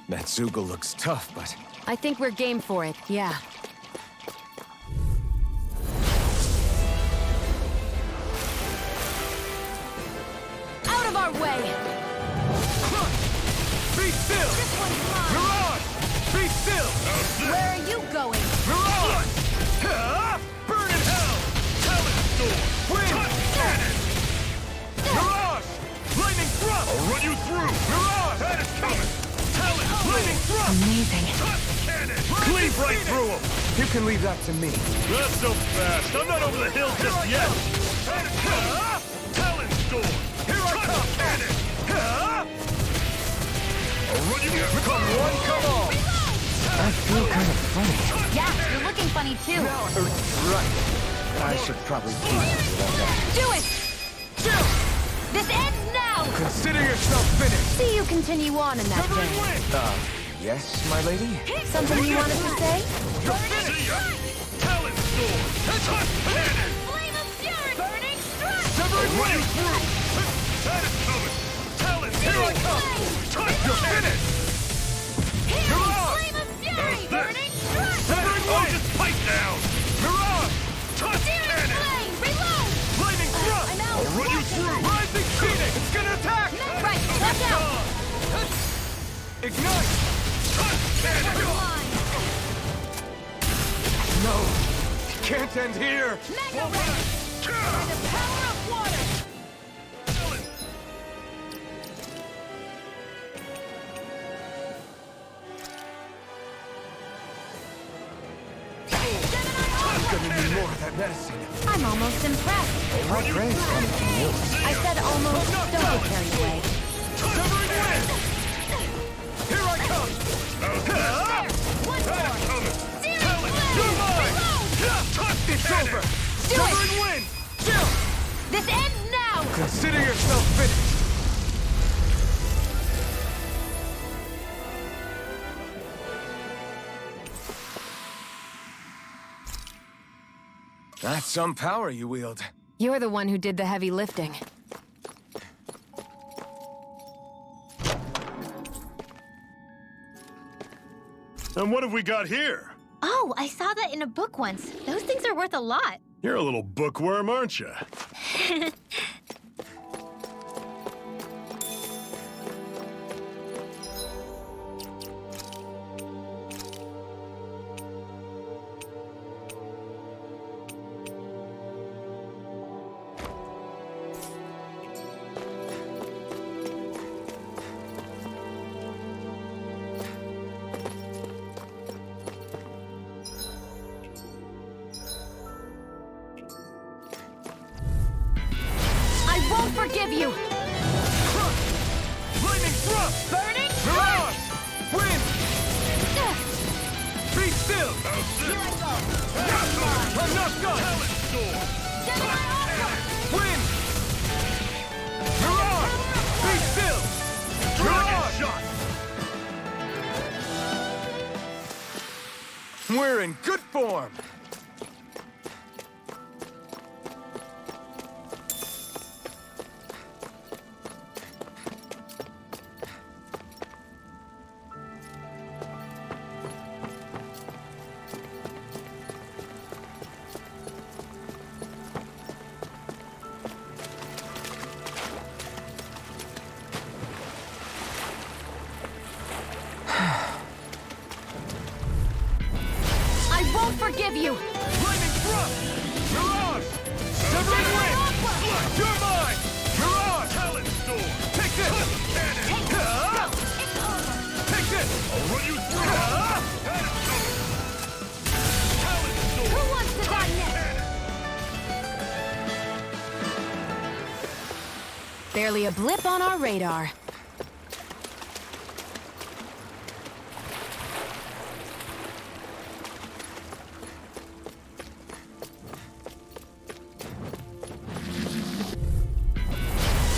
That Zoogle looks tough, but
I think we're game for it, yeah. Out of our way!
Be still!
This one's mine!
Mirage! Be still!
Where are you going?
Mirage! Burn in hell! Talent storm! Wind! Touch cannon! Mirage! Lightning thrust! I'll run you through! Mirage! That is coming! Talent! Lightning thrust!
Amazing.
Touch cannon! Cleave right through him!
you can leave that to me.
Not so fast! I'm not over the hill just yet! That is coming! Talent storm! Here I come! Cannon! one, come on!
I feel kind of funny.
Yeah, you're looking funny too.
Right. I should probably keep that.
Do it! This ends now!
Consider yourself finished!
See you continue on in that vein.
Yes, my lady?
Something you wanted to say?
You're finished! Talent Storm! Cannon!
Flame of Fury! Burning Strike!
Severing Wing!
That is coming! Talent
Here I come! You're finished!
Here,
on!
Flame of Fury!
this?
Burning Strike!
Severing
Oh,
Wing!
just pipe down!
Mirage!
Touch
Searing
cannon!
Flame! Reload!
Lightning Thrust!
I'm out!
I'll run you through!
Rising Phoenix! It's gonna attack!
Right, watch out!
Ignite!
Touch cannon!
No! It can't end here!
Mega Ray! The power of water!
Gonna need more of that medicine.
I'm almost impressed.
My praise comes from you.
I said almost. Don't get carried away.
Severing Wind! Here I come!
There! One more!
Coming!
Searing
You're
Flame!
mine!
Reload!
It's over!
Do it!
Severing Wind!
This ends now!
Consider yourself finished!
That's some power you wield.
You're the one who did the heavy lifting.
And what have we got here?
Oh, I saw that in a book once. Those things are worth a lot.
You're a little bookworm, aren't you?
I won't forgive you!
Lightning Thrust!
Burning
Mirage! Wind! Be still!
Here I go!
I'm not done! Wind! Mirage! Be still! Mirage!
Shot!
We're in good form!
I won't forgive you!
Lightning Thrust! Mirage! Severing Wind! You're mine! Mirage!
Talent Storm!
Take this!
Cannon!
It's over!
Take this!
I'll run you through! That is coming! Talent Storm!
Who wants to die next? Barely a blip on our radar.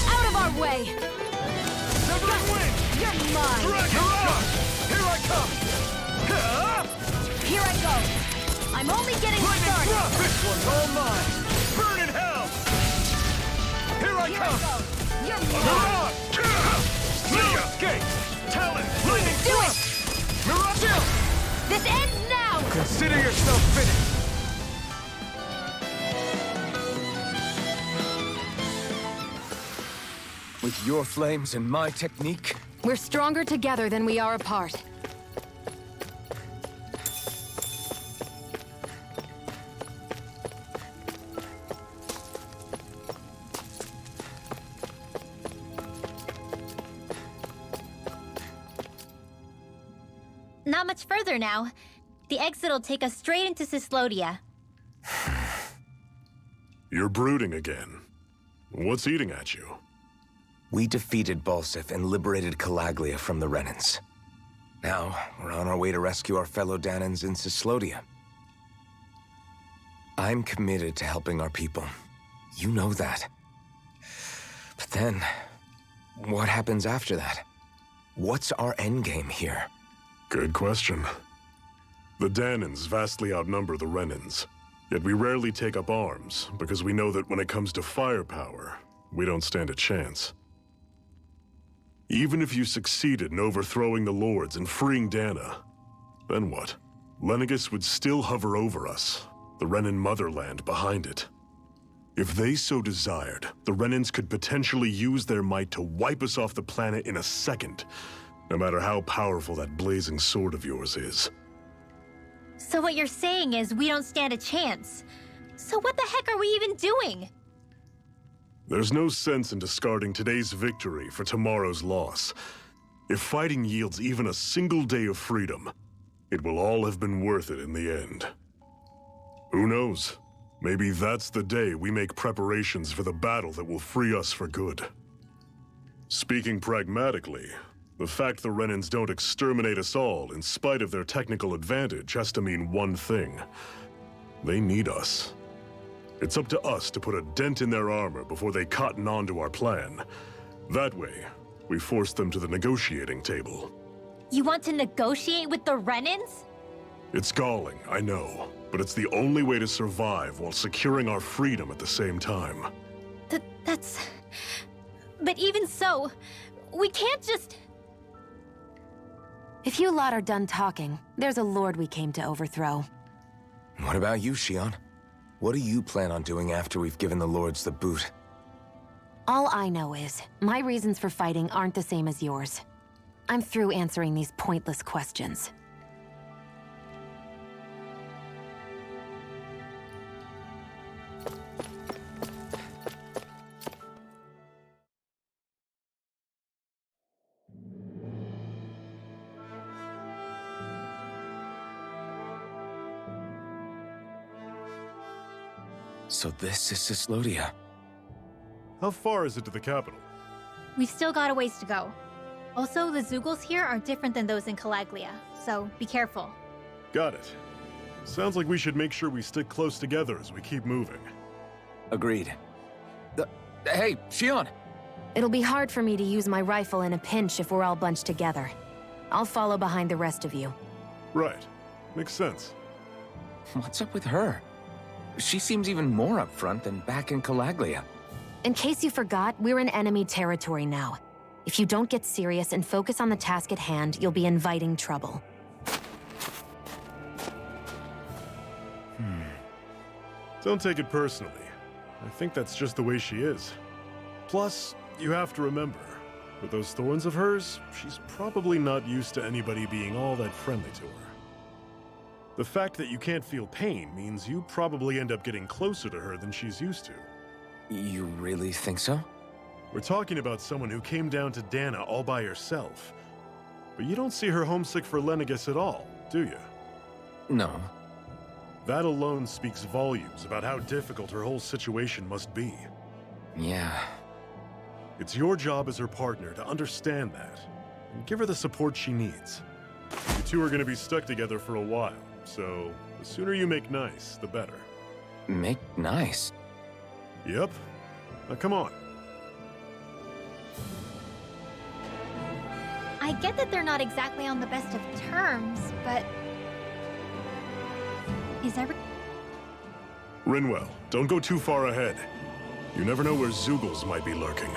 Out of our way!
Severing Wind!
You're mine!
Mirage! Here I come!
Here I go! I'm only getting
Lightning
started!
Thrust! This one's all mine! Burn in hell! Here I
Here I
come!
go! You're mine!
Mirage! No escape!
Talent!
Lightning
Do it!
Thrust! Mirage!
This ends now!
Consider yourself finished!
With your flames and my technique,
We're stronger together than we are apart.
Not much further now. The exit'll take us straight into Cislodia.
You're brooding again. What's eating at you?
we defeated Balsif and liberated Calaglia from the Renans. Now, we're on our way to rescue our fellow Danans in Cislodia. I'm committed to helping our people. You know that. But then, what happens after that? What's our endgame here?
Good question. The Danans vastly outnumber the Renans. Yet we rarely take up arms, because we know that when it comes to firepower, we don't stand a chance. Even if you succeeded in overthrowing the Lords and freeing Dana, then what? Lenegis would still hover over us, the Renan motherland behind it. If they so desired, the Renans could potentially use their might to wipe us off the planet in a second, no matter how powerful that blazing sword of yours is.
So what you're saying is we don't stand a chance. So what the heck are we even doing?
There's no sense in discarding today's victory for tomorrow's loss. If fighting yields even a single day of freedom, it will all have been worth it in the end. Who knows? Maybe that's the day we make preparations for the battle that will free us for good. Speaking pragmatically, the fact the Renans don't exterminate us all in spite of their technical advantage has to mean one thing. They need us. It's up to us to put a dent in their armor before they cotton on to our plan. That way, we force them to the negotiating table.
You want to negotiate with the Renans?
It's galling, I know, but it's the only way to survive while securing our freedom at the same time.
That's... But even so, we can't just...
If you lot are done talking, there's a lord we came to overthrow.
What about you, Shion? What do you plan on doing after we've given the Lords the boot?
All I know is, my reasons for fighting aren't the same as yours. I'm through answering these pointless questions.
So this is Cislodia.
How far is it to the capital?
We've still got a ways to go. Also, the Zeugles here are different than those in Calaglia, so be careful.
Got it. Sounds like we should make sure we stick close together as we keep moving.
Agreed. Hey, Shion!
It'll be hard for me to use my rifle in a pinch if we're all bunched together. I'll follow behind the rest of you.
Right. Makes sense.
What's up with her? She seems even more upfront than back in Calaglia.
In case you forgot, we're in enemy territory now. If you don't get serious and focus on the task at hand, you'll be inviting trouble.
Don't take it personally. I think that's just the way she is. Plus, you have to remember, with those thorns of hers, she's probably not used to anybody being all that friendly to her. The fact that you can't feel pain means you probably end up getting closer to her than she's used to.
You really think so?
We're talking about someone who came down to Dana all by herself. But you don't see her homesick for Lenegis at all, do you?
No.
That alone speaks volumes about how difficult her whole situation must be.
Yeah.
It's your job as her partner to understand that, and give her the support she needs. You two are gonna be stuck together for a while, so the sooner you make nice, the better.
Make nice?
Yep. Now come on.
I get that they're not exactly on the best of terms, but... Is every...
Rinwell, don't go too far ahead. You never know where Zeugles might be lurking.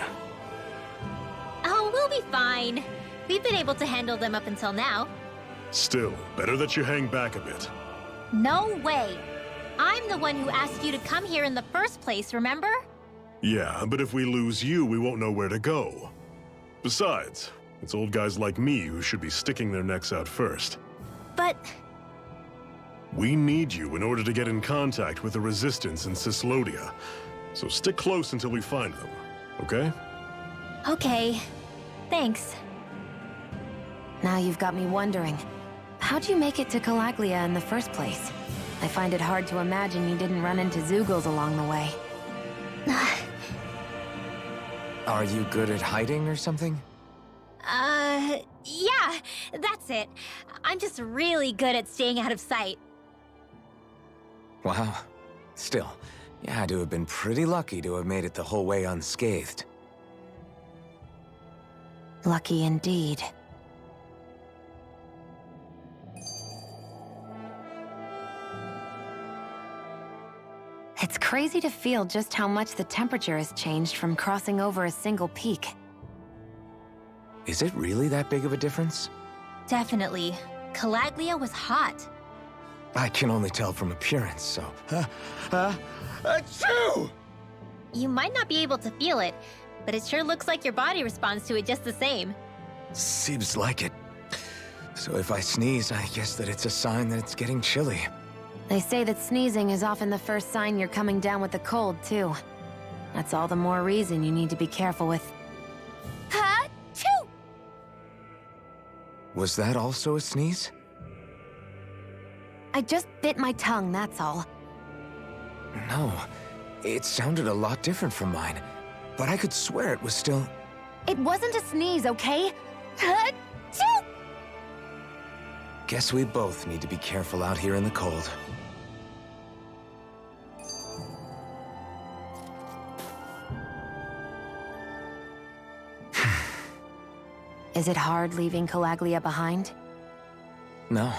Oh, we'll be fine. We've been able to handle them up until now.
Still, better that you hang back a bit.
No way. I'm the one who asked you to come here in the first place, remember?
Yeah, but if we lose you, we won't know where to go. Besides, it's old guys like me who should be sticking their necks out first.
But...
We need you in order to get in contact with the Resistance in Cislodia. So stick close until we find them, okay?
Okay. Thanks.
Now you've got me wondering, how'd you make it to Calaglia in the first place? I find it hard to imagine you didn't run into Zeugles along the way.
Are you good at hiding or something?
Yeah, that's it. I'm just really good at staying out of sight.
Wow. Still, you had to have been pretty lucky to have made it the whole way unscathed.
Lucky indeed. It's crazy to feel just how much the temperature has changed from crossing over a single peak.
Is it really that big of a difference?
Definitely. Calaglia was hot.
I can only tell from appearance, so... Achoo!
You might not be able to feel it, but it sure looks like your body responds to it just the same.
Seems like it. So if I sneeze, I guess that it's a sign that it's getting chilly.
They say that sneezing is often the first sign you're coming down with the cold, too. That's all the more reason you need to be careful with... Ha-choo!
Was that also a sneeze?
I just bit my tongue, that's all.
No. It sounded a lot different from mine. But I could swear it was still...
It wasn't a sneeze, okay? Ha-choo!
Guess we both need to be careful out here in the cold.
Is it hard leaving Calaglia behind?
No.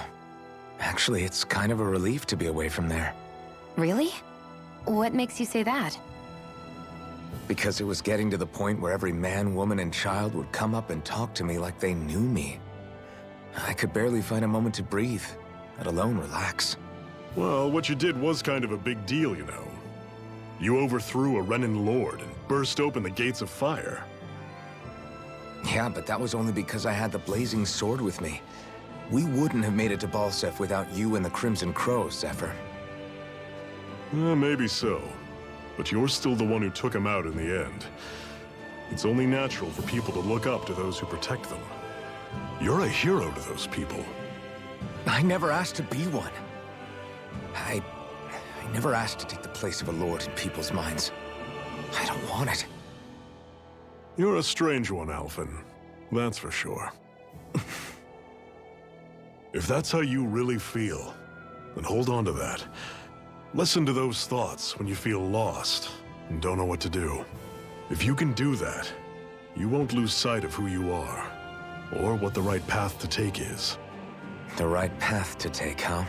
Actually, it's kind of a relief to be away from there.
Really? What makes you say that?
Because it was getting to the point where every man, woman, and child would come up and talk to me like they knew me. I could barely find a moment to breathe, let alone relax.
Well, what you did was kind of a big deal, you know. You overthrew a Renan lord and burst open the gates of fire.
Yeah, but that was only because I had the blazing sword with me. We wouldn't have made it to Balsef without you and the Crimson Crows, Zephyr.
Maybe so. But you're still the one who took him out in the end. It's only natural for people to look up to those who protect them. You're a hero to those people.
I never asked to be one. I never asked to take the place of a lord in people's minds. I don't want it.
You're a strange one, Alphen. That's for sure. If that's how you really feel, then hold on to that. Listen to those thoughts when you feel lost and don't know what to do. If you can do that, you won't lose sight of who you are, or what the right path to take is.
The right path to take, huh?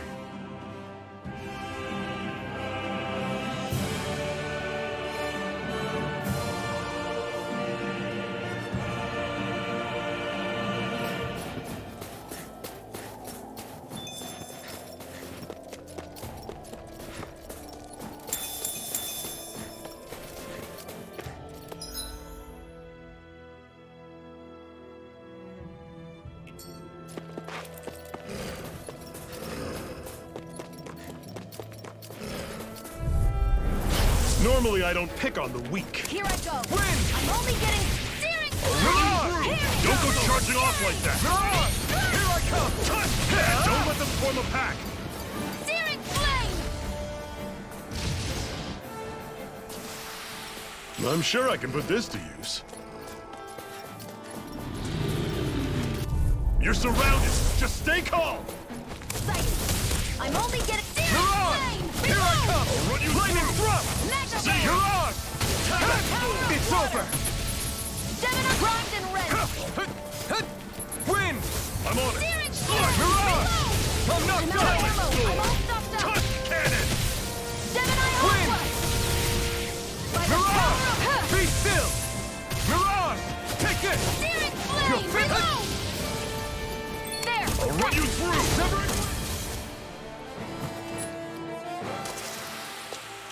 Normally, I don't pick on the weak.
Here I go.
Win!
I'm only getting steering.
Mirage! Don't go charging off like that. Mirage! Here I come! Touch! Don't let them form a pack.
Steering flame.
I'm sure I can put this to use. You're surrounded. Just stay calm.
Sighted. I'm only getting steering flame.
Here I come! I'll run you lightning thrust! See, you're on! It's over!
Gemini primed and ready.
Win!
I'm on it.
Steering
Mirage!
flame.
I'm not
Gemini
done!
ammo. I'm all stuffed up.
Touch cannon!
Gemini
Win!
onward. By the
Mirage!
power of
Be still! Mirage! Take this!
steering
You're
flame.
fit.
Reload. There.
I'll run you through!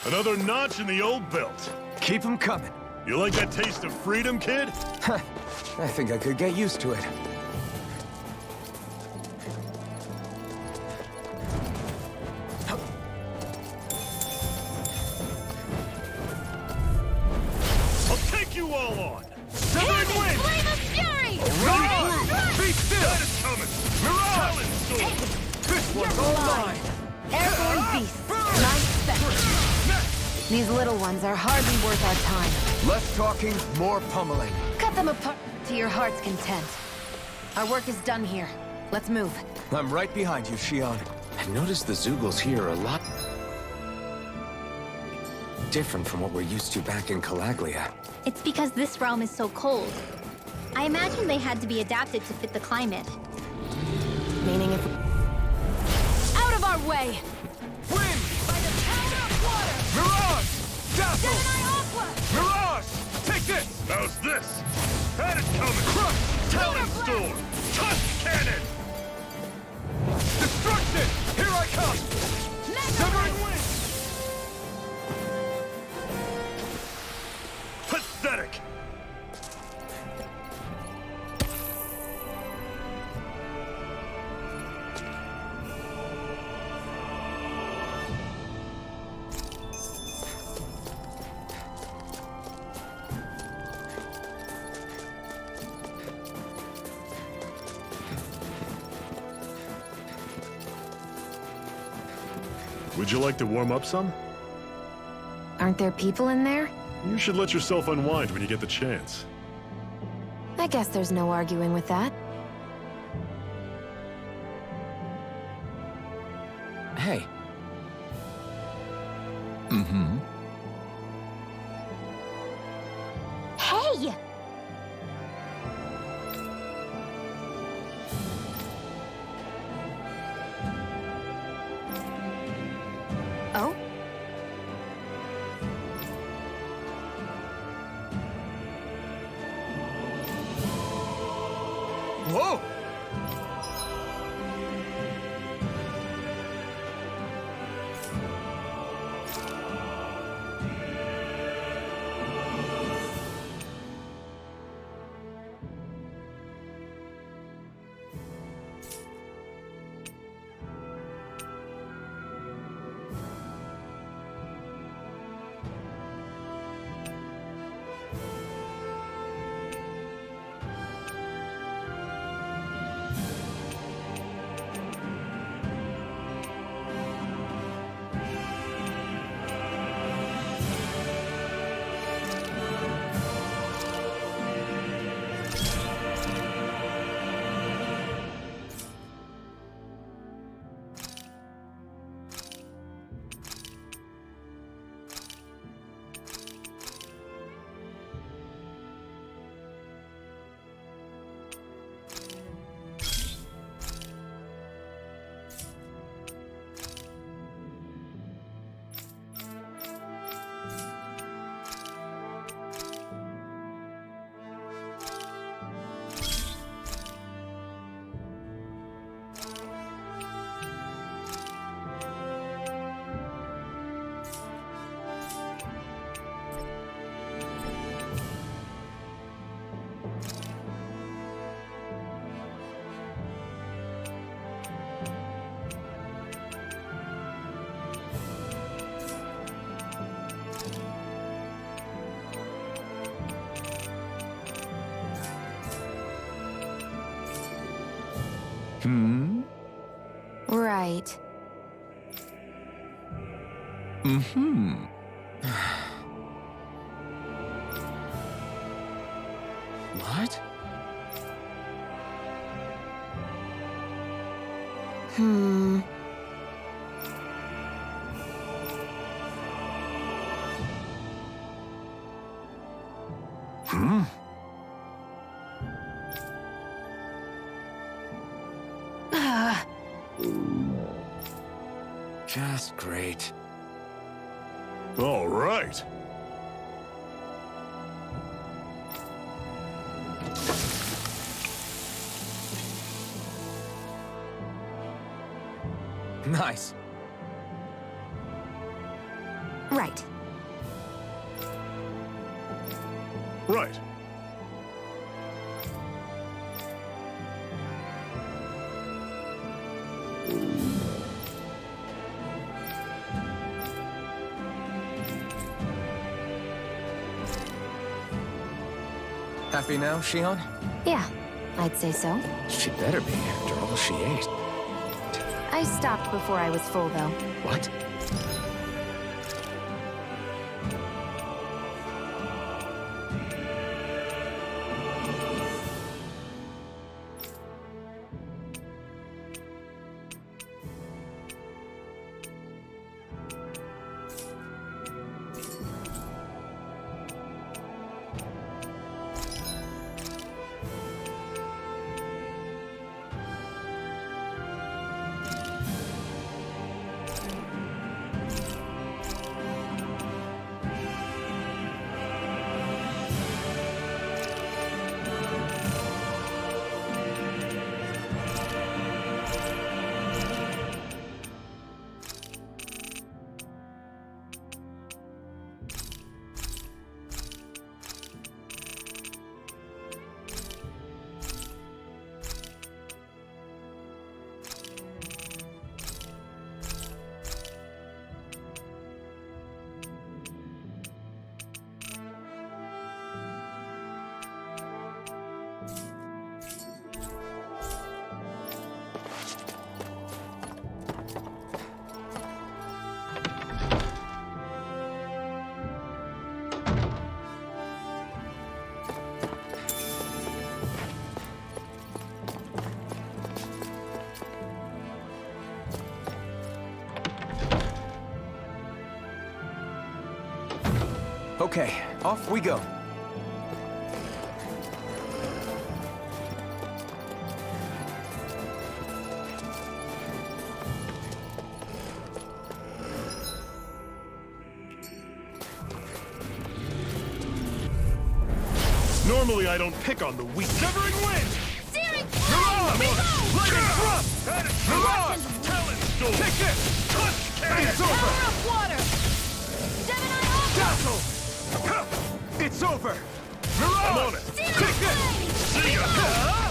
Another notch in the old belt.
Keep them coming.
You like that taste of freedom, kid?
I think I could get used to it.
I'll take you all on!
Severed wing. Flame of fury.
Be still!
That is coming!
Mirage!
Challenge sword!
This one's all mine!
Airborne beasts, nice spec. These little ones are hardly worth our time.
Less talking, more pummeling.
Cut them apart to your heart's content. Our work is done here. Let's move.
I'm right behind you, Shion. I've noticed the Zoogles here are a lot different from what we're used to back in Calaglia.
It's because this realm is so cold. I imagine they had to be adapted to fit the climate.
Meaning if... Out of our way!
Wind!
By the power of water!
Mirage! Dazzle!
Gemini Aqua!
Mirage! Take this!
How's this? Had it coming!
Crush!
Talon Storm! Tusk Cannon!
Destruction! Here I come! Severing Wind!
Pathetic!
Would you like to warm up some?
Aren't there people in there?
You should let yourself unwind when you get the chance.
I guess there's no arguing with that.
Hey. Mm-hmm.
Hey!
Oh?
Whoa!
Hmm?
Right.
Mm-hmm. What?
Hmm.
Hmm? Just great.
All right.
Nice.
Right.
Right.
Happy now, Shion?
Yeah, I'd say so.
She better be, after all she ate.
I stopped before I was full, though.
What? Okay, off we go.
Normally I don't pick on the weak. Severing wind!
Searing
Mirage! Lightning thrust! Mirage!
Mirage!
Talon storm! Take this! Touch cannon!
It's over! Power of water! Gemini
Dazzle! It's over! Mirage! I'm on it! Take this! See ya!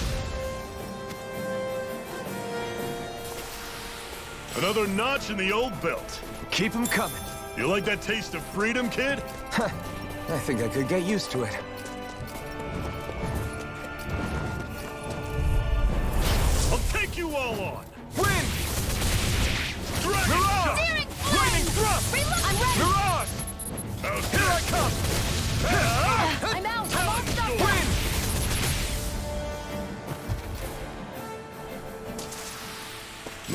Another notch in the old belt.
Keep them coming.
You like that taste of freedom, kid?
I think I could get used to it.
I'll take you all on!
Wind!
Dragon
Mirage!
shot!
Searing
Lightning thrust!
I'm ready!
Mirage! Out here I come!
I'm out! I'm all stuck!
Wind!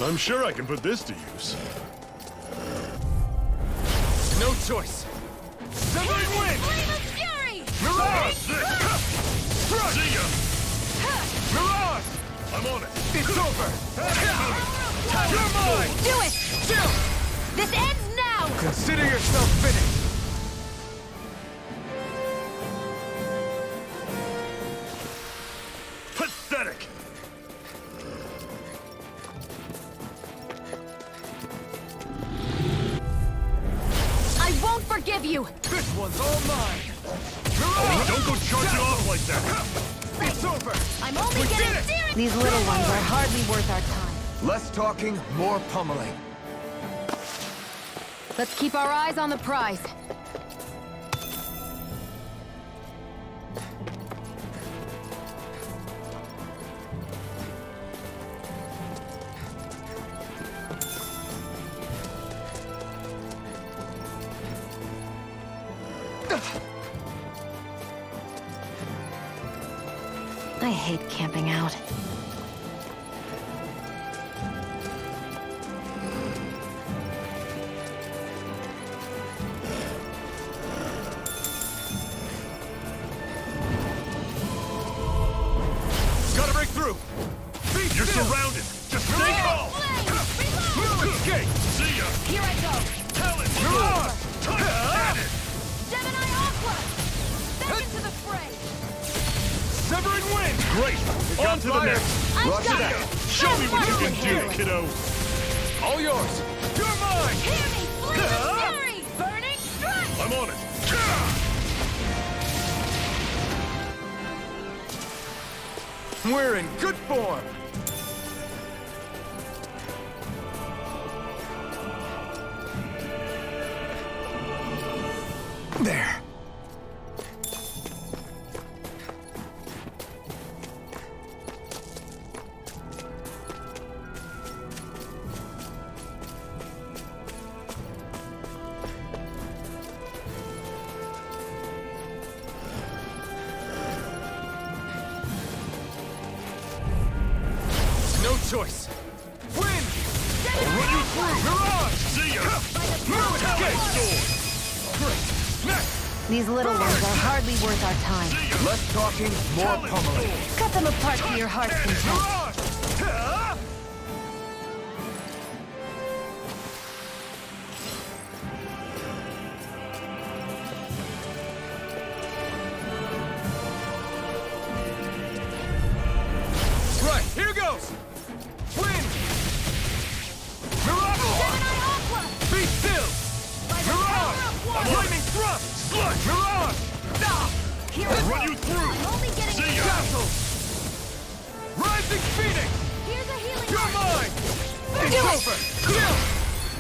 I'm sure I can put this to use.
No choice.
Severing wind!
Flame of fury!
Mirage! See ya! Mirage! I'm on it!
It's over!
You're mine!
Do it! This ends now!
Consider yourself finished.
Pathetic!
I won't forgive you!
This one's all mine.
Don't go charging off like that!
It's over.
I'm only getting serious!
These little ones are hardly worth our time.
Less talking, more pummeling.
Let's keep our eyes on the prize. I hate camping out.
Gotta break through! You're surrounded! Just stay calm! No escape! See ya!
Here I go!
Talon! Mirage! Touch cannon!
Gemini Aqua! Back into the fray!
Severing wind! Great! On to the next!
I'm
Roger
done!
that.
Show me what you can do,
Healing.
kiddo!
All yours.
You're mine!
Hear me! Flame of fury! Burning strike!
I'm on it!
We're in good form. There. No choice. Wind!
I'll run you through! Mirage! See ya! No escape! Sword! Great! Next!
These little ones are hardly worth our time.
See ya!
Less talking, more
Talon
pummeling.
sword!
Cut them apart to your heart's
Cannon!
content.
Mirage!
Right, here goes. Wind!
Mirage!
Gemini Aqua!
Be still!
Mirage! Lightning thrust! Sludge! Mirage!
Here
I'll
I
run
go!
you through!
I'm only getting
See ya!
Dazzle! Rising Phoenix!
Here's a healing
You're
light.
mine!
Do it!
It's over! Kill!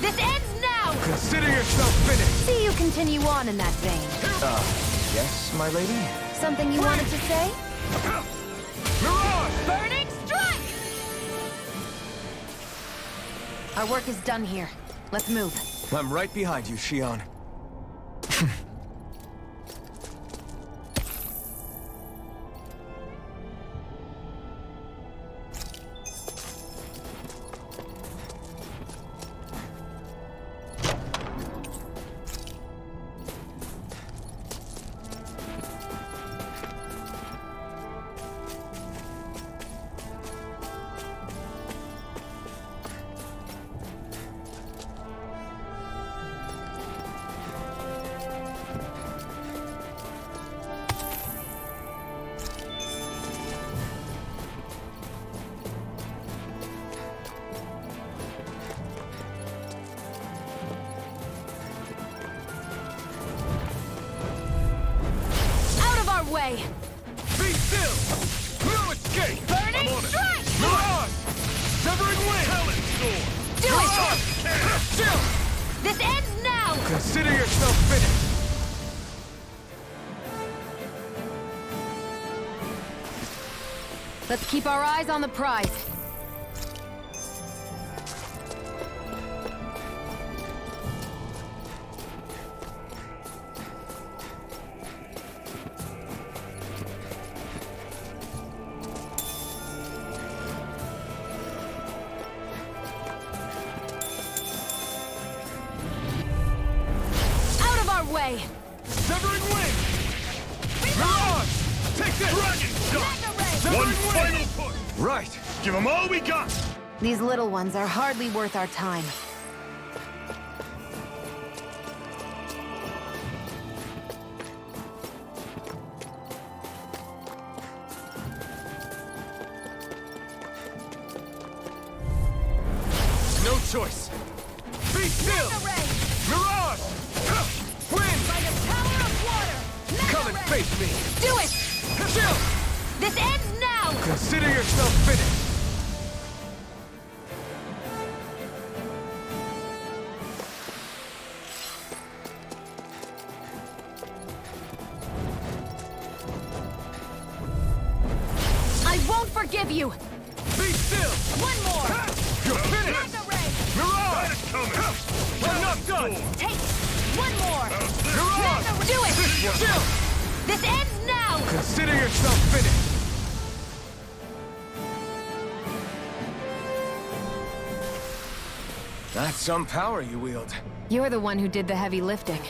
This ends now!
Consider yourself finished.
See you continue on in that vein.
Yes, my lady?
Something you wanted to say?
Mirage!
Burning strike!
Our work is done here. Let's move.
I'm right behind you, Shion.
way!
Be still! No escape!
Burning
I'm on it!
strike!
Mirage! Severing wind! Talon sword!
Do it!
Chill!
This ends now!
Consider yourself finished!
Let's keep our eyes on the prize. Out of our way!
Severing wind! Mirage! Take this! Dragon shot! One final push! Right! Give them all we got!
These little ones are hardly worth our time.
No choice! Be still! Mirage! Wind!
By the power of water!
Come and face me!
Do it!
Chill!
This ends now!
Consider yourself finished!
I won't forgive you!
Be still!
One more!
You're finished! Mirage! I'm not done!
Take one more!
Mirage!
Do it!
Chill!
This ends now!
Consider yourself finished!
That's some power you wield.
You're the one who did the heavy lifting.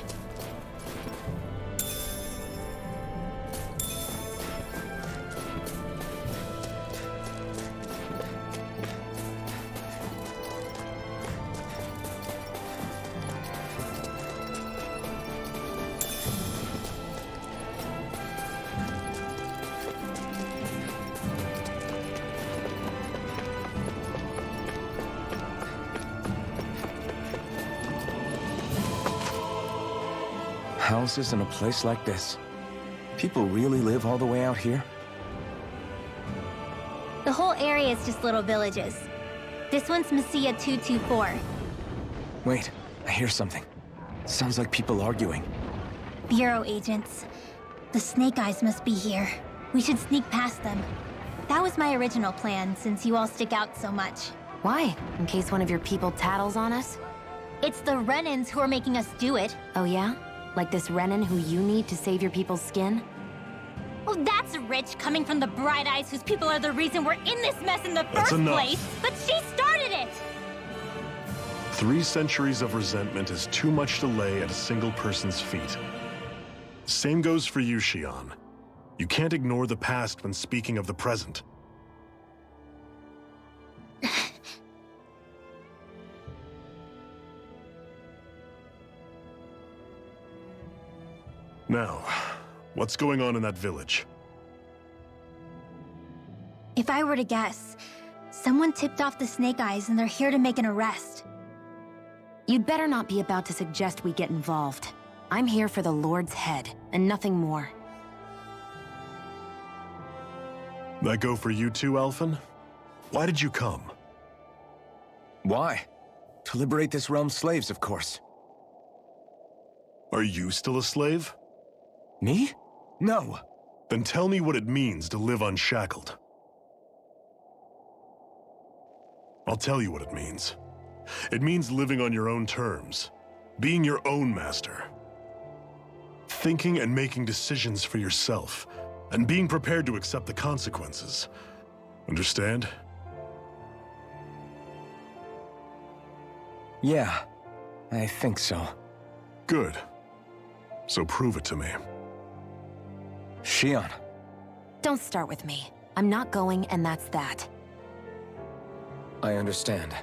Houses in a place like this. People really live all the way out here?
The whole area is just little villages. This one's Messiah 224.
Wait, I hear something. Sounds like people arguing.
Bureau agents. The Snake Eyes must be here. We should sneak past them. That was my original plan, since you all stick out so much.
Why? In case one of your people tattles on us?
It's the Renans who are making us do it.
Oh yeah? Like this Renan who you need to save your people's skin?
Oh, that's rich, coming from the Bright Eyes whose people are the reason we're in this mess in the first
enough.
place. But she started it!
3 centuries of resentment is too much to lay at a single person's feet. Same goes for you, Xion. You can't ignore the past when speaking of the present. Now, what's going on in that village?
If I were to guess, someone tipped off the Snake Eyes and they're here to make an arrest.
You'd better not be about to suggest we get involved. I'm here for the Lord's head, and nothing more.
That go for you too, Alphen? Why did you come?
Why? To liberate this realm's slaves, of course.
Are you still a slave?
Me? No.
Then tell me what it means to live unshackled. I'll tell you what it means. It means living on your own terms, being your own master. Thinking and making decisions for yourself, and being prepared to accept the consequences. Understand?
Yeah, I think so.
Good. So prove it to me.
Xion.
Don't start with me. I'm not going, and that's that.
I understand.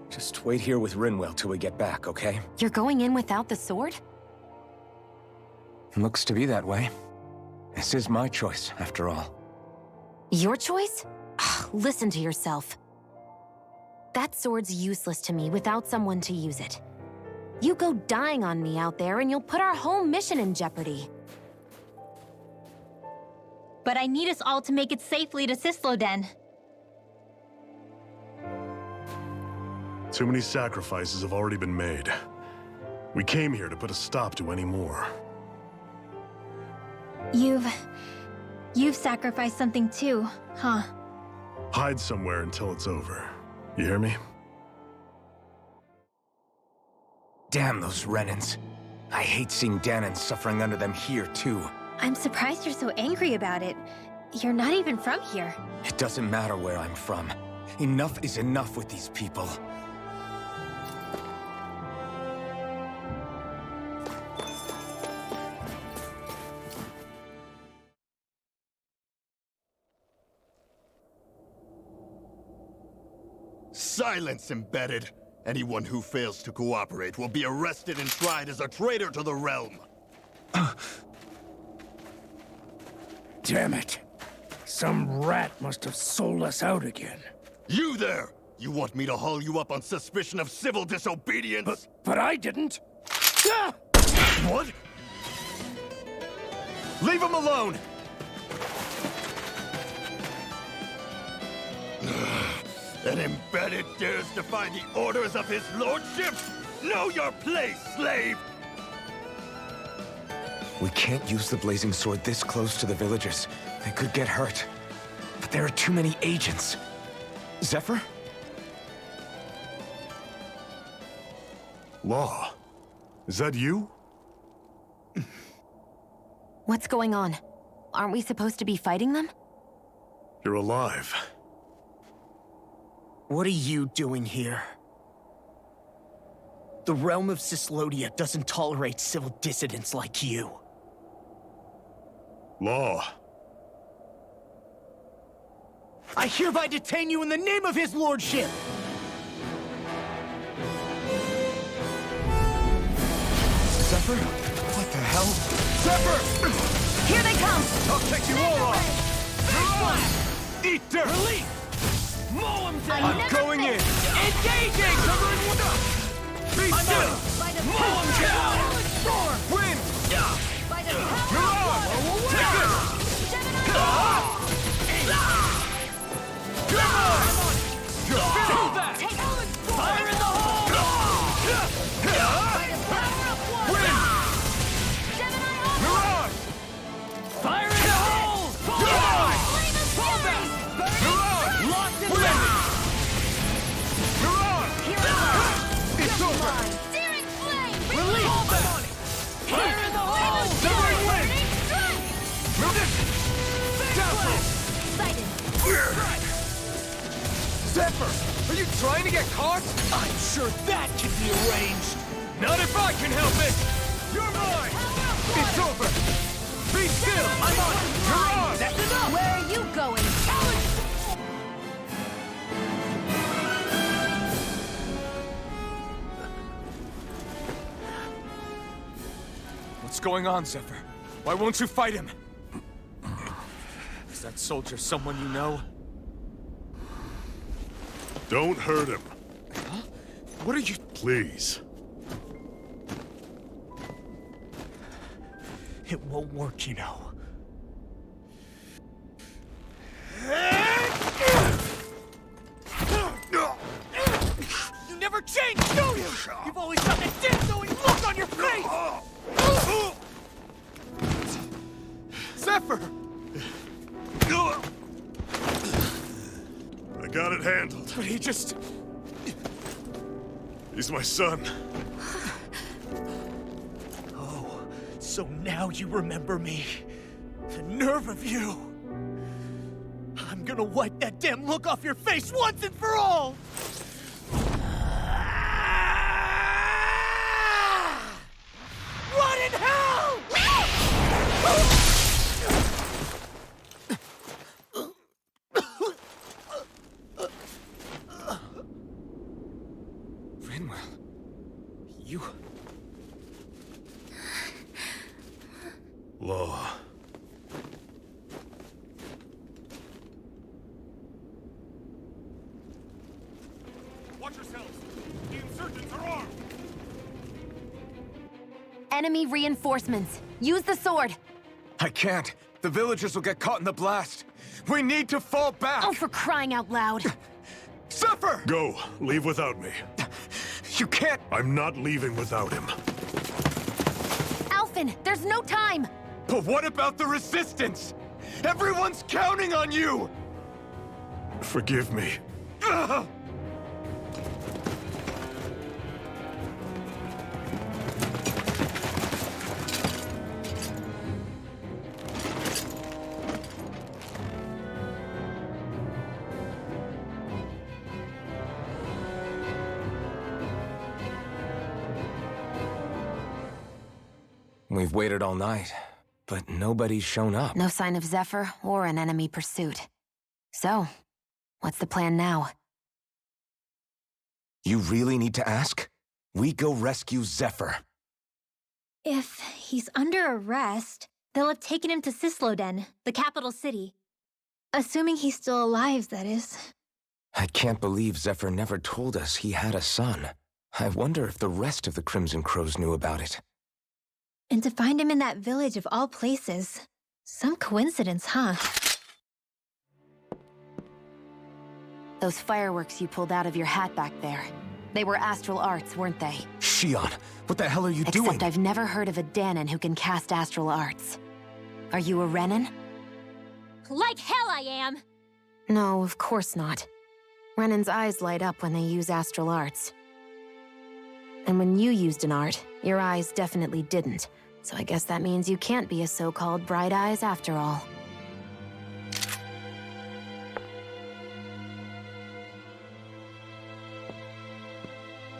Just wait here with Rinwell till we get back, okay?
You're going in without the sword?
Looks to be that way. This is my choice, after all.
Your choice? Listen to yourself. That sword's useless to me without someone to use it. You go dying on me out there and you'll put our whole mission in jeopardy.
but I need us all to make it safely to Cislodia.
Too many sacrifices have already been made. We came here to put a stop to any more.
You've sacrificed something too, huh?
Hide somewhere until it's over. You hear me?
Damn those Renans. I hate seeing Danon suffering under them here, too.
I'm surprised you're so angry about it. You're not even from here.
It doesn't matter where I'm from. Enough is enough with these people.
Silence, embedded! Anyone who fails to cooperate will be arrested and tried as a traitor to the realm!
Damn it. Some rat must have sold us out again.
You there! You want me to haul you up on suspicion of civil disobedience?
But I didn't. Ah!
What? Leave him alone! An embedded dares defy the orders of his lordship? Know your place, slave!
We can't use the blazing sword this close to the villagers. They could get hurt. But there are too many agents. Zephyr?
Law, is that you?
What's going on? Aren't we supposed to be fighting them?
You're alive.
What are you doing here? The realm of Cislodia doesn't tolerate civil dissidents like you.
Law.
I hereby detain you in the name of his lordship!
Zephyr? What the hell?
Zephyr!
Here they come!
I'll take you all off! Eat dirt!
Release! Mow him down!
I'm going in!
Engaging! Be still! Mow him down!
Win!
By the Fire in the hole! Fire in the hole! Fall back! Locked and ready!
It's over!
Searing flame! Release! Fire in the hole!
Severing wind! Zephyr! Are you trying to get caught?
I'm sure that can be arranged!
Not if I can help it! You're mine! It's over! Be still! I'm on it! You're on!
That's enough!
Where are you going?
What's going on, Zephyr? Why won't you fight him? Is that soldier someone you know?
Don't hurt him.
Huh? What are you...
Please.
It won't work, you know. You never change, do you? You've always got that dim-knowing look on your face!
Zephyr!
I got it handled.
But he just...
He's my son.
Oh, so now you remember me. The nerve of you! I'm gonna wipe that damn look off your face once and for all! What in hell?!
Rinwell... You...
Law.
Watch yourselves! The insurgents are armed!
Enemy reinforcements. Use the sword.
I can't. The villagers will get caught in the blast. We need to fall back!
Oh, for crying out loud!
Zephyr!
Go. Leave without me.
You can't...
I'm not leaving without him.
Alphen, there's no time!
But what about the Resistance? Everyone's counting on you!
Forgive me.
Ugh! We've waited all night, but nobody's shown up.
No sign of Zephyr or an enemy pursuit. So, what's the plan now?
You really need to ask? We go rescue Zephyr.
If he's under arrest, they'll have taken him to Cislodia, the capital city. Assuming he's still alive, that is.
I can't believe Zephyr never told us he had a son. I wonder if the rest of the Crimson Crows knew about it.
And to find him in that village of all places. Some coincidence, huh?
Those fireworks you pulled out of your hat back there. They were astral arts, weren't they?
Shion, what the hell are you doing?
Except I've never heard of a Danon who can cast astral arts. Are you a Renan?
Like hell I am!
No, of course not. Renan's eyes light up when they use astral arts. And when you used an art, your eyes definitely didn't. So I guess that means you can't be a so-called bright eyes after all.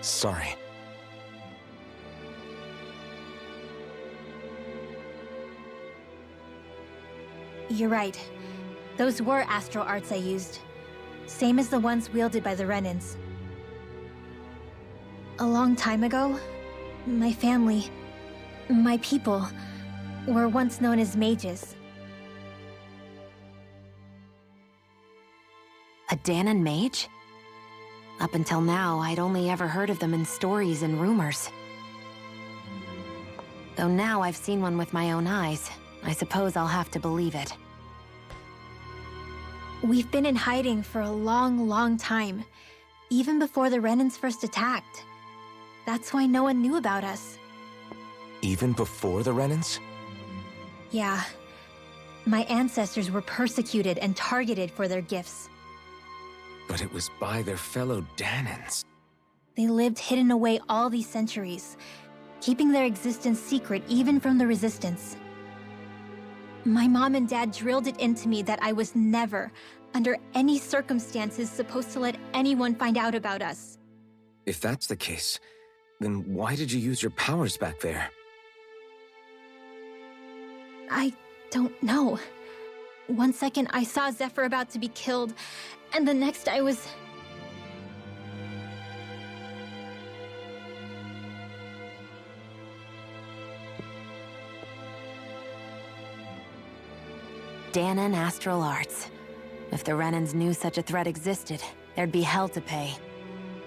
Sorry.
You're right. Those were astral arts I used. Same as the ones wielded by the Renans. A long time ago, my family, my people, were once known as mages.
A Danon mage? Up until now, I'd only ever heard of them in stories and rumors. Though now I've seen one with my own eyes, I suppose I'll have to believe it.
We've been in hiding for a long, long time, even before the Renans first attacked. That's why no one knew about us.
Even before the Renans?
Yeah. My ancestors were persecuted and targeted for their gifts.
But it was by their fellow Danons.
They lived hidden away all these centuries, keeping their existence secret even from the Resistance. My mom and dad drilled it into me that I was never, under any circumstances, supposed to let anyone find out about us.
If that's the case, then why did you use your powers back there?
I don't know. One second I saw Zephyr about to be killed, and the next I was...
Danon astral arts. If the Renans knew such a threat existed, there'd be hell to pay.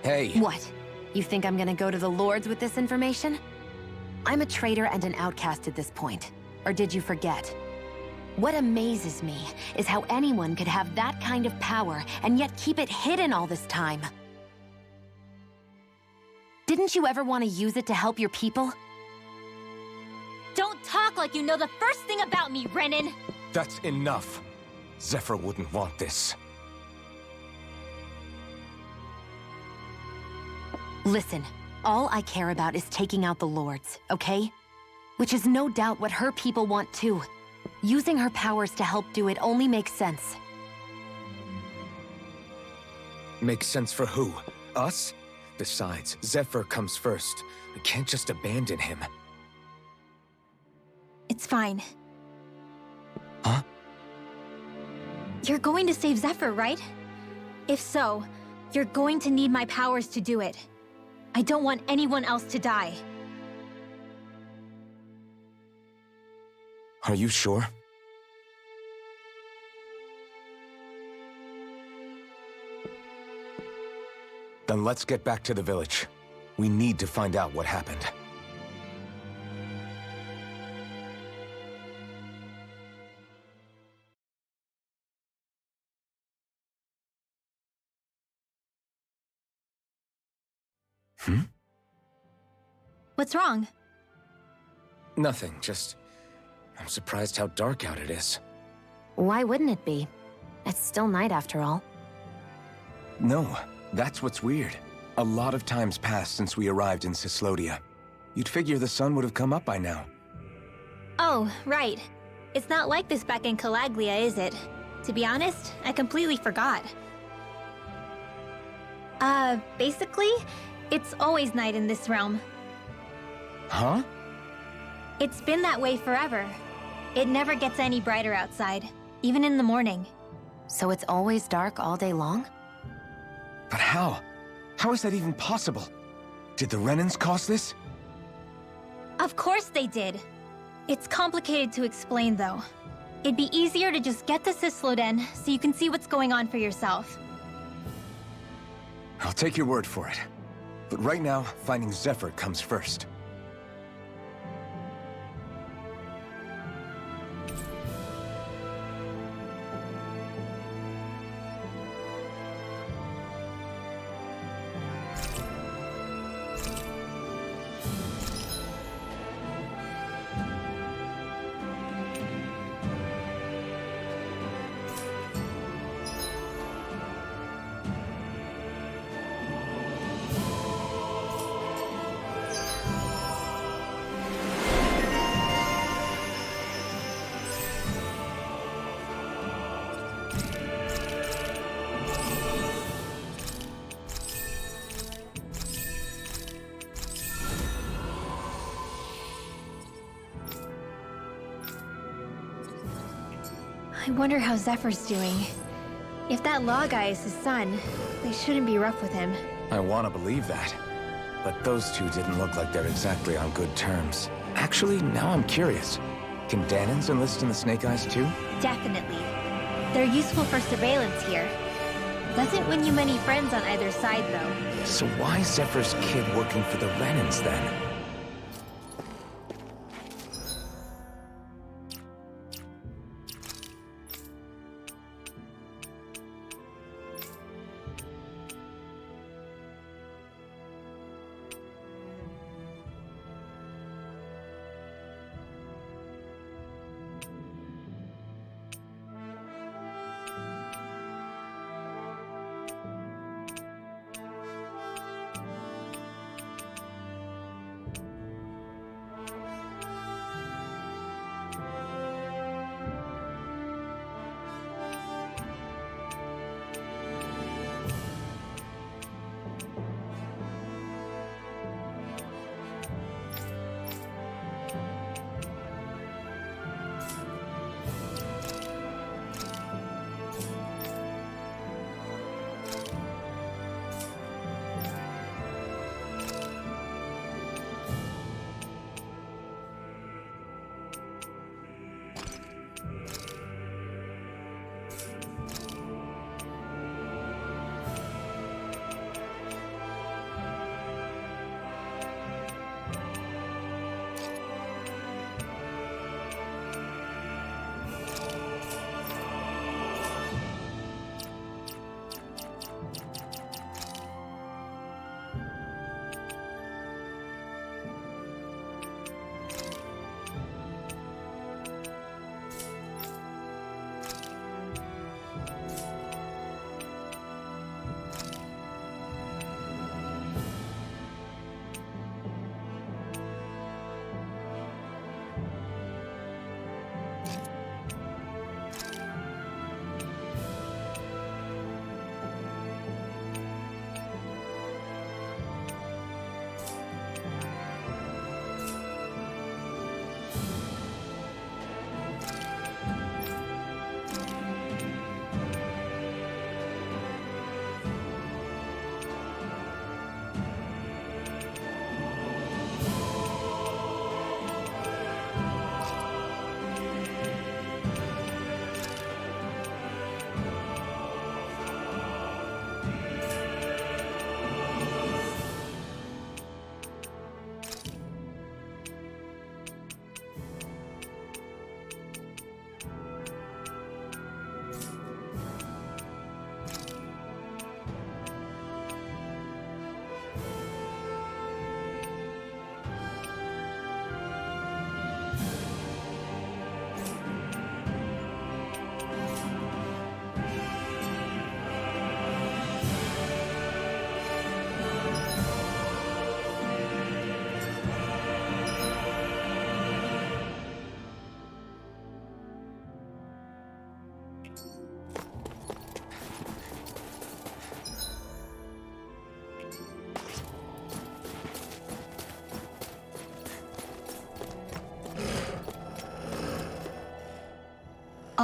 Hey!
What? You think I'm gonna go to the Lords with this information? I'm a traitor and an outcast at this point. Or did you forget? What amazes me is how anyone could have that kind of power and yet keep it hidden all this time. Didn't you ever want to use it to help your people?
Don't talk like you know the first thing about me, Renan!
That's enough. Zephyr wouldn't want this.
Listen, all I care about is taking out the Lords, okay? Which is no doubt what her people want too. Using her powers to help do it only makes sense.
Makes sense for who? Us? Besides, Zephyr comes first. We can't just abandon him.
It's fine.
Huh?
You're going to save Zephyr, right? If so, you're going to need my powers to do it. I don't want anyone else to die.
Are you sure? Then let's get back to the village. We need to find out what happened.
What's wrong?
Nothing, just... I'm surprised how dark out it is.
Why wouldn't it be? It's still night after all.
No, that's what's weird. A lot of time's passed since we arrived in Cislodia. You'd figure the sun would have come up by now.
Oh, right. It's not like this back in Calaglia, is it? To be honest, I completely forgot. Basically, it's always night in this realm.
Huh?
It's been that way forever. It never gets any brighter outside, even in the morning.
So it's always dark all day long?
But how? How is that even possible? Did the Renans cause this?
Of course they did. It's complicated to explain, though. It'd be easier to just get to Cisloden so you can see what's going on for yourself.
I'll take your word for it. But right now, finding Zephyr comes first.
I wonder how Zephyr's doing. If that law guy is his son, they shouldn't be rough with him.
I want to believe that. But those two didn't look like they're exactly on good terms. Actually, now I'm curious. Can Danans enlist in the Snake Eyes too?
Definitely. They're useful for surveillance here. Doesn't win you many friends on either side, though.
So why is Zephyr's kid working for the Renans then?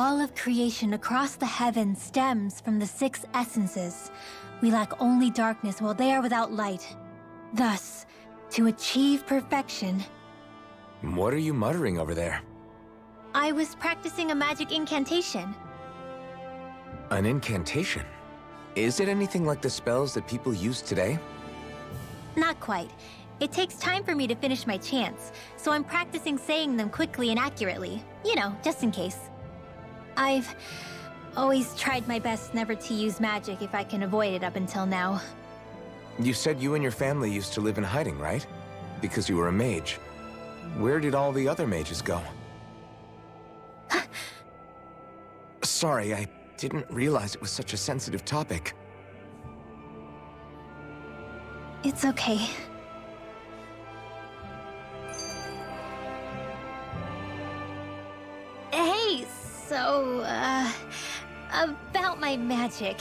All of creation across the heavens stems from the 6 essences. We lack only darkness while they are without light. Thus, to achieve perfection...
What are you muttering over there?
I was practicing a magic incantation.
An incantation? Is it anything like the spells that people use today?
Not quite. It takes time for me to finish my chants, so I'm practicing saying them quickly and accurately. You know, just in case. I've always tried my best never to use magic if I can avoid it up until now.
You said you and your family used to live in hiding, right? Because you were a mage. Where did all the other mages go? Sorry, I didn't realize it was such a sensitive topic.
It's okay. Hey, so, about my magic.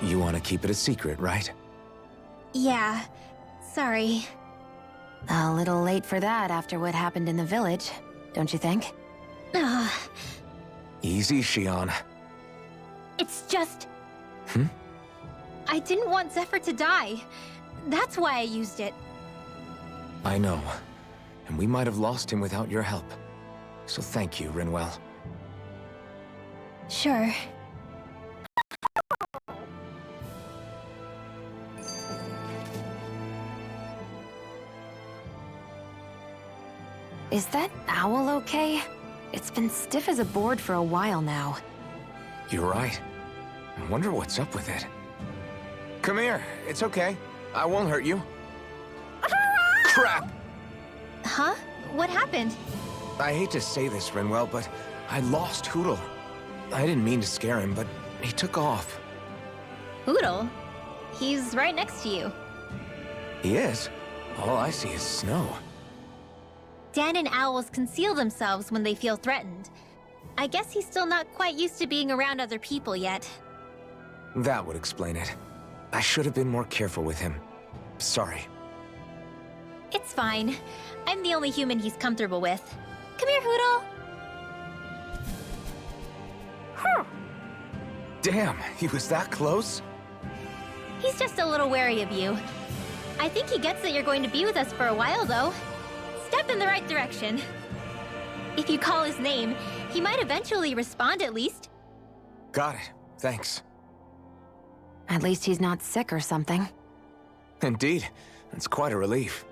You want to keep it a secret, right?
Yeah, sorry.
A little late for that after what happened in the village, don't you think?
Easy, Shion.
It's just...
Hmm?
I didn't want Zephyr to die. That's why I used it.
I know. And we might have lost him without your help. So thank you, Rinwell.
Sure.
Is that owl okay? It's been stiff as a board for a while now.
You're right. I wonder what's up with it. Come here. It's okay. I won't hurt you. Crap!
Huh? What happened?
I hate to say this, Rinwell, but I lost Hootle. I didn't mean to scare him, but he took off.
Hootle? He's right next to you.
He is? All I see is snow.
Dan and owls conceal themselves when they feel threatened. I guess he's still not quite used to being around other people yet.
That would explain it. I should have been more careful with him. Sorry.
It's fine. I'm the only human he's comfortable with. Come here, Hootle!
Damn, he was that close?
He's just a little wary of you. I think he gets that you're going to be with us for a while, though. Step in the right direction. If you call his name, he might eventually respond at least.
Got it. Thanks.
At least he's not sick or something.
Indeed. That's quite a relief.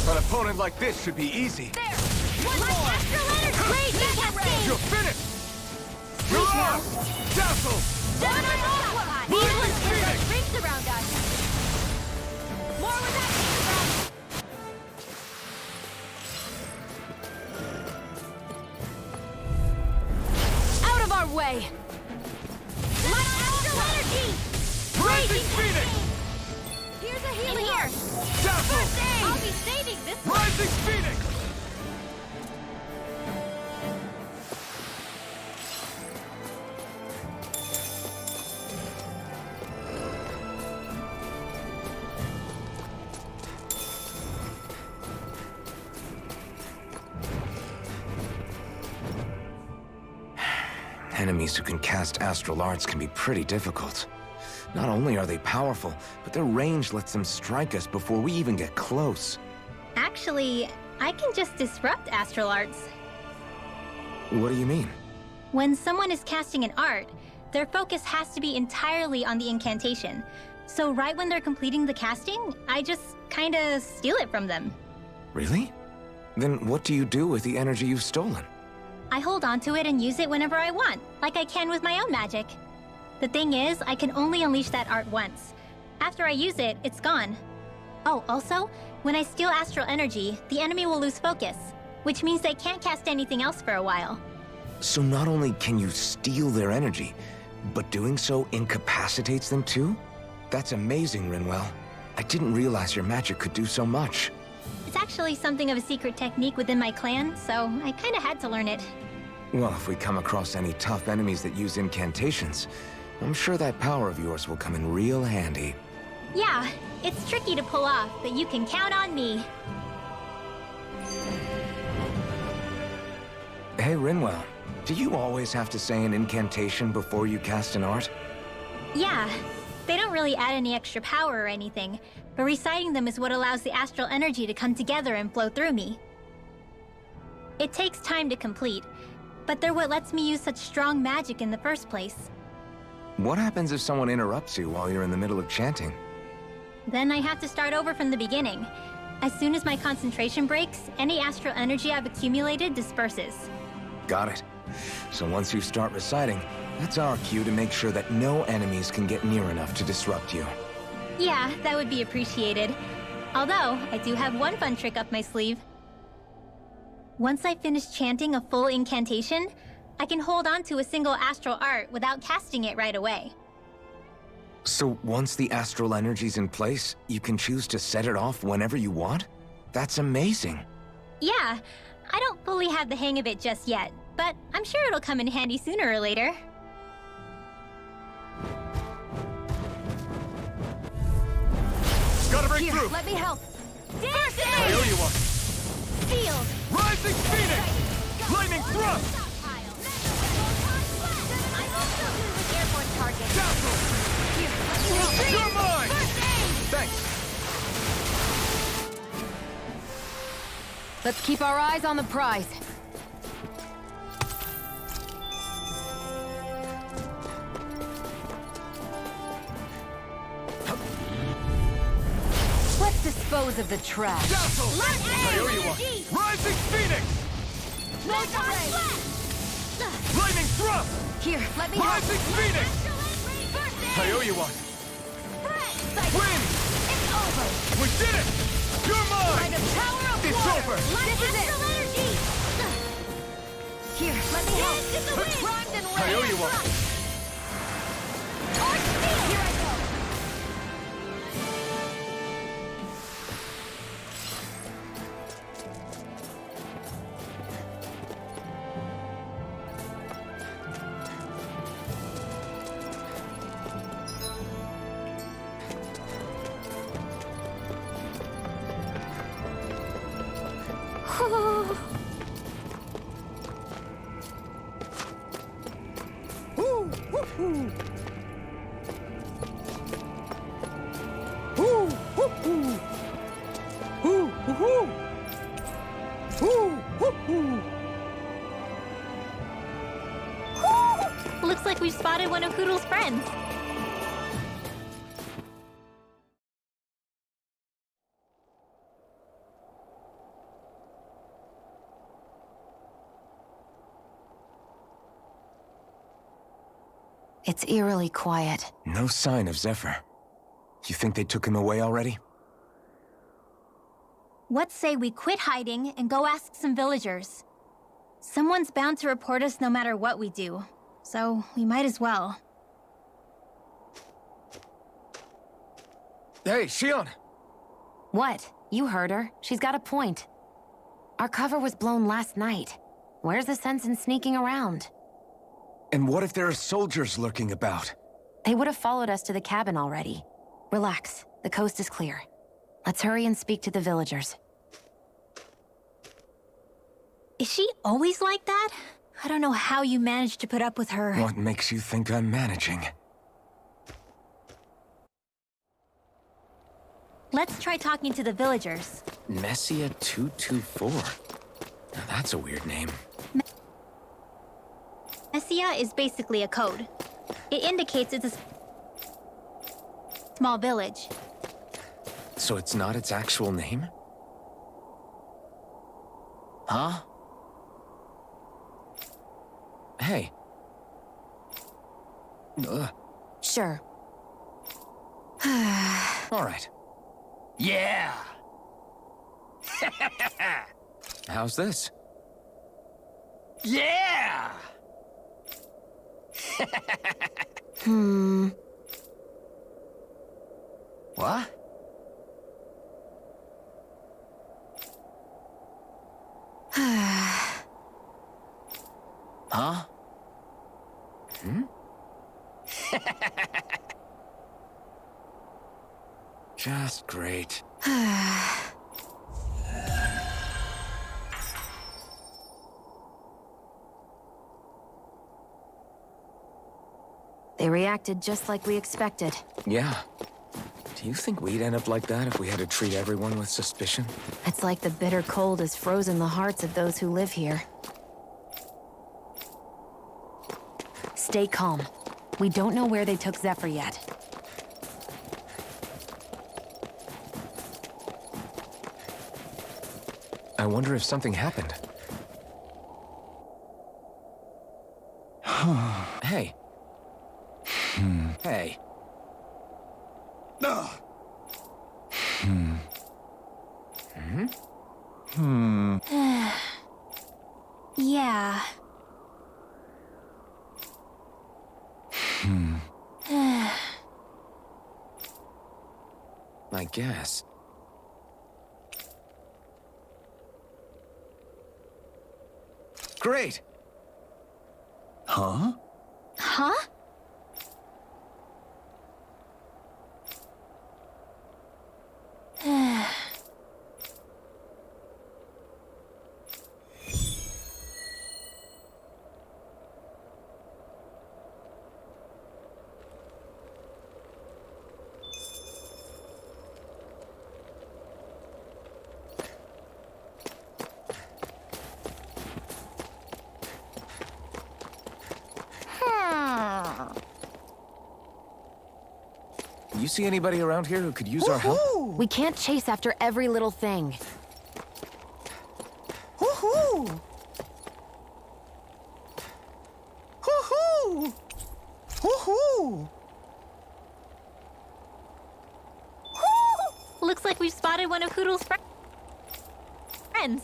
An opponent like this should be easy.
There! One more! Astral energy! Raging cascade!
You're finished! You're on! Dazzle!
These ones hit like rings around us! More with that!
Out of our way!
Light astral energy!
Raging Phoenix!
Here's a healing here!
Dazzle!
I'll be saving this one!
Rising Phoenix! Enemies who can cast astral arts can be pretty difficult. Not only are they powerful, but their range lets them strike us before we even get close.
Actually, I can just disrupt astral arts.
What do you mean?
When someone is casting an art, their focus has to be entirely on the incantation. So right when they're completing the casting, I just kinda steal it from them.
Really? Then what do you do with the energy you've stolen?
I hold on to it and use it whenever I want, like I can with my own magic. The thing is, I can only unleash that art once. After I use it, it's gone. Oh, also, when I steal astral energy, the enemy will lose focus, which means they can't cast anything else for a while.
So not only can you steal their energy, but doing so incapacitates them too? That's amazing, Rinwell. I didn't realize your magic could do so much.
It's actually something of a secret technique within my clan, so I kinda had to learn it.
Well, if we come across any tough enemies that use incantations, I'm sure that power of yours will come in real handy.
Yeah, it's tricky to pull off, but you can count on me.
Hey, Rinwell, do you always have to say an incantation before you cast an art?
Yeah, they don't really add any extra power or anything, but reciting them is what allows the astral energy to come together and flow through me. It takes time to complete, but they're what lets me use such strong magic in the first place.
What happens if someone interrupts you while you're in the middle of chanting?
Then I have to start over from the beginning. As soon as my concentration breaks, any astral energy I've accumulated disperses.
Got it. So once you start reciting, that's our cue to make sure that no enemies can get near enough to disrupt you.
Yeah, that would be appreciated. Although, I do have one fun trick up my sleeve. Once I finish chanting a full incantation, I can hold on to a single astral art without casting it right away.
So once the astral energy's in place, you can choose to set it off whenever you want? That's amazing.
Yeah, I don't fully have the hang of it just yet, but I'm sure it'll come in handy sooner or later.
Gotta break
Here,
through!
let me help.
Dancing!
I owe you one!
Field!
Rising Phoenix! Lightning Thrust!
I'm also good with airborne targets.
Dazzle!
Here, let me help.
You're mine! Thanks!
Let's keep our eyes on the prize. Let's dispose of the trash.
Dazzle! I owe you one! Rising Phoenix! Lightning Thrust!
Here, let me help.
Rising Phoenix! I owe you one! Win!
It's over.
We did it! You're
By
mine!
the power of
It's
water.
over!
This is it. Here, let me help. Primed and ready.
I owe you one!
Here I go.
Looks like we've spotted one of Hoodle's friends.
It's eerily quiet.
No sign of Zephyr. You think they took him away already?
What say we quit hiding and go ask some villagers? Someone's bound to report us no matter what we do, so we might as well.
Hey, Shion!
What? You heard her. She's got a point. Our cover was blown last night. Where's the sense in sneaking around?
And what if there are soldiers lurking about?
They would have followed us to the cabin already. Relax. The coast is clear. Let's hurry and speak to the villagers.
Is she always like that? I don't know how you managed to put up with her.
What makes you think I'm managing?
Let's try talking to the villagers.
Messia 224. Now that's a weird name.
Messia is basically a code. It indicates it's a small village.
So it's not its actual name? Huh? Hey.
Sure.
All right.
Yeah!
How's this?
Yeah! What? Huh?
Just great.
They reacted just like we expected.
Yeah. Do you think we'd end up like that if we had to treat everyone with suspicion?
It's like the bitter cold has frozen the hearts of those who live here. Stay calm. We don't know where they took Zephyr yet.
I wonder if something happened. Hey. Hey.
Yeah.
I guess. Great!
Huh?
Huh?
You see anybody around here who could use our help?
We can't chase after every little thing.
Hoo-hoo! Hoo-hoo! Hoo-hoo!
Looks like we've spotted one of Hoodle's friends.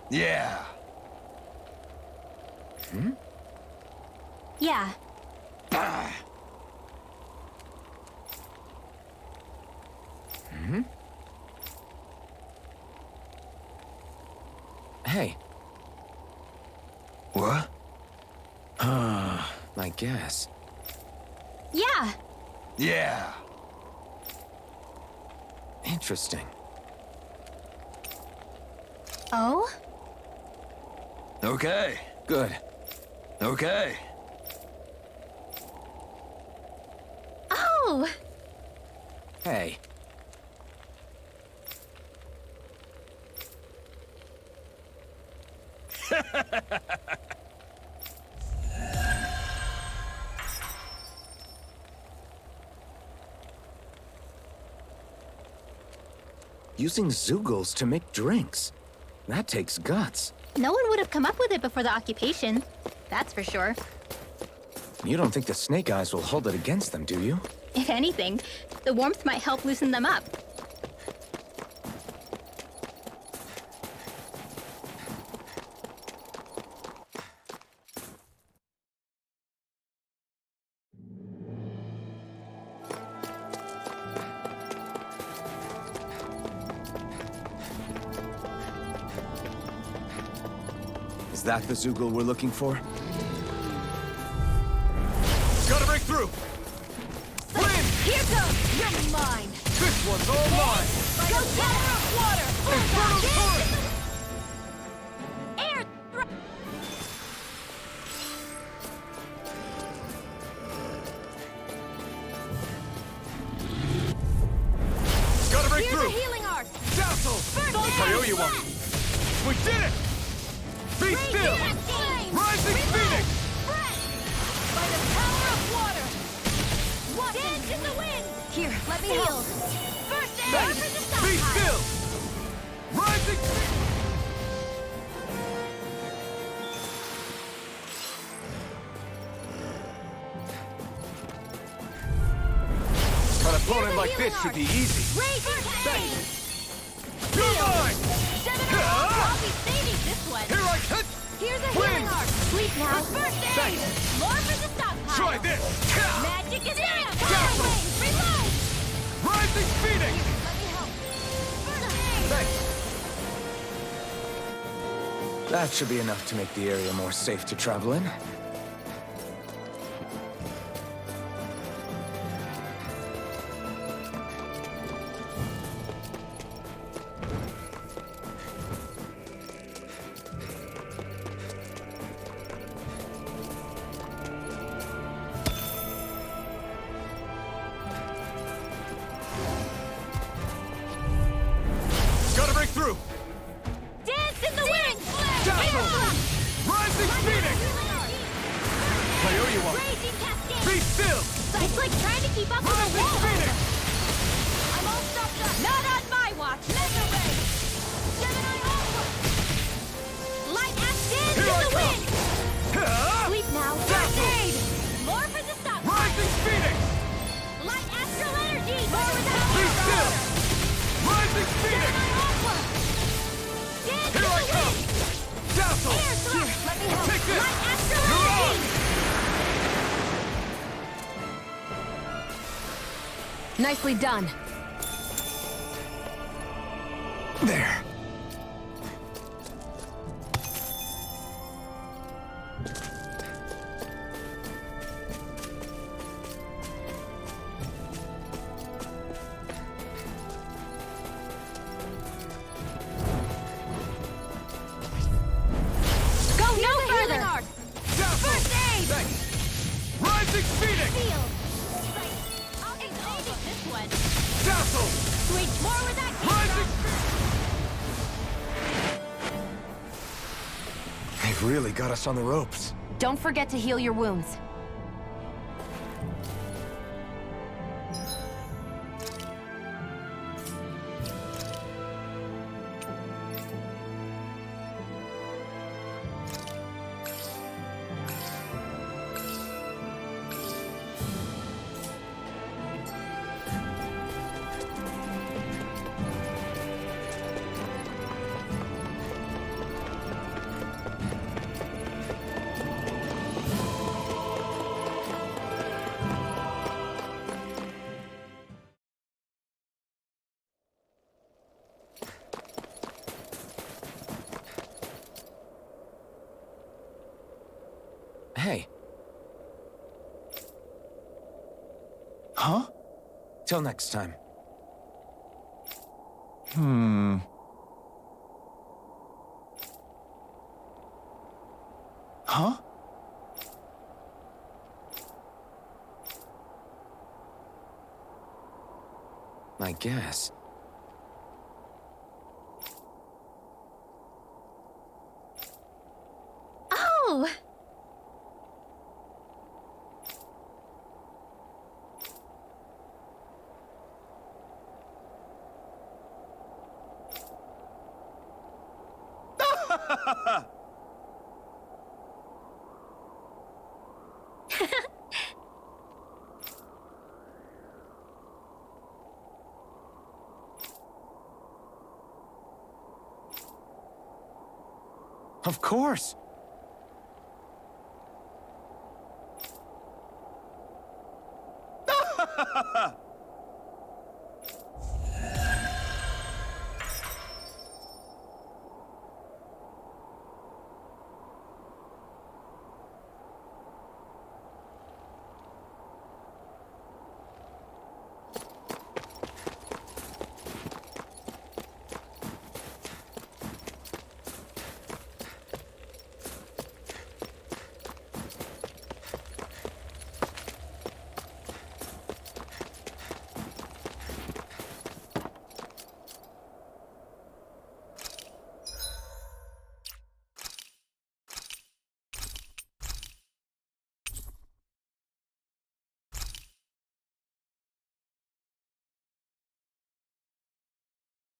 Yeah.
Yeah.
Hey.
What?
I guess.
Yeah.
Yeah.
Interesting.
Oh?
Okay.
Good.
Okay.
Oh!
Hey. Using Zeugles to make drinks. That takes guts.
No one would have come up with it before the occupation. That's for sure.
You don't think the Snake Eyes will hold it against them, do you?
If anything, the warmth might help loosen them up.
Is that the Zeugle we're looking for?
Gotta break through!
Flynn! Here goes! You're mine!
This one's all mine!
Go tower of water!
Inferno turret!
Air
Gotta break
Here's
through!
a healing arc!
Dazzle! I owe you one! We did it! Be still! Rising Phoenix!
By the power of water! Dance in the wind!
Here, let me help.
First air for the
Be
sun!
still! Rising
opponent like this should be easy.
You're mine!
I'll be saving this one.
Here I come!
Here's a healing arc. Sleep now. First aid. More for the stockpile.
Try this!
Magic is there. Reload.
Rising Phoenix!
Let me help. First aid.
That should be enough to make the area more safe to travel in.
Gotta break through!
Dance in the wind.
Rising Phoenix! I owe you one.
Raging cascade.
Be still!
It's like trying to keep up with a
Rising
wall.
Phoenix!
I'm all stopped up. Not on my watch. Laser ray. Gemini Alpha. Light axe dance in
Here I
the
come.
wind. Sleep now. First aid. More for the stock.
Rising Phoenix!
Light astral energy. More with the
Be
power.
still! Rising Phoenix!
Gemini Alpha. Dance in
Here I
the
come!
wind.
Dazzle!
Air thrust. Let me help.
Take this!
Light astral
You're
energy.
on!
Nicely done.
There.
Go no further.
Dazzle!
First aid.
Thanks! Rising Phoenix!
Field. I'll be saving this one.
Dazzle!
Switch more with that
Rising
They've really got us on the ropes.
Don't forget to heal your wounds.
Hey,
Huh?
till next time.
Huh?
I guess.
Oh!
Of course.